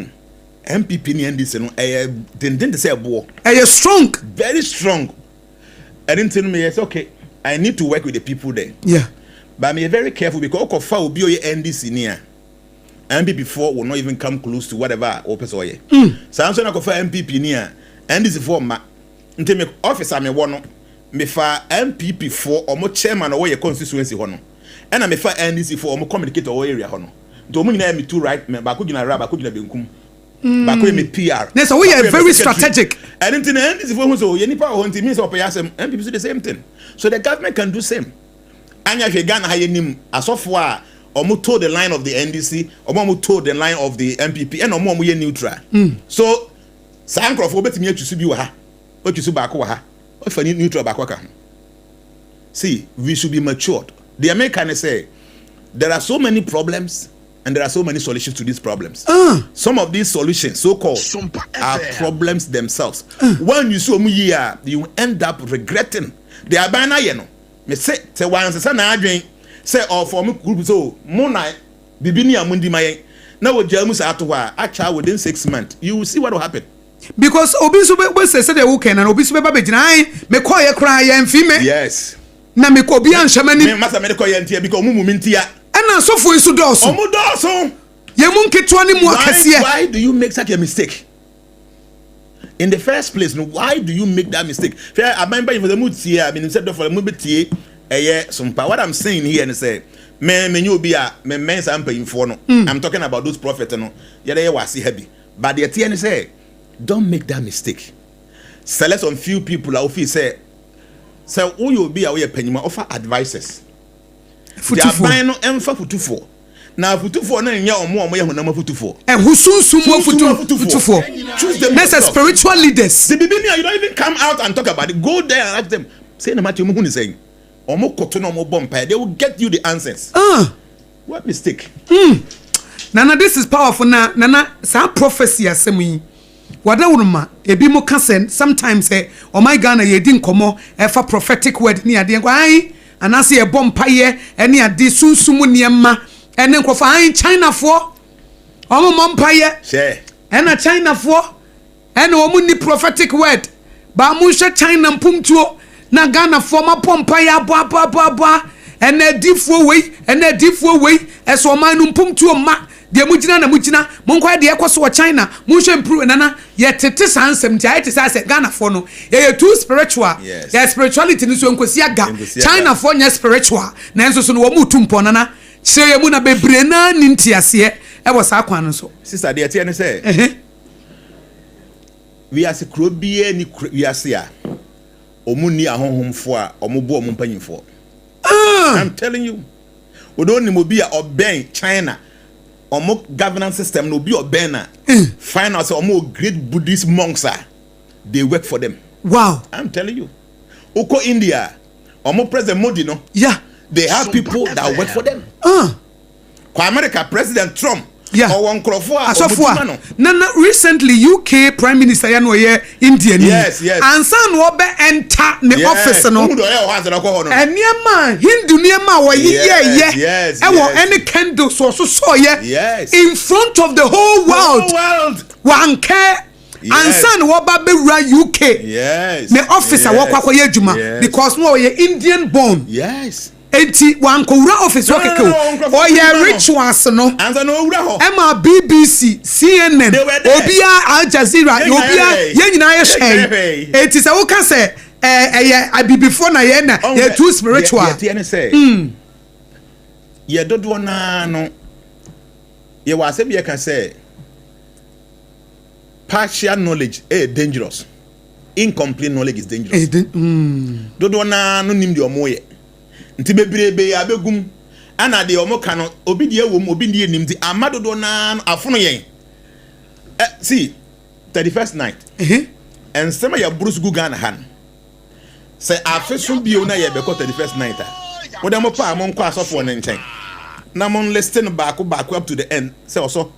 MPP ni ndc no didn't say ebo strong, very strong. I didn't tell me yes okay I need to work with the people there, but I'm very careful because okofa obi oye NDC near MPP before will not even come close to whatever opes oye. Samson okofa MPP near NDC for ma nte me officer me wono me fa MPP for omo chairman or your constituency hono and me fa NDC for omo communicator or area hono nto omo nyina me two right me ba ko gina ra ba ko gina benkum ba ko me PR. Yes, so we are very strategic. I didn't know NDC for so ye nipa ho nti means opeyasem MPP do the same thing, so the government can do same. Anya hwe Ghana ha yenim asofo a omo toe the line of the NDC omo toe the line of the MPP and omo ye neutral. So sankrofo betimi atwusu bi wa ha otwusu ba ko wa ha ofani neutral ba ko ka. See, we should be matured. The Americans say there are so many problems and there are so many solutions to these problems. Some of these solutions, so-called, are problems themselves. When you so year, you end up regretting. They are by now, you know. Me say one say na adwen say for me group so mona bibini amundi maye na wo jamus atwa acha within 6 months you will see what will happen. Because obi so be say the weekend and obi so be ba begina ai me call ye kra ye mfime. Yes. Na me ko bi anhwamani. Me masa me call ye ntia because mumu mintia. Na so for isu doso. Omo doso. Ye mun ketwa ni mu akase. Why do you make such a mistake? In the first place, no, why do you make that mistake? I remember for the mood here, I mean, instead of for the movie, SOMPA. What I'm saying here and say, man, you be a man, I'm talking about those prophets, no, yeah, was heavy. But the TN say, don't make that mistake. Select some few people who feel say, so who you be away penny offer advices. They are buying no empha for now for na nya omo ye honam for and who soon for choose them as spiritual leaders. The beginning you don't even come out and talk about it. Go there and ask them, say na matter you saying omo koto na omo bomb, they will get you the answers. What mistake? Nana, this is powerful. Nana, some prophecy asemi wada wuruma ebi mo kasen sometimes say oh my Ghana ye din komo efa prophetic word ni ade nko ai anase e bomb paye ene ade sunsumu niema ene nko fa ai China for omo mompaye share ena China for ene omo ni prophetic word ba mu hwe China mpumtuo na Ghana for ma pompaye abo ene difo wei eso man mpumtuo ma de mugina na mugina monkwa de ekoso China munhwe improve nana ye tete sansem ti ayete say Ghana for no ye too spiritual. Ye spirituality ni so nkosi aga China for nya spiritual na enso so no wo mutumpo nana se ye mu na bebre na nintiase e wo sa kwan no so sister de tie ne say we as krobie ni we as ya omuni ahonhomfo a omobo omompanyimfo. I'm telling you, we don't need to be a obey China. Omo governance system no be obey find out omo great Buddhist monks are they work for them. Wow, I'm telling you. Oko India, omo President Modi no. Yeah, they have people that work for them. Kwa America President Trump. Yeah. Or one Nana recently UK Prime Minister ya no ye India ni. Yes. And san wo be enter the office no. Eniema Hindu niema wo ye. Yes. E wo any candle so ye. Yes. In front of the whole world. One care. And san wo ba be ra UK. Yes. The officer wo kwa ye adwuma because no ye Indian born. Yes. Enti wankowura office wakeke o ye rituals no anza no wura ho Emma BBC CNN obia Al Jazeera obia ye nyina ye share enti se wo ka se ye before na ye na ye too spiritual ye say ye dodo na no ye wa se be ka say partial knowledge dangerous, incomplete knowledge is dangerous. Dodo na no nim de omo ye nti bebrebe ya begum ana de omo ka no obi de ewom obi de enim di amadodo na afono yen see 31st night and some ya Bruce Gugan han say afeso bio na ye be ko 31st night a wo dem pa amon kwa asofo ne nchen na mon listing back up to the end. Say also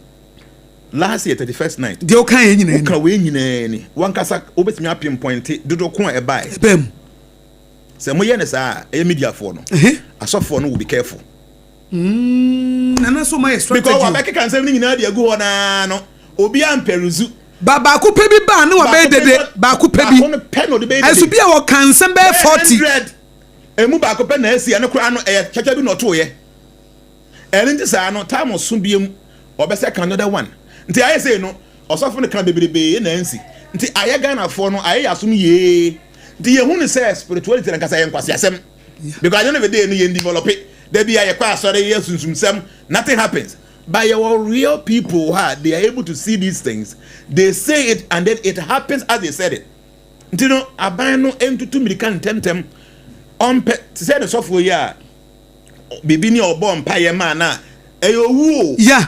last year 31st night. De o kan nyina ni. Ka we nyina ni. Wan kasa obetimi apinpoint dodo ko e buy. Bem. Say mo ye ne sa e media for no. Asofo no will be careful. Nana so my strategy. Because wa beke kan say ni nyina de agu ho na no. Obi am peruzu. Ba ku pe bi ba na wa be dede ba ku pe bi. Esu bi a wo kan sem be 40. Emu ba ku pe na asi ane kura no e chacha bi no to ye. Eni nti sa no time oso biem obese kan another one. Nti aye say no osofo ne kan bebrebe na ansi. Nti aye Ghana for no aye asum ye. Nti ye hu ne say spirituality na kasa ye nkwase asem. Because at the end of the day no ye develop it. There be aye kwa sorry ye sunsum sem, nothing happens. But your real people, they are able to see these things. They say it and then it happens as they said it. You know, I buy no M2 American temtem on say the software ya baby ni obon paye mana eyo yeah,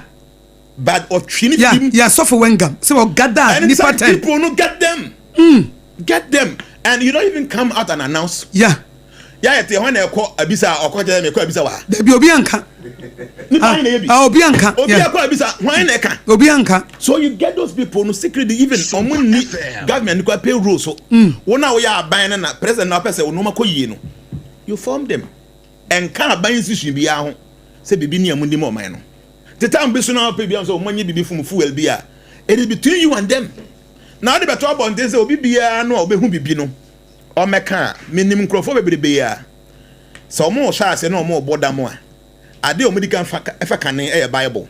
but of trinity yeah software wengam so gather and some people no get them and you don't even come out and announce yeah te when e call abisa okoje me call abisa wa there be obi anka obi anka obi akwa abisa when e kan obi anka. So you get those people no secretly even omuni government ko pay rules so wona we are buying na president na person no makoyie no you form them and can buy institution bia ho say bibi ni amundi mo man no the time be so na pay bia so omanyi bibi fum fuel bia it is between you and them now the better about this obi bia no obehu bibi no o meka minim nkrofo bebrebe ya so mo sha ase no mo boda mo a ade omudi kan fa kan e bible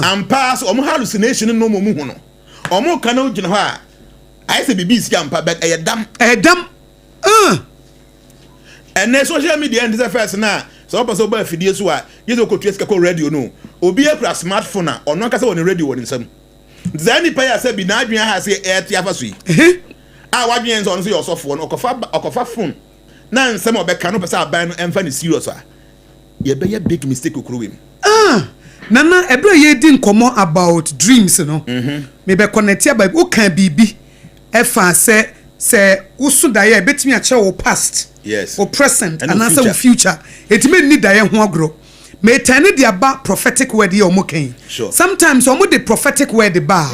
and pass omo hallucination no mo mu hu no omo kan o gina ho a I say bibi isi ampa but e dam and social media and this first na so pass oba fidie so a yeso ko tueska ko radio no obi akura smartphone a ono aka say won radio won nsam zani pa ya say bi na adwen ha say e afa so yi a wadwen so no so yosofo no okofa phone na nsam obeka no pesa aban no emfa ni serious a ye be ya big mistake okuruwem nana ebra ye di nkomo about dreams no me be connect ya bible o kan bibi e fa se usu da ye betimi a che wo past yes or present and answer wo future etime ni da ye ho agro me tane dia ba prophetic word ye omo kan sometimes omo the prophetic word ba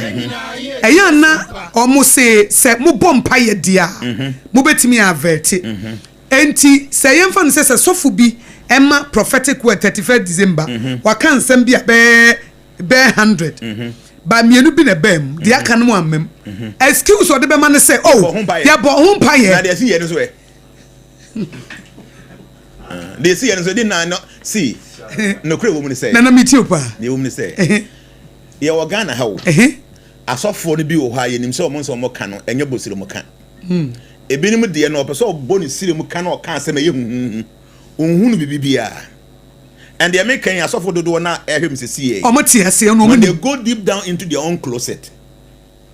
eya na omo se mo bompa ye dia mo betimi avert enti se ye mfa no se sofu bi Emma prophetic word 31st December wakan sem bia be 100 ba mienu bi na bem dia kan mo amem excuse or de be man say oh ya bo ho pa ye na de see ye no so e they see ye no so dey na no see no kre wo mu ni say na meti opa ye wo mu ni say ye wo Ghana ha wo asofo no bi wo ha ye nim say o mo nso mo kan no enye bosire mo kan ebinim de no opeso boni sire mo kan o kan say ye unhunu bibia and they make can asofo dodo na ehwem sesiye when they go deep down into their own closet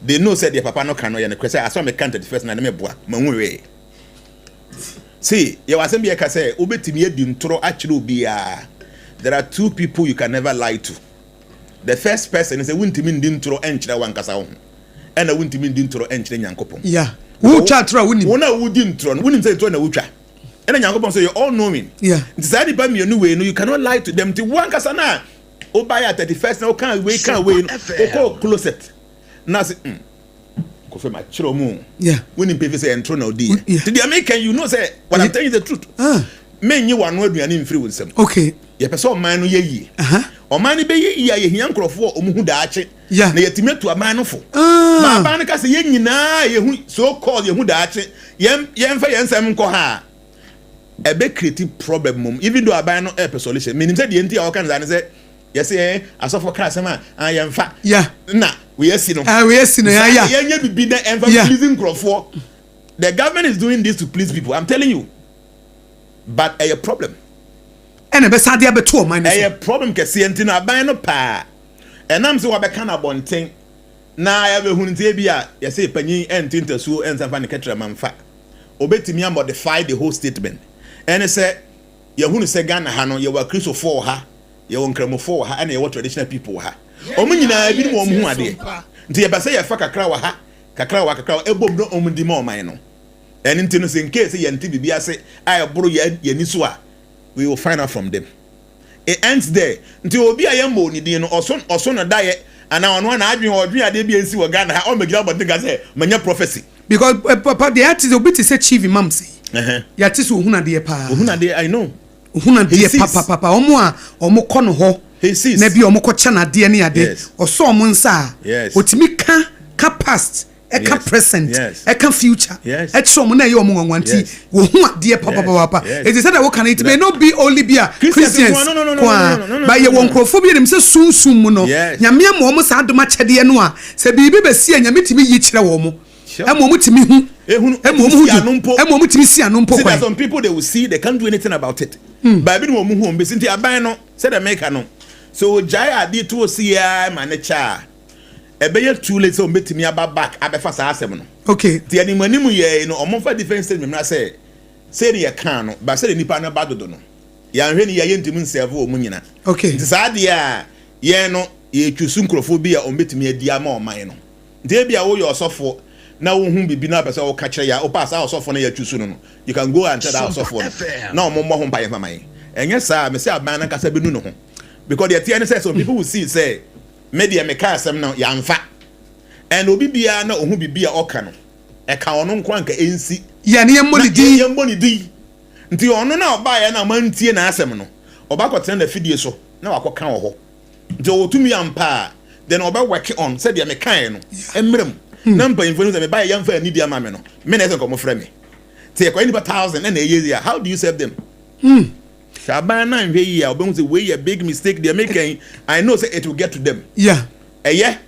they know say their papa no can no ye ne kwese aso me kan 31st na me boa manwe see you was be ka say obetimi edi ntoro akire obia there are two people you can never lie to. The first person is a wuntimi ndi ntoro enchire wankasa ho and a wuntimi ndi ntoro enchire nyankopon yeah who chatra wunim wona wudi ntoro wunim say to na wutwa. And then so you're all knowing. Yeah. Decided by me a new way. No, you cannot lie to them. To one kasana. Oh, by 31st. No, can't wait. Oh, closet. Now say, confirm my chromo. Yeah. Winning people say and throw no deal. To the American, you know, say what I'm telling you the truth. Men you one word me and free with them. Okay. Yeah, person man ye. Or man be ye young crop for who dache. Yeah. Na yetime to a man for. Ma ba na ka say ye nyina ye so called ye who dache. Yem fa yensem ko ha. A big creative problem even though I buy no air solution meaning say the entire all kinds and say yes I suffer class man I am fat yeah nah we see no yeah be the pleasing crop for the government is doing this to please people I'm telling you but a problem and be sad be to man a problem ke see enti na buy no pa and am say we be can abonten na ya be huntie bia yes panyin enti ntasu ensafa ne ketra manfa obetimi modify the whole statement. And say, Yahoo say Ghana Hano, you were Christo for her, you won't cremo for her, and you were traditional people. Ha. Omina, I didn't want who are there. Dear Basay, a fuck a crow, a elbow no omindi more mino. And in case, Yantibi, I say, I borrow ye Niswa. we will find out from them. It ends there. Until obi a yambo ni di no oso no daye and now one adwin odwin ade bi ensi wo Ghana ha o megila but think say manya prophecy. Because papa the artist obi to say chief imam say. Ya ti so ohuna de pa. Ohuna de I know. Ohuna de papa omo a omo kɔ no ho. He sees. Na bi omo kɔ cha na de ne ade. Oso omo nsa. Otimi ka past. Eka present, eka future, eka mo na ye omo nwanti, wo hu ade papa. It is said that what can it may not be only be a Christians. No. But ye won krofo bi dem se sunsum mu no. Nyame am omo sa adoma chede no a, se bibi be si nyame timi yi kire wo mo. Emo timi hu. Emo timi si anompo kwa. Some people they will see they can't do anything about it. But bi no mo hu be sinti aban no, say the maker no. So jai ade to see ya manecha. Ebeye too late so metimi aba back abefa sa asem no. Okay. Ti animanimu ye no omonfa defense statement na say ye kan no ba say nipa no ba dodo no. Ya hwe ni ye ntimi nseve o munyina. Okay. Nti sa de a ye no ye twusu nkrofo bi a ometimi adi ama oman no. Nti e bia wo ye osofo na wo hu bibi na pese wo ka kire ya o pass osofo na ya twusu no. You can go and tell that osofo na omommo ho mpaye faman. Enye sa me say aban na kasa benu no ho. Because the TN says some people will see say media me ka asem no ya mfa and obi bia na ohun bibia oka no e ka ono nkwa nka ensi ya ne yemmoni di nti ono na oba ya na mantie na asem no oba kwotena na fidie so na wakoka wo ho nti otumi ampa then oba work on said ya me kan no emrem na mpa info no me ba ya mfa ani dia ma me no me na ese nko mo frɛ me ti e kwa ni 1000 na eye how do you serve them? Shabana and we are going to way a big mistake they're making. I know say it will get to them. Yeah. Yeah.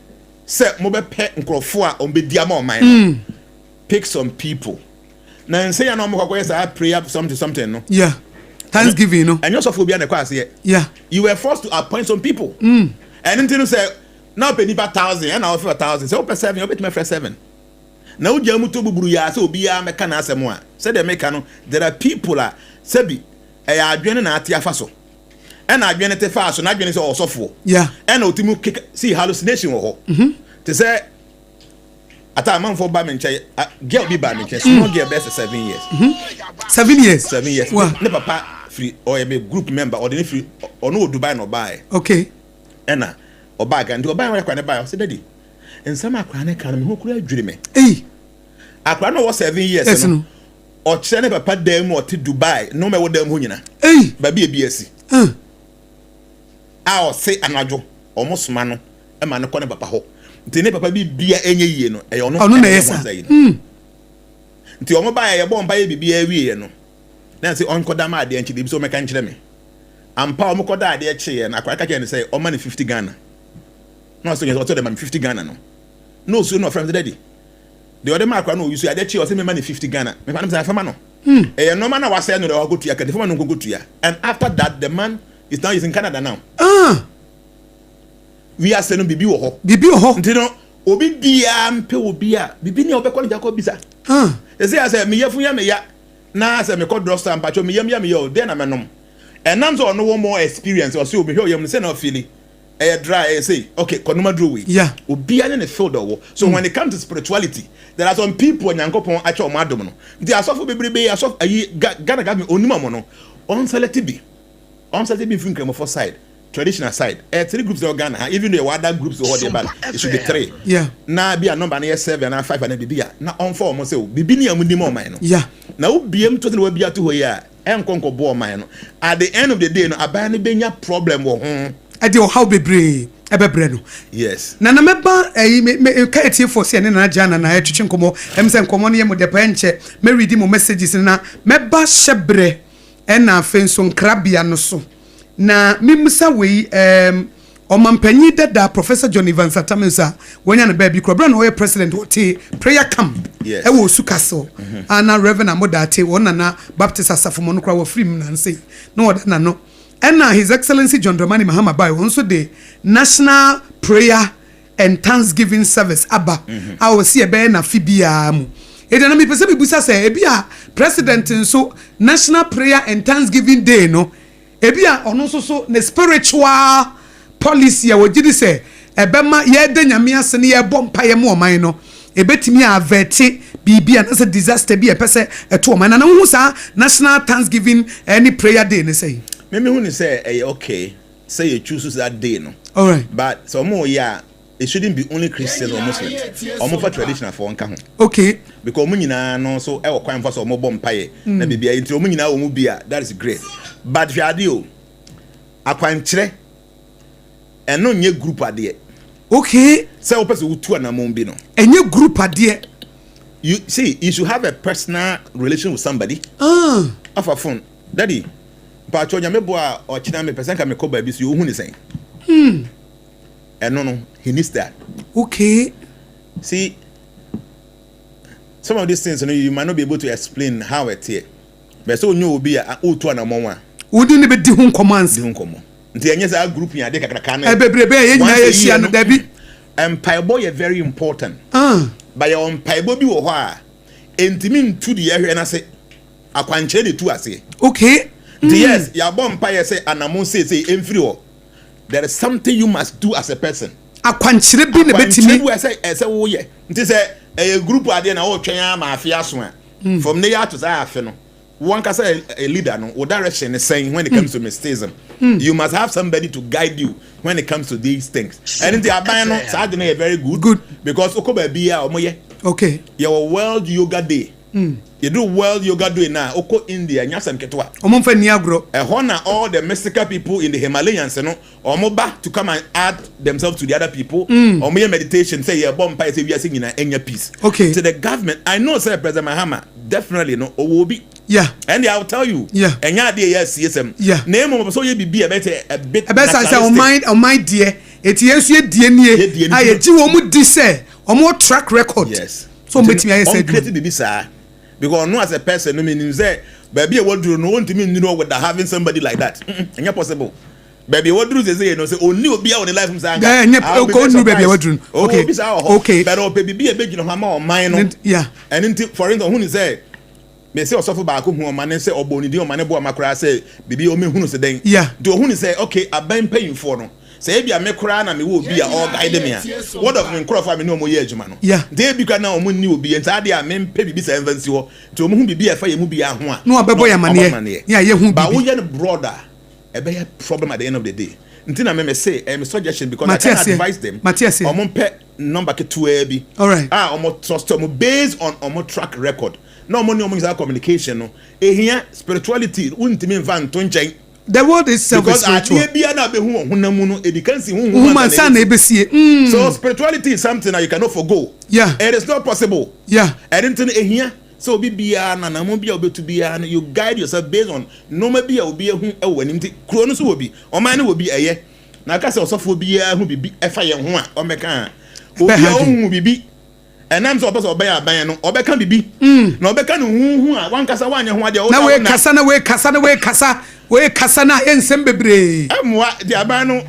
Say mobe pet nkrofo on be diamo mine. Pick some people. Now say I know mo kwakwa say pray up something no. Yeah. Thanksgiving no. And you also be na class here. Yeah. You were forced to appoint some people. And until say now pay nipa 1,000 and now for 1,000. Say open 7, you bet me for 7. Now jamu to buburu ya say obi ya meka na asemo a. Say they make no there are people a sebi adwene na ate afaso ena adwene te fa so na adwene se osofo ena otimu see hallucination wo ho te say ata man for ba me nche girl bi ba me nche small girl best 7 years 7 years ne papa free or a group member or the free or no Dubai no buy okay ena oba ga ndi oba kwa ne buy o say daddy ensama akwa ne kan me ho kura adwiri me akwa no was 7 years no or chene papa dem or ti Dubai no me wo dem ho nyina ba bi ebiasi a o se anajo o musoma no e ma ne ko ne papa ho nti ne papa bi bia enye yie no e ono na yesa nti o mo ba ye bo mba ye bibia wie no na se on koda ma ade anchi bi so me kan kire me ampa o mo koda ade eche na akwa ka kire ne say o ma ne 50 Ghana no so you to dem 50 Ghana no so no friend daddy the other man no you see ade che o say me ma ne 50 Ghana me fa na fama no no man na wa say no dey go to ya ka the fama no go to ya and after that the man is now in Canada now we are saying bibi wo ho nti no obi bia mpe obi a bibi ne obekọ nja ko bisa say me yafu ya me ya na say me ko drugstore mpacho me yam ya me yo dey na me nom enam so no more experience or say obi he yam say na feeling dry say okay konoma draw we obi anya ne field owo so when it comes to spirituality there are some people nyankopon acha o madom no nti asofo bebrebe asof ayi Ghana government onima mo no on select bi from Kremo for side traditional side 3 groups of Ghana even though other groups or whatever it should be 3 na be a number na 7 and 5 and bibia na on 4 mo say bibi ni amudi mo man no na ubiem to na bia to ho ya enkonko bo man no at the end of the day no aban ne benya problem wo ho ade o how bebre ebebre no yes na meba me ka etie for se ne na jana na etwetwe nkomo se nkomo ne mo de pa enche me read mo messages na meba hyebre ena afenso nkrabia no so na mimsa we omampanyi dada Professor John Ivan Satamensa wonya na baby krobra no president wote prayer camp e wo Sukaso ana Reverend Amodate wona na Baptist Asafo no kra wo free na nse no na no ena His Excellency John Dramani Mahama Bai won so the National Prayer and Thanksgiving Service aba a wo se e be na fibia mu ede na mi pese bi busa se e bia president nso National Prayer and Thanksgiving Day no e bia ono so na spiritual policy a wogidi se ebema ye de nyame ase ne ye bom paye mo oman no ebetimi averte bibia na say disaster bi epese eto man na hu sa national thanksgiving any prayer day ne say me hu ni say okay say you choose that day no all right but so mo ya it shouldn't be only Christian or Muslim or more for traditional for one ho okay because mo nyina no so e wo kwan for so mo bom paye na bibia nti mo nyina wo mu bia that is great but fi ade o akwankyere eno nye group ade okay say o person utu na mo bi no enye group ade you see you should have a personal relation with somebody off a phone daddy pa cho nyame bo a o kina me person ka me ko ba bi so you hu ni sen no he needs that okay see some of these things you might not be able to explain how it here but so you will be a utu na mo wa wodi ne be di hu commands di hu komo nti enye sa group ya de kakaka na bebrebe ye nyina ye hia no da bi empire is very important but your empire bi wo ho a entimi ntu de ye na se akwanche de tu ase okay yes ya bo empire say anamon say emfiri ho there is something you must do as a person akwankyere bi ne betimi we say wo ye nti say a group ade na wo twen ama afia so a from there to say afi no one can say a leader no or direction is saying when it comes to mysticism you must have somebody to guide you when it comes to these things and in the aban no say dey very good because okoba bia omoye okay your world yoga day you do world yoga day now oko India nyasam ketwa omomfa ni agro na all the mystical people in the Himalayas no omoba to come and add themselves to the other people omoye meditation say your bomb pie say we are singing enya peace okay to the government I know say President Mahama definitely no owobi yeah and I'll tell you yeah enya dey yes CSM yeah name mo so ye bibi a bit say on mind dear eti yesu die nie aye ji wo mu di say omo track record yes so betimi aye say create bibi sa because no as a person no mean say baby what do no want me know with having somebody like that enya possible baby what do say no say only obi a on the life from say enya ko nu baby what do okay but o baby e be gino ha ma o man no yeah and for instance who say me say osofo ba ko hu o man say oboni di o man bo amakura say bibi o me hu no say den yeah do hu ni say okay aban paying for no say bia me kura na me wo bi a all guide me a what of me crop me no mo ye adwuma no yeah dey bi kwa na o mo ni obi enta ade a me mpe bibi say vansi ho to mo hu bibi e fa ye mu bi a ho a no abebo ya mane yeah ye hu bibi ba wo ye no brother e be a problem at the end of the day ntina me say me suggestion because I can advise them o mo mpe number ke to e bi all right o mo trust o mo based on o mo track record no money o mo use communication no ehia spirituality untimi mfa nto nchen the word is self-spiritual because idea na be hu honamu no edikansi hu human san na ebesie so spirituality is something that you cannot forgo yeah it is not possible yeah and then ehia so be bia na na mo bia obetu bia you guide yourself based on no ma bia obi hu ewanim ti kro no so obi o man na obi eye na ka se osofo bia hu bibi efa ye ho a o meka obi hu bibi enam so oboso obe ya ban no obeka bibi na obeka no hu a wan kasa wanye ho ade o na we kasa na ensem bebre amwa di aban no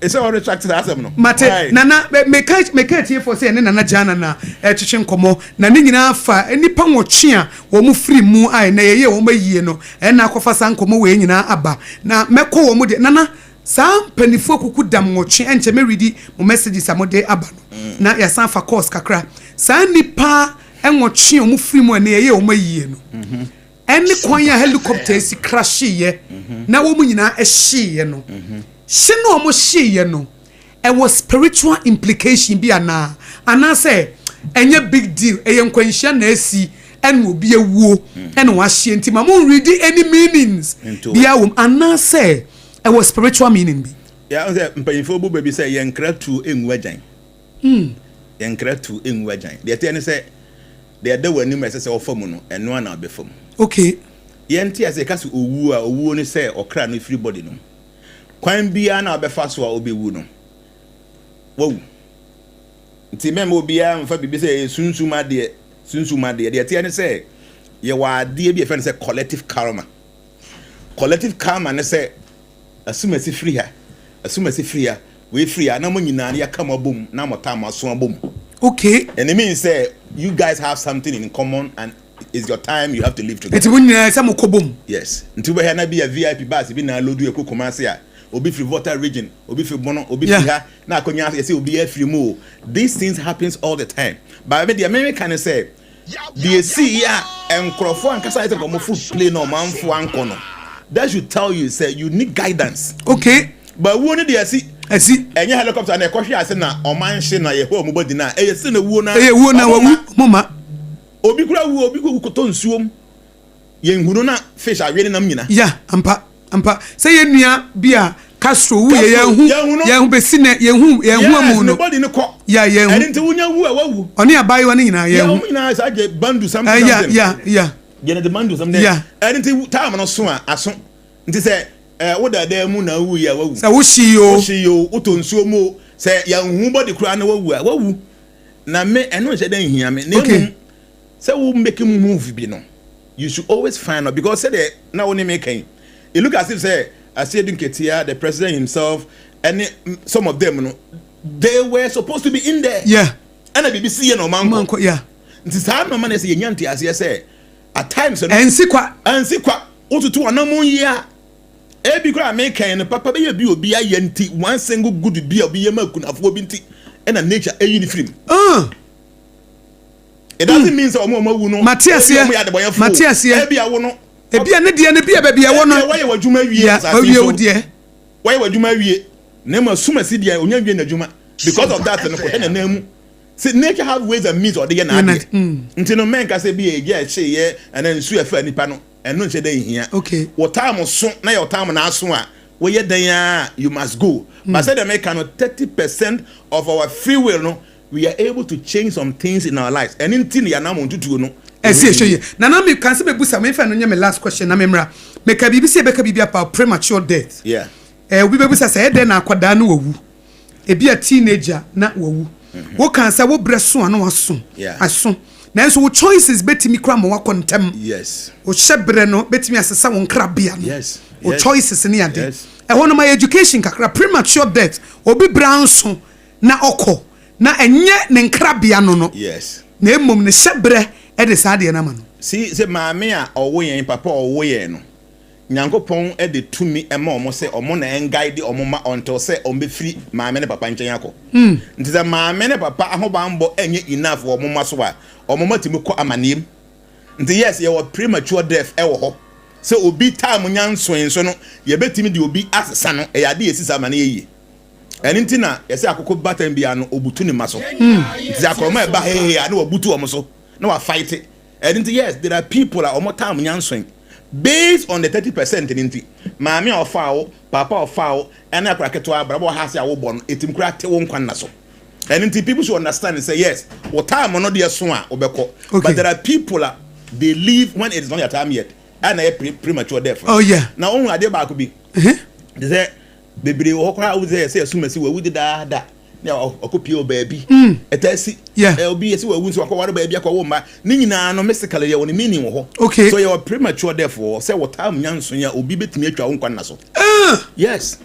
ese o retract asem no mate nana meka tie for say ne nana jana na etwetwe nkomo na ne nyina afa nipa nwotwe a wo mu free mu ai na yeye wo mayie no na akofa san nkomo we nyina aba na meko wo mu de nana sam panifo kuku dam nwotwe enche me read mo messages amode aba no na ya san fa course kakra san nipa enwotwe wo mu free mu na yeye wo mayie no any kwan ya helicopter si crash ye na wo mu nyina ehye no she no mo hye no e was spiritual implication bi ana say enye big deal e yenkwanhia na asi en obi awuo en wa hye ntima mo read any meanings bia wo ana say e was spiritual meaning bi ya say mpanyifo bu baby say yenkra tu enwu agyan yenkra tu enwu agyan de te ne say de da wani me say ofam no eno na obefam okay yenti as e kaso owu ni say okra no free body no kwan bia na obefa so a obewu no wow nti mem obia mfa bibi say sunsuma de de te ne say ye wa de bi e fe say collective karma ne say asuma si free ha we free na mo nyina ya kama bom na mota so bom okay and it means say you guys have something in common and it's your time you have to live together. Eti wunya say mo kobom. Yes. Nti we na be a VIP bus bi na lodu ekokoma se a obi free water region, obi free bono, obi free ha. Na konya say obi free mo. These things happens all the time. But the American say, they see ya and crofo and kasa ite go food play no man fo anko no. That should tell you say you need guidance. Okay. But we only dey see. I see. Any helicopter na kwhwe ase na oman hye na ye ho mo body na e se na wuo na. Wuo na wawu mama. Obi kura wuo obi go koto nsuom. Ye nhunu na fish awene nam nyina. Yeah, ampa. Say ye nua bia Castro wu ye hu besi na ye hu amu no. Nobody ne ko. Yeah, ye hu. Enti wunya wu a wawu. Oni abayi wa nyina ye hu. Yeah, nyina sa je bandu something. Yeah. Ye na the bandu something. Yeah. Enti time no so aso. Nti say wo da da mu na wu ya wawu. Say wo shi yo uto nsuo mu say ya hu body kura na wawu na me eno je dan hia me. Okay. Say wo make move bi no. You should always find out because say the now only making it look as if say Asiedun Ketia, the president himself, and some of them, you know, they were supposed to be in there. Yeah. And the BBC no manko. Yeah. This time no man say nyanti as you say. At times and sikwa otutu anamun year. E bi kra making papa be bi obi ayenti one single good bi obi yema kunafo binti and a nature e uniform. It doesn't mean so wu no. Matthias here. Ebi awo no. Ebi ane die ne bia ba bia wo no. Why you adwuma wie asase so. Why you adwuma wie. Na ma suma si dia onya wie na adwuma. Because of that no ko na namu. See nature have ways and means or dey na ade. Nti no men ka say bi e je hye and then su afa nipa no. Eno nche dey hia. Okay. What time so na your time na aso a we ye dan you must go. But say the make 30% of our free will no we are able to change some things in our lives. And in tin ya na mo ntutu no. Na me can say me busa me fa no nya me last question na memra. Me ka bibi se be ka bibi about premature death. Yeah. Obi be busa say dey na akwada na wawu. Ebi a teenager na wawu. Wo kan say wo breso na waso. Aso. Na so wo choices betimi kra mo wakontem. Yes. Wo hyebre no betimi asesa wo nkrabia no. Yes. Wo choices ne ade. E hono my education kakra premature death. Obi branso na okọ. Na enye ne nkrabia no. Yes. Na emom ne hyebre e de saade na ma no. See say maame a owo yen papa owo yen no. Nyankopon e de tumi e ma omo say omo na enguide omo ma until say ombe free maame ne papa nchen yakọ. Nti say maame ne papa ahobambo enye enough omo ma so a omo matimi kọ amanem. Nti yes ye were premature death e wo ho. Say obi time nyanso enso no ye betimi de obi asesa no e yade esisa mane ye. Enti na yesi akoko batan bia no obutu ne maso. Nti akroma e ba he ane obutu omo so. No I fight it. And yes, there are people that are time nyanswing based on the 30% in it. Mammy or foul, papa or foul, and a cracker to our brother has our born, it in crack one quanaso. And until people should understand and say, yes, what time or not dear swan or beko. But there are people that they leave when it is not your time yet, and they premature death. Oh, yeah. Now, only idea about could be. They say, baby, walk out there, say, assume as we did that. Now, okupio baby. Etesi. Yeah. LB esi we wunso akwa baby akwa wo ma. Ni nyina no mystically ye woni meaning wo. Okay. So you are premature therefore say what time nyanso ya obi betimi atwa wo nkwa na so. Yes.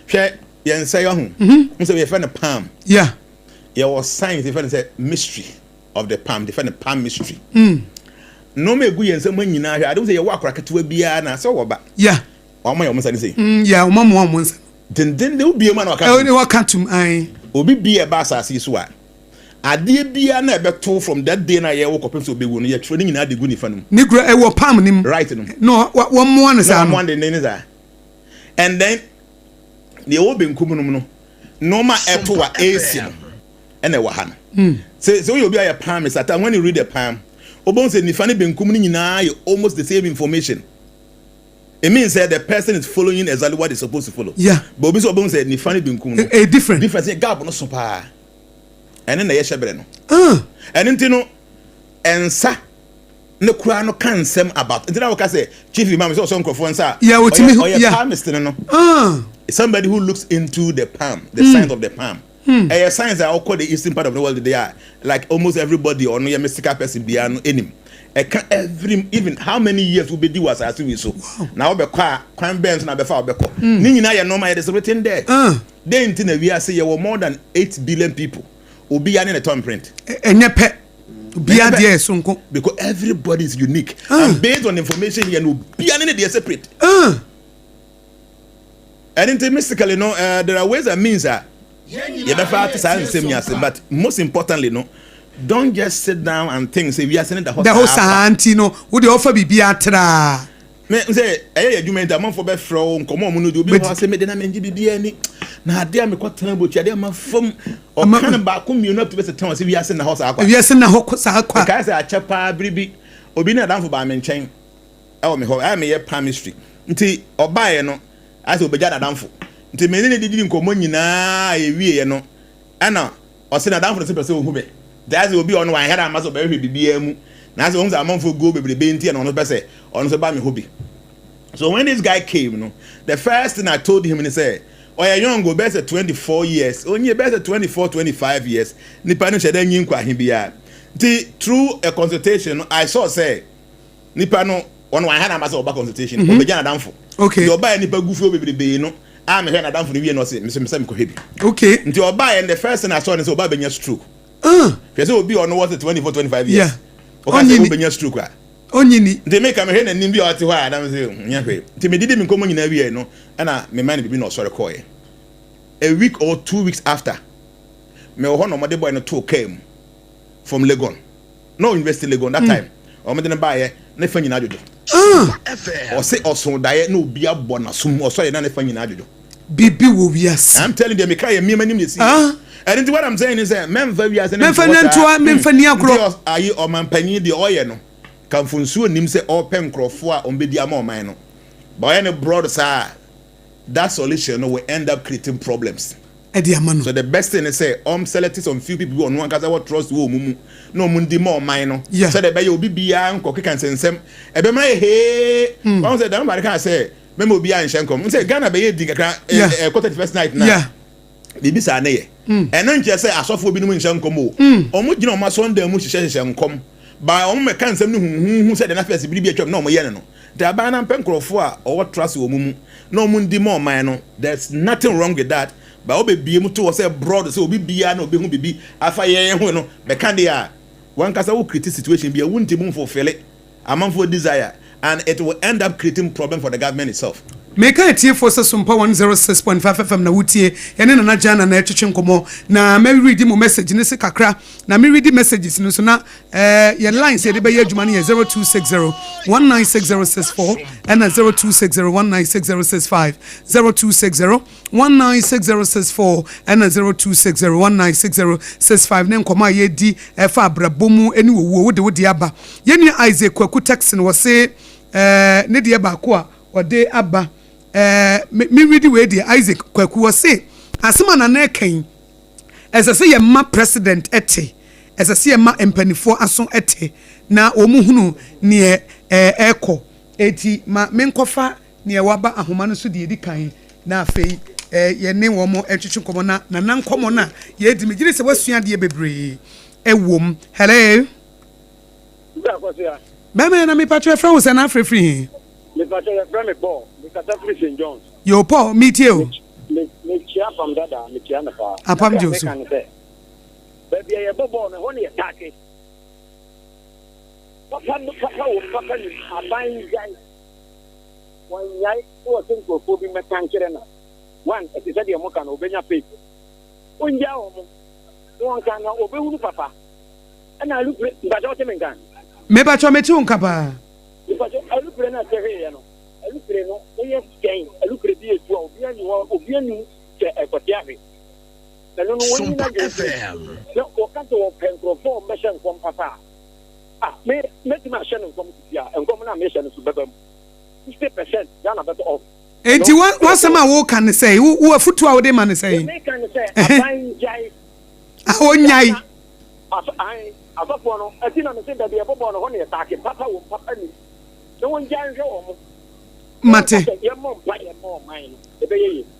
Hwe ye nsa yo ho. Nso we find the palm. Yeah. There was science they say mystery of the palm. They find the palm mystery. No me gu ye nsa man nyina hwe. I don't say ye wa akra ketewa bia na so wo ba. Yeah. Wa ma yo nsa ni say. Yeah, wo ma mo nsa. Then they will be a man or can't I obi be a bass as is what. I did be an ever told from that day. I woke up to be one year training in the good fun. Negro, I will palm him right. No, one more is one day. And then the old being Kumuno, no ma Etua Asian and a Wahan. So you'll be a palm is that when you read a palm, Obon said, if any been coming in almost the same information. It means that the person is following exactly what he's supposed to follow. Yeah. But Bishop Obon said, "Ni fani bin kumu." A different. Different. Gab no so pa. And then the yeshabre no. And then no, ensa no kura no kan sem about. And then I can say, Chief Imam is also on sir. Yeah, what you mean? Yeah. Palmist no. Somebody who looks into the palm, the signs of the palm. A signs are all called the eastern part of the world. They are like almost everybody or no a mystical person beyond any. Every even how many years will be do as I see so. Now be crime bands na be fa be ko. Ni nyina ye normal it is written there. Then tin we are say there were more than 8 billion people. Obi ya ne thumbprint. Enye pe. Obi ya there sonko. Because everybody is unique. And based on information here no obi ya ne they separate. And mystically, no, there are ways and means that you better to say the same yes, but most importantly, no, don't just sit down and think say we are sending the host auntie no would offer be atra me say you mean the month for be from come on do be say me dey na menji bi ani na ade me kwatan bo tia dey ma fam o kan ba ko mi no to be say town say we are sending the house akwa we are sending the house akwa ka say achepa bribi obi na danfo ba me nchen e wo me ho I me ye chemistry nti obaye no I say obeja na danfo nti me ne didi nkomo nyina e wie no ana o se na danfo no se pese ohu be that's will be on one head and maso be bibia mu na say once amon for go bebrebe nti na ono pese ono so ba me hobby. So when this guy came, no, the first thing I told him, he said, oh, you're young, go best at 24 years. Only best at 24, 25 years. Nipa no shede nyin kwa hibia. Through a consultation, I saw say, Nipa no, on one hand, I must about consultation. Okay. You buy Nipa goofy baby, no. I'm here na down for the no say, Mr. Kohebi. Okay. Until you buy, and the first thing I saw is about being stroke. Because it will be on what 24, 25 years. Yeah. Okay, so being stroke. Onyini they make am here na nimbi oti hwa adam say nya hwe ti me didi me komo nyina wie no na me man bi no sorry call a week or 2 weeks after me ho no mode boy no to came from Legon no university Legon that time o me de na bae na fa nyina ajojo o say oso dae na obi abo na sum o sorry na fa nyina ajojo bibi wo wias I'm telling them me cry me manim dey see and what I'm saying is men va wias na men fa nantoa men fa ni agro ayi o man panyi de oye no Kamfunsu nim say open crofo a ombedi ama oman no but any broad sir that solution will end up creating problems. So the best thing is say select some few people on one cause what trust wo mumu no mundi more oman no so the be obi bia nkoke kan sensem e be man he one say dan can say me mo bia nshenkom say Ghana be di kakra quarter first night na bibi sa na ye eno nche say asofo obi no nshenkom o omo gina o ma Sunday mu hihye nkom by on me kan sem no hu said na first biribi atwam na o ye no da ba na penkrofo a o trust wo mumu na o mundi mo man no there's nothing wrong with that but o be biem to say broad say obi bia na obi hu bibi afa ye hu no be kan dia one kasa wo create situation bia wunti mu fulfill it amanfo desire and it will end up creating problem for the government itself. Make a tea for SOMPA 106.5 FM na wutie yene na jana na etwetwe nkomo na me read mo message ne se kakra na me read messages no so na your line say de be adwuma ne 0260 196064 and 0260 196065 0260 196064 and 0260 196065 ne nkoma ye di fa abrabomu eni wo de wodi aba yene Isaac Kwaku text no say ne de ba ko a ode aba me ready we dey Isaac Kwaku was say asema na na kan esese ye ma president ete esese ye ma empanifo aso ete na omuhunu ne eko eti ma menkofa ne waba ahoma no so de edi kan na afei ye ne wo mo etwetwe komo na nkomo na ye di megire se wasua de bebre ewom hello bema na me patwe fra wo se na free me patwe fra me ball Catherine St. John's. Yo, Paul, meet you. Me chia from Dada, me chia na pa. Apam Joseph. Baby, I have born when you attack it. Papa, ni abang guys. One yai was in for phobi mekankerena. One, as you said, you can obey your people. One yaw, one can obey papa. And I look at the gun. Maybe I try me too, Kappa. If I look at the I look at no, game. I look at the 12. You are obedient to a Kotiari. I don't know when you FM. No, what kind of pen mission from Papa? Make my channel from here and come on mission to Bedlam. 50%, done a better off. And what some I can say? Who are foot to our man say? They can say, I'm Jai. Oh, Jai. I thought one, I didn't say that the above one only attacking Papa will Papa. No one Jai. Mate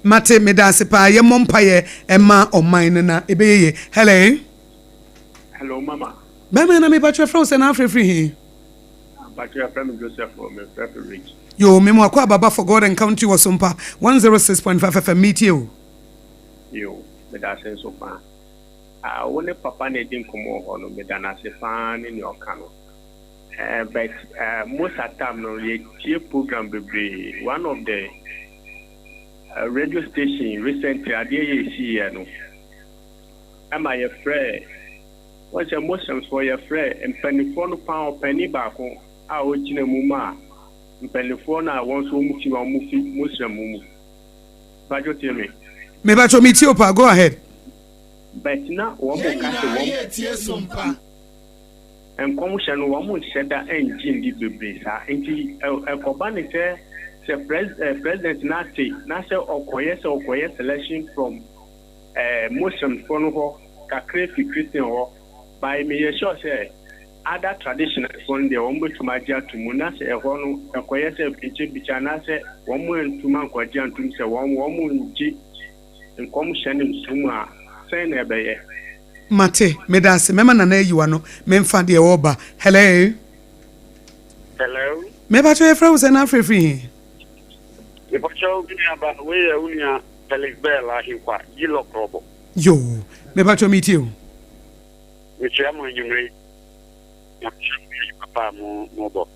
Mate me da se pa ye mompaye e ma o mine na ebeye hello mama Bema na me patwe from se na free he patwe from Joseph for me rich yo me mo akwa baba for God and country was SOMPA 106.5 FM meet you yo me da se so pa wone papa na din komo ho no me da na se fa ni okano but most of the time, no, program be one of the radio station recently ADAC no am I a friend what's a Muslims for your friend and penny-phone pound penny back on our Gina Muma and penny-phone I want to move you on Muslim move. But you tell me. Maybe I meet you, go ahead. But now, one more SOMPA. And commission one more said that engine the baby, and Kobani said, President Nasa or selection from Muslim Fono, Kakrefi Christian, by me, sure say, other traditional from the Ombu to Maja to Munas, a Hono, a Koyasa, Bichanase, one more to Manquajan to say one woman G. And commission Suma, saying a bay. Mate, Medas, Memana, you are no, Memfa de Oba. Hello. Hello. Maybe to a frozen African. If I show you about where Unia Felix Bella, he quite yellow crobble. Yo, maybe to meet you. Which I'm when you read. Papa Mobo.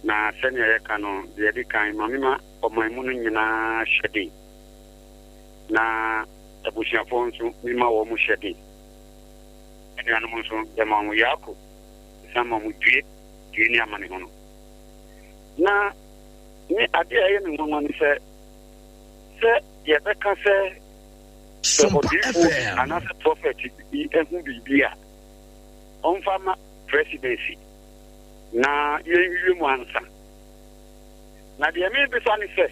Na senior canon, the Edican Mamma, or my morning in a shedding. Na a bushing phone to Mima or Mushedi. And the animals from the Mamu Yaku. Someone would do it, Guinea Manihono. Na, me at the end, woman said, Sir, Yabeka said, another prophet be here. On farmer presidency. Na, you answer. Na, the American son says,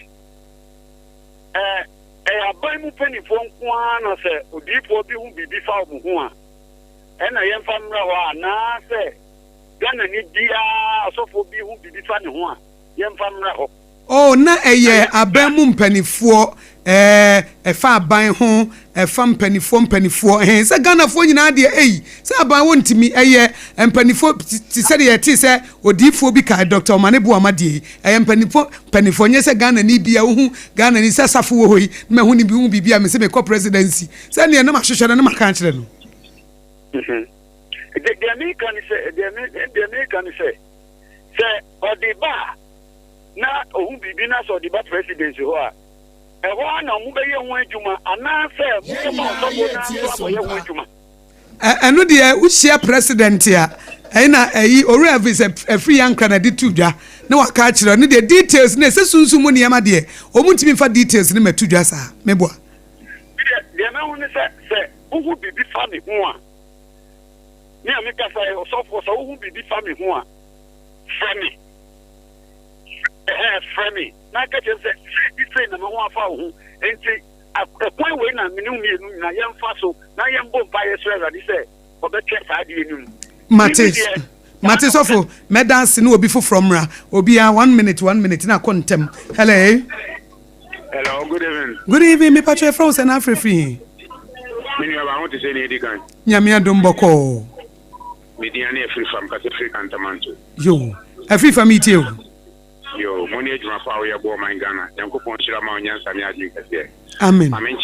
I buy mu penny for one, say, or deep will be who be before one. And I am from Rawa, na say, then I need dear, so for be who be before one. Yam from Raho. Oh, na a year, a bamum penny for a far by home, a fam penny for, and a gun of 1 idea, so by one to me a year, and penny for Tissa, or deep for Bika, Dr. Manebu Amadi, I am penny for yes, a gun and Ibia who gun and Issa Safu, Mahuni Bumbi, a Missime presidency. Send me a number and a country. The American say, or the bar. Na who be binas or the bad presidency who are a one or Mubay Juma, and now say, and no dear, which share president here, and or is a free young Canada to ja. No, I catch you. Need the details, necessary money, Amadia, or won't even for details in the two jasa, Meboa. The amount say, who would be family one? Near Mika or so for so who be family one? Friendly. Friendly. Now, get you say, this train number one for who, and say, a point when I'm new, I am fossil, now I am born by a sweater, he said, or the chest I didn't. Mate Sofo, Medans no before from Ra, Obia 1 minute, na contem. Hello. Hello, good evening. Good evening, me patch from San Afrifi. Many of I want to say anything. Yamia Dumboko. Mediani free from Pacific and Tamanto. Yo, a free from me too. Yo, money my power, your boy, my Ghana, Yanko Ponchirama, Yansamia, Amen. I mean,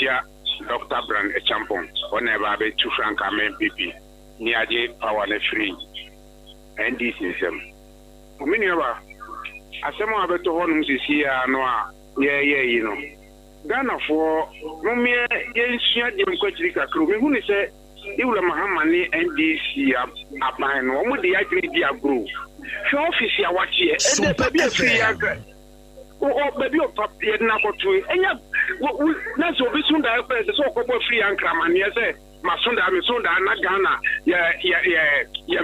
Dr. Brand, a champion, whenever I bet 2 franc, I mean, PP, near J power, free. And this is him. Many of us, as some of the one is here, no, yeah, you know. Ghana for Romeo, yes, you crew, who say, you will Mahamani NDC up my home with the idea of group. Show office here, watch here, and the baby of 3 years. Oh, baby of Papi and Nakotu, and that's what we soon die first, so called free and cram, and yes, Masunda, Misunda, and Ghana, yeah,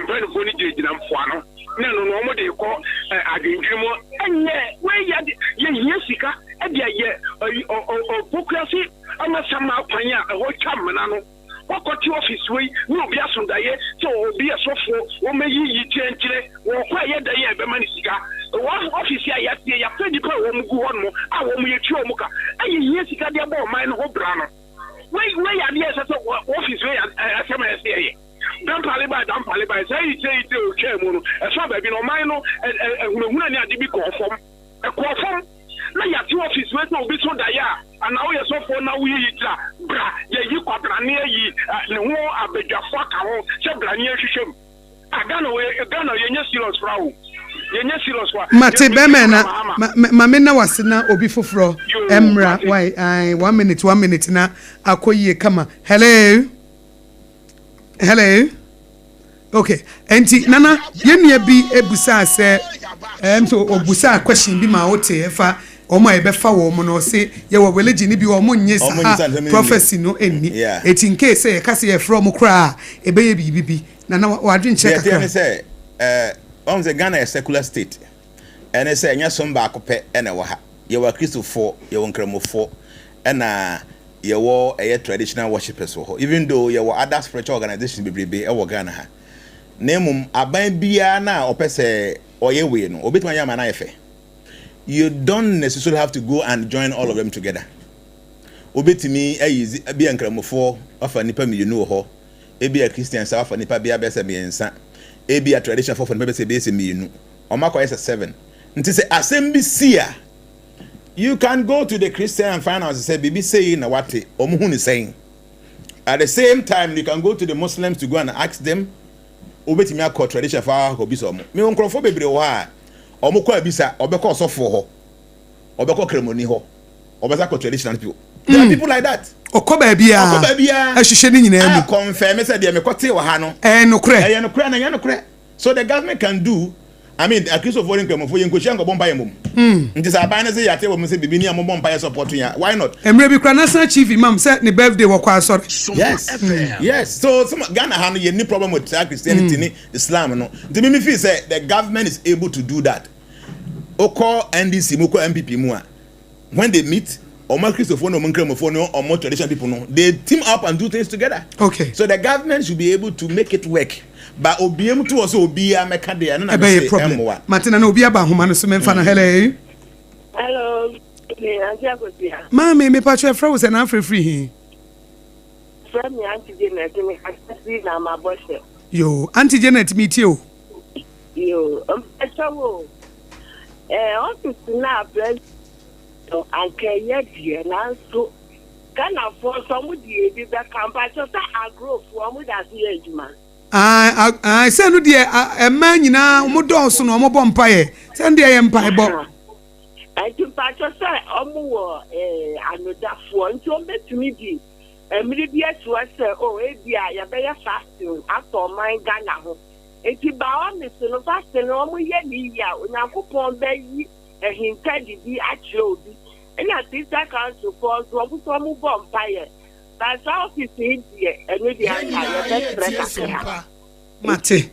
very funny in Amfuano. No, what they call a Grimo, and where Yesika, and or Bocracy, I'm not somehow Panya, a whole Camanano. What got your office way? No, be a Sunday, so be a software, or may you change it, or quiet the year, the money cigar. One office here, you have 20 pounds, go on, I will make your mocha. And yes, you got the about mine, whole brano. Where are the office way at some area? Don't palibai, say it to Chairman, a suburb, Mino, and Muna at the call from a call from. Now you have 2 offices where no be so dia, and now you're so for now we eat bra, you quadrania ye, no more a big fuck, Chabra near Shim. I don't know, you just serious, Frau. yenye serious kwa Mate bema na mame na wasena obi foforo emra why 1 minute na akoyie kama hello okay enti nana yenua bi ebusa se so obusa question bi ma wote efa omo ebefa wo mo no se ye wo religion bi wo mo nye sa prophecy no eni eti in case e kase ye from kra ebeye bibibi nana wadwen check kakra say on the Ghana a secular state and I say nya som ba akopɛ ene wo ha ye wa Christopher ye wo nkramofo ena ye wo traditional worshipers wo even though ye wo other spiritual organizations bebrebe e wo Ghana ha nemum aban bia na opese oye we no obetima ya ma na efe you don't necessarily have to go and join all of them together obetimi ayizi bia nkramofo afa nipa mienu ho ebia Christians afa nipa bia besa miensa ebia traditional for nipa besa mienu omako is 7 nti say assembly you can go to the Christian and find out say bibi say na wate omuhu ni saying at the same time you can go to the Muslims to go and ask them obetimi akọ tradition fa ko bi so mo me nkrofo bebre wo ha omukọ abisa obekọ osofo ho obekọ kremoni ho obesa ko traditional people there are people like that okoba bia ahihye ni nyina mu confirm say de me kote wo ha no nokre na nokre so the government can do I mean a case of foreign crime for yenko shango bomba yemum nti sa ban say yate wo say bibi ni am bomba ye support ya why not emre bi kra national chief imam say ne birthday wo kwa sorry yes so some Ghana ha no ye ni problem with Christianity ni Islam no nti me feel say the government is able to do that oko NDC moko MPP mu a when they meet omo Christopher no nkramofo no omo traditional people no they team up and do things together okay so the government should be able to make it work but obiem to also obia meka de na say emwa matina na obia ba homa no so memfa na hello Auntie Akosia mama me pa chwe fra na free he from me Auntie Janet me kasi na ma boss yo Auntie Janet meet you yo achawo office na president anke ye na so Ghana for some die bi be campaign so agro for mu da se ejuma I say no dear a man nyina mo dɔɔso no mo bɔ mpae say no dear ye mpae bɔ anti pacho say omo wo anodafo nti o betumi di emiri bi atu say o e bia ya be ya fasting after man Ghana ho enti ba o mi so no fasting no mo ye ni ya onyankopɔn be yi ehinta di bi akire obi ena sister council for so mo bɔ mpae that's how it is here and we are Mate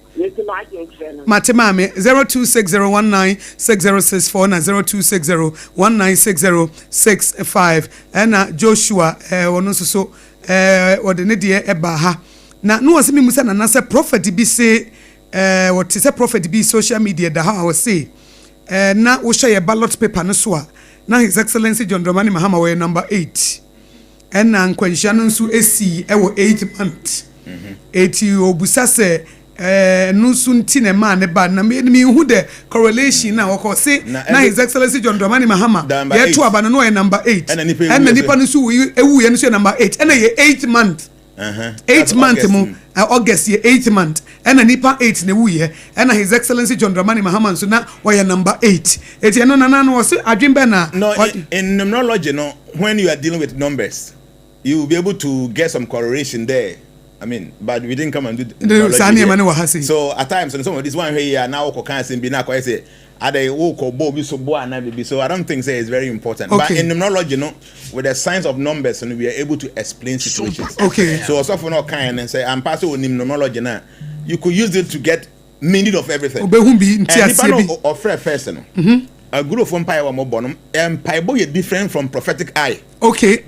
mame 0260196064 na 0260196065 ena Joshua wono so wode ne de eba ha na no wose mimu se na se prophet bi se what is a prophet bi social media da ha we say na wo share ballot paper no so a na his excellency John Dramani Mahama we number 8 ena nkwanhia no nso esi ewo 8 months eti obusa se no sunti ne ma ne ba na me hu the correlation na wako say na his excellency John Dramani Mahama ye to aba no number 8 ena nipa no so ewu ye no so number 8 ena ye 8 months 8 months mu August ye 8 months ena nipa 8 ne wu ye ena his excellency John Dramani Mahama so na we number 8 eti eno na no so adwembe na no in numerology no when you are dealing with numbers you will be able to get some correlation there. I mean, but we didn't come and do so at times and some of this one here now can be now say are they so I don't think say it's very important. Okay. But in numerology, with the science of numbers and we are able to explain situations. Okay. So also for no kind and say I'm passing with numerology now. You could use it to get meaning of everything. And of person. A group of empire or more bonum empire boy different from prophetic eye. Okay.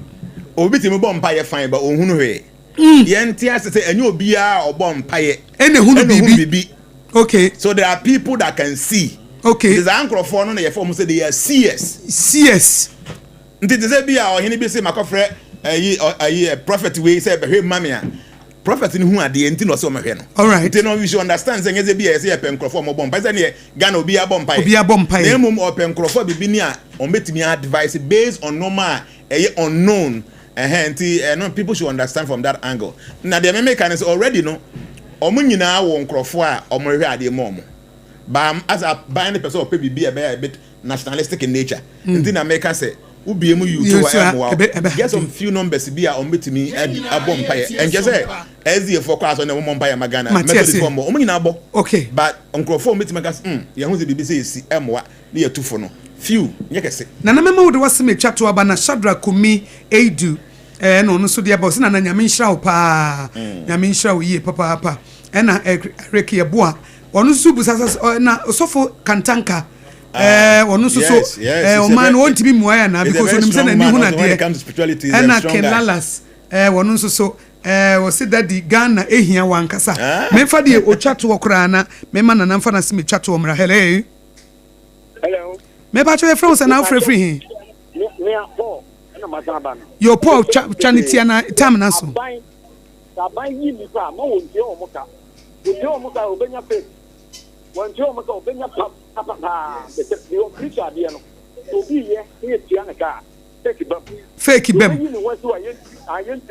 Obiti mo empire fine but ohunu he. Yentia say enyo bia obo mpaye. Ene hunu bibi. Okay. So there are people that can see. Okay. There's an microphone on the form say they are seers. Seers. Nti te say bia o hini bi say makofre ayi prophet we say be mamia. Prophet ni hu ade enti no so mehwe no. All right. Nti no we should understand say nyeze bia say pe microphone mo bom mpaye say ne Ghana obi a bom mpaye. Obi a bom mpaye. Na mum open microphone bibi ni a on betimi advice based on normal unknown. No, people should understand from that angle. Now the mechanics already know. Omu nyina wo nkrofo a omrehwe ade mom. But as a buying person of baby be a bit nationalistic in nature. In America say ubi emu you to get some few numbers be on bit me a bonfire and just say as the forecast on the woman by Magana okay but uncle for me to make us yahu the BBC is emwa near 2 for no few nyekese na mema wo de waseme twa to aba na Shadrach Kumi Edu no so de boss na nyame nhira wo pa nyame nhira wo yie papa na reki eboa onu su busasa na sofo kantanka onu so o man won't be muaya na because onu se na ni hu na de na kelalas onu so wo se daddy Ghana ehia wankasa me fa de o twa to okra na me ma na mfa na se me twa to omra hello me ba cho e from say na free me Paul na madaba yo Paul chanity na time na so ban yi mi pa ma won je o muka obenya face won je o muka obenya papa the creature dia no so bi ye tia na ka fake bem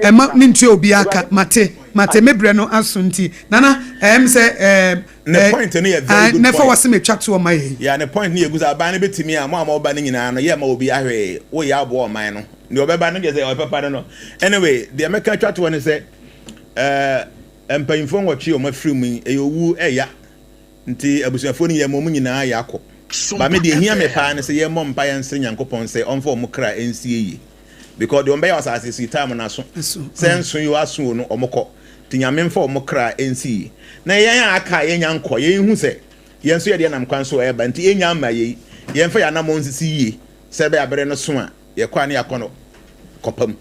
ema nintu obi aka mate mebre no asunti nana say the point no very good never was me chat to my yeah the point ni egusa ba na betimi a mo oba nyina no ye ma obi ahwe wo ye abo o man no ne obeba no ge say o papa no anyway the American chat one say empayimfo nwotwe o mafiri mu eyowu eya nti abusuafo ni ye mo nyina ya akọ ba me de hia me pa ne say ye mo mpa ye nse Nyankopon say onfo o mukra ensie yi because the ombe was as time na so senso you aso no omokọ tinyame mfa o mukra ensie na yen aka yen nyanko yen hu se yen so ye de nam kwan so e ba nti enya ma ye yen fa ya na mo nsisi yi se be abere no so a ye kwa ne yakono kopam.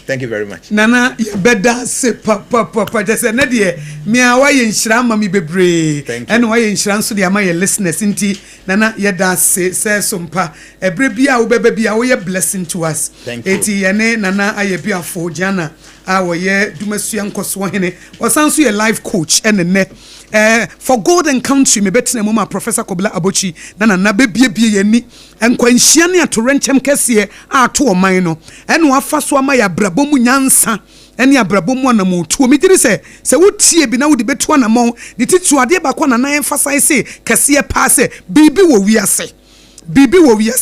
Thank you very much. Nana, you better say papa just na de me a wa ye nhira ma me bebre and wa ye nhira so de ama ye listeners nti nana ye da say sompa ebre bia wo beba bia wo ye blessing to us. Eti ye ne nana AYEBIAFO JNANA a wo ye dumasua nkoso hene osanso ye life coach ene ne for God and country me betina mo ma Professor Kobla Abochi na bebie ye ni enkwanhia ne atorenchem kese a to o man no ene wa fa so ama ya brabo mu nyansa ene abrabo mu na mo tuo me dire se wotie bi na wo de betu na mo ni titu ade ba kwa na na emphasize se kese pa se bibi wo wiase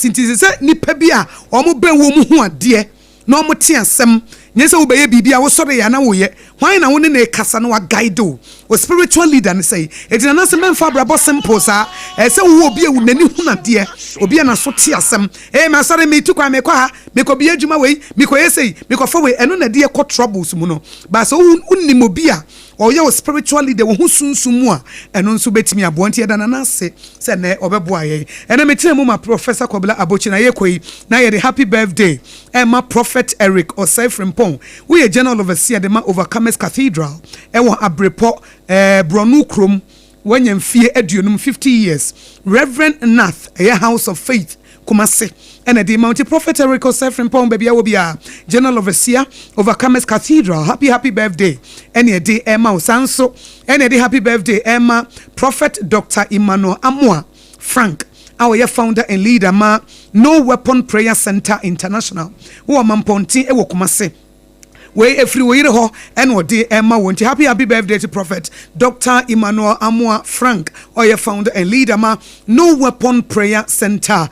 nti se nipa bi a o mo ben wo mu hu ade na o mo te asem nyese wo beye bibia wo sore ya na wo ye hwan na wo ne na kasa na wa guide o spiritual leader ne say etina na se memfa brabo simple sa se wo obi e wo nani hu na de obi na so te asem ma sore me tu kwa me kwa me ko bi adwuma wei me ko yesei me ko fa wei eno na de ko troubles mu no ba so unnim obi a o ye spiritual leader wo hu sunsumu a eno nso betimi abonte da na se ne obeboa ye ena me tire mu ma Professor Kobla Abochi na ye koi na ye the happy birthday ma Prophet Eric Osei Frimpong we a general overseer the ma Overcomers Cathedral wo Abrepo Bronu Krom wanyam fie aduonum 50 years Reverend Nath a house of faith Kumase and the Mount Prophet Eric Osei Frimpong baby will be a general overseer Overcomers Cathedral happy birthday any day Emma Sanso any day happy birthday Emma Prophet Dr. Emmanuel Amwa Frank our founder and leader ma No Weapon Prayer Center International who are mamponti e wo Kumase we every way ho and what day Emma won't happy birthday to Prophet Dr. Emmanuel Amwa Frank or your founder and leader ma No Weapon Prayer Center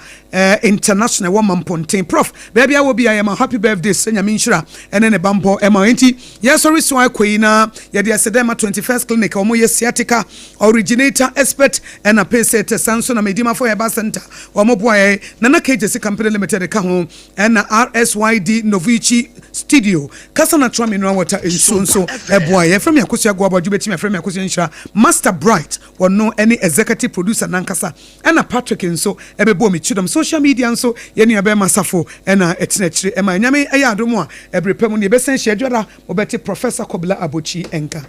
International woman pontain prof baby I will be I am a happy birthday senya minshira and then a bampo Emma enti yes sorry so I queen ya dia sedema 21st clinic omo ye sciatica originator expert and a patient Samson Medima for Eba Center omo boy Nana KJC Company Limited ka ho and RSYD Novici Studio Kasana Trami no water in so boy from yakosia go about you betimi from yakosia nshira Master Bright or no any executive producer nankasa and a Patrick nso ebebo mi chidom social media nso yenu abema safo na etinachire ema nyame eya adomo a ebrepem ne besen hye adwara obeti Professor Kobla Abochi enka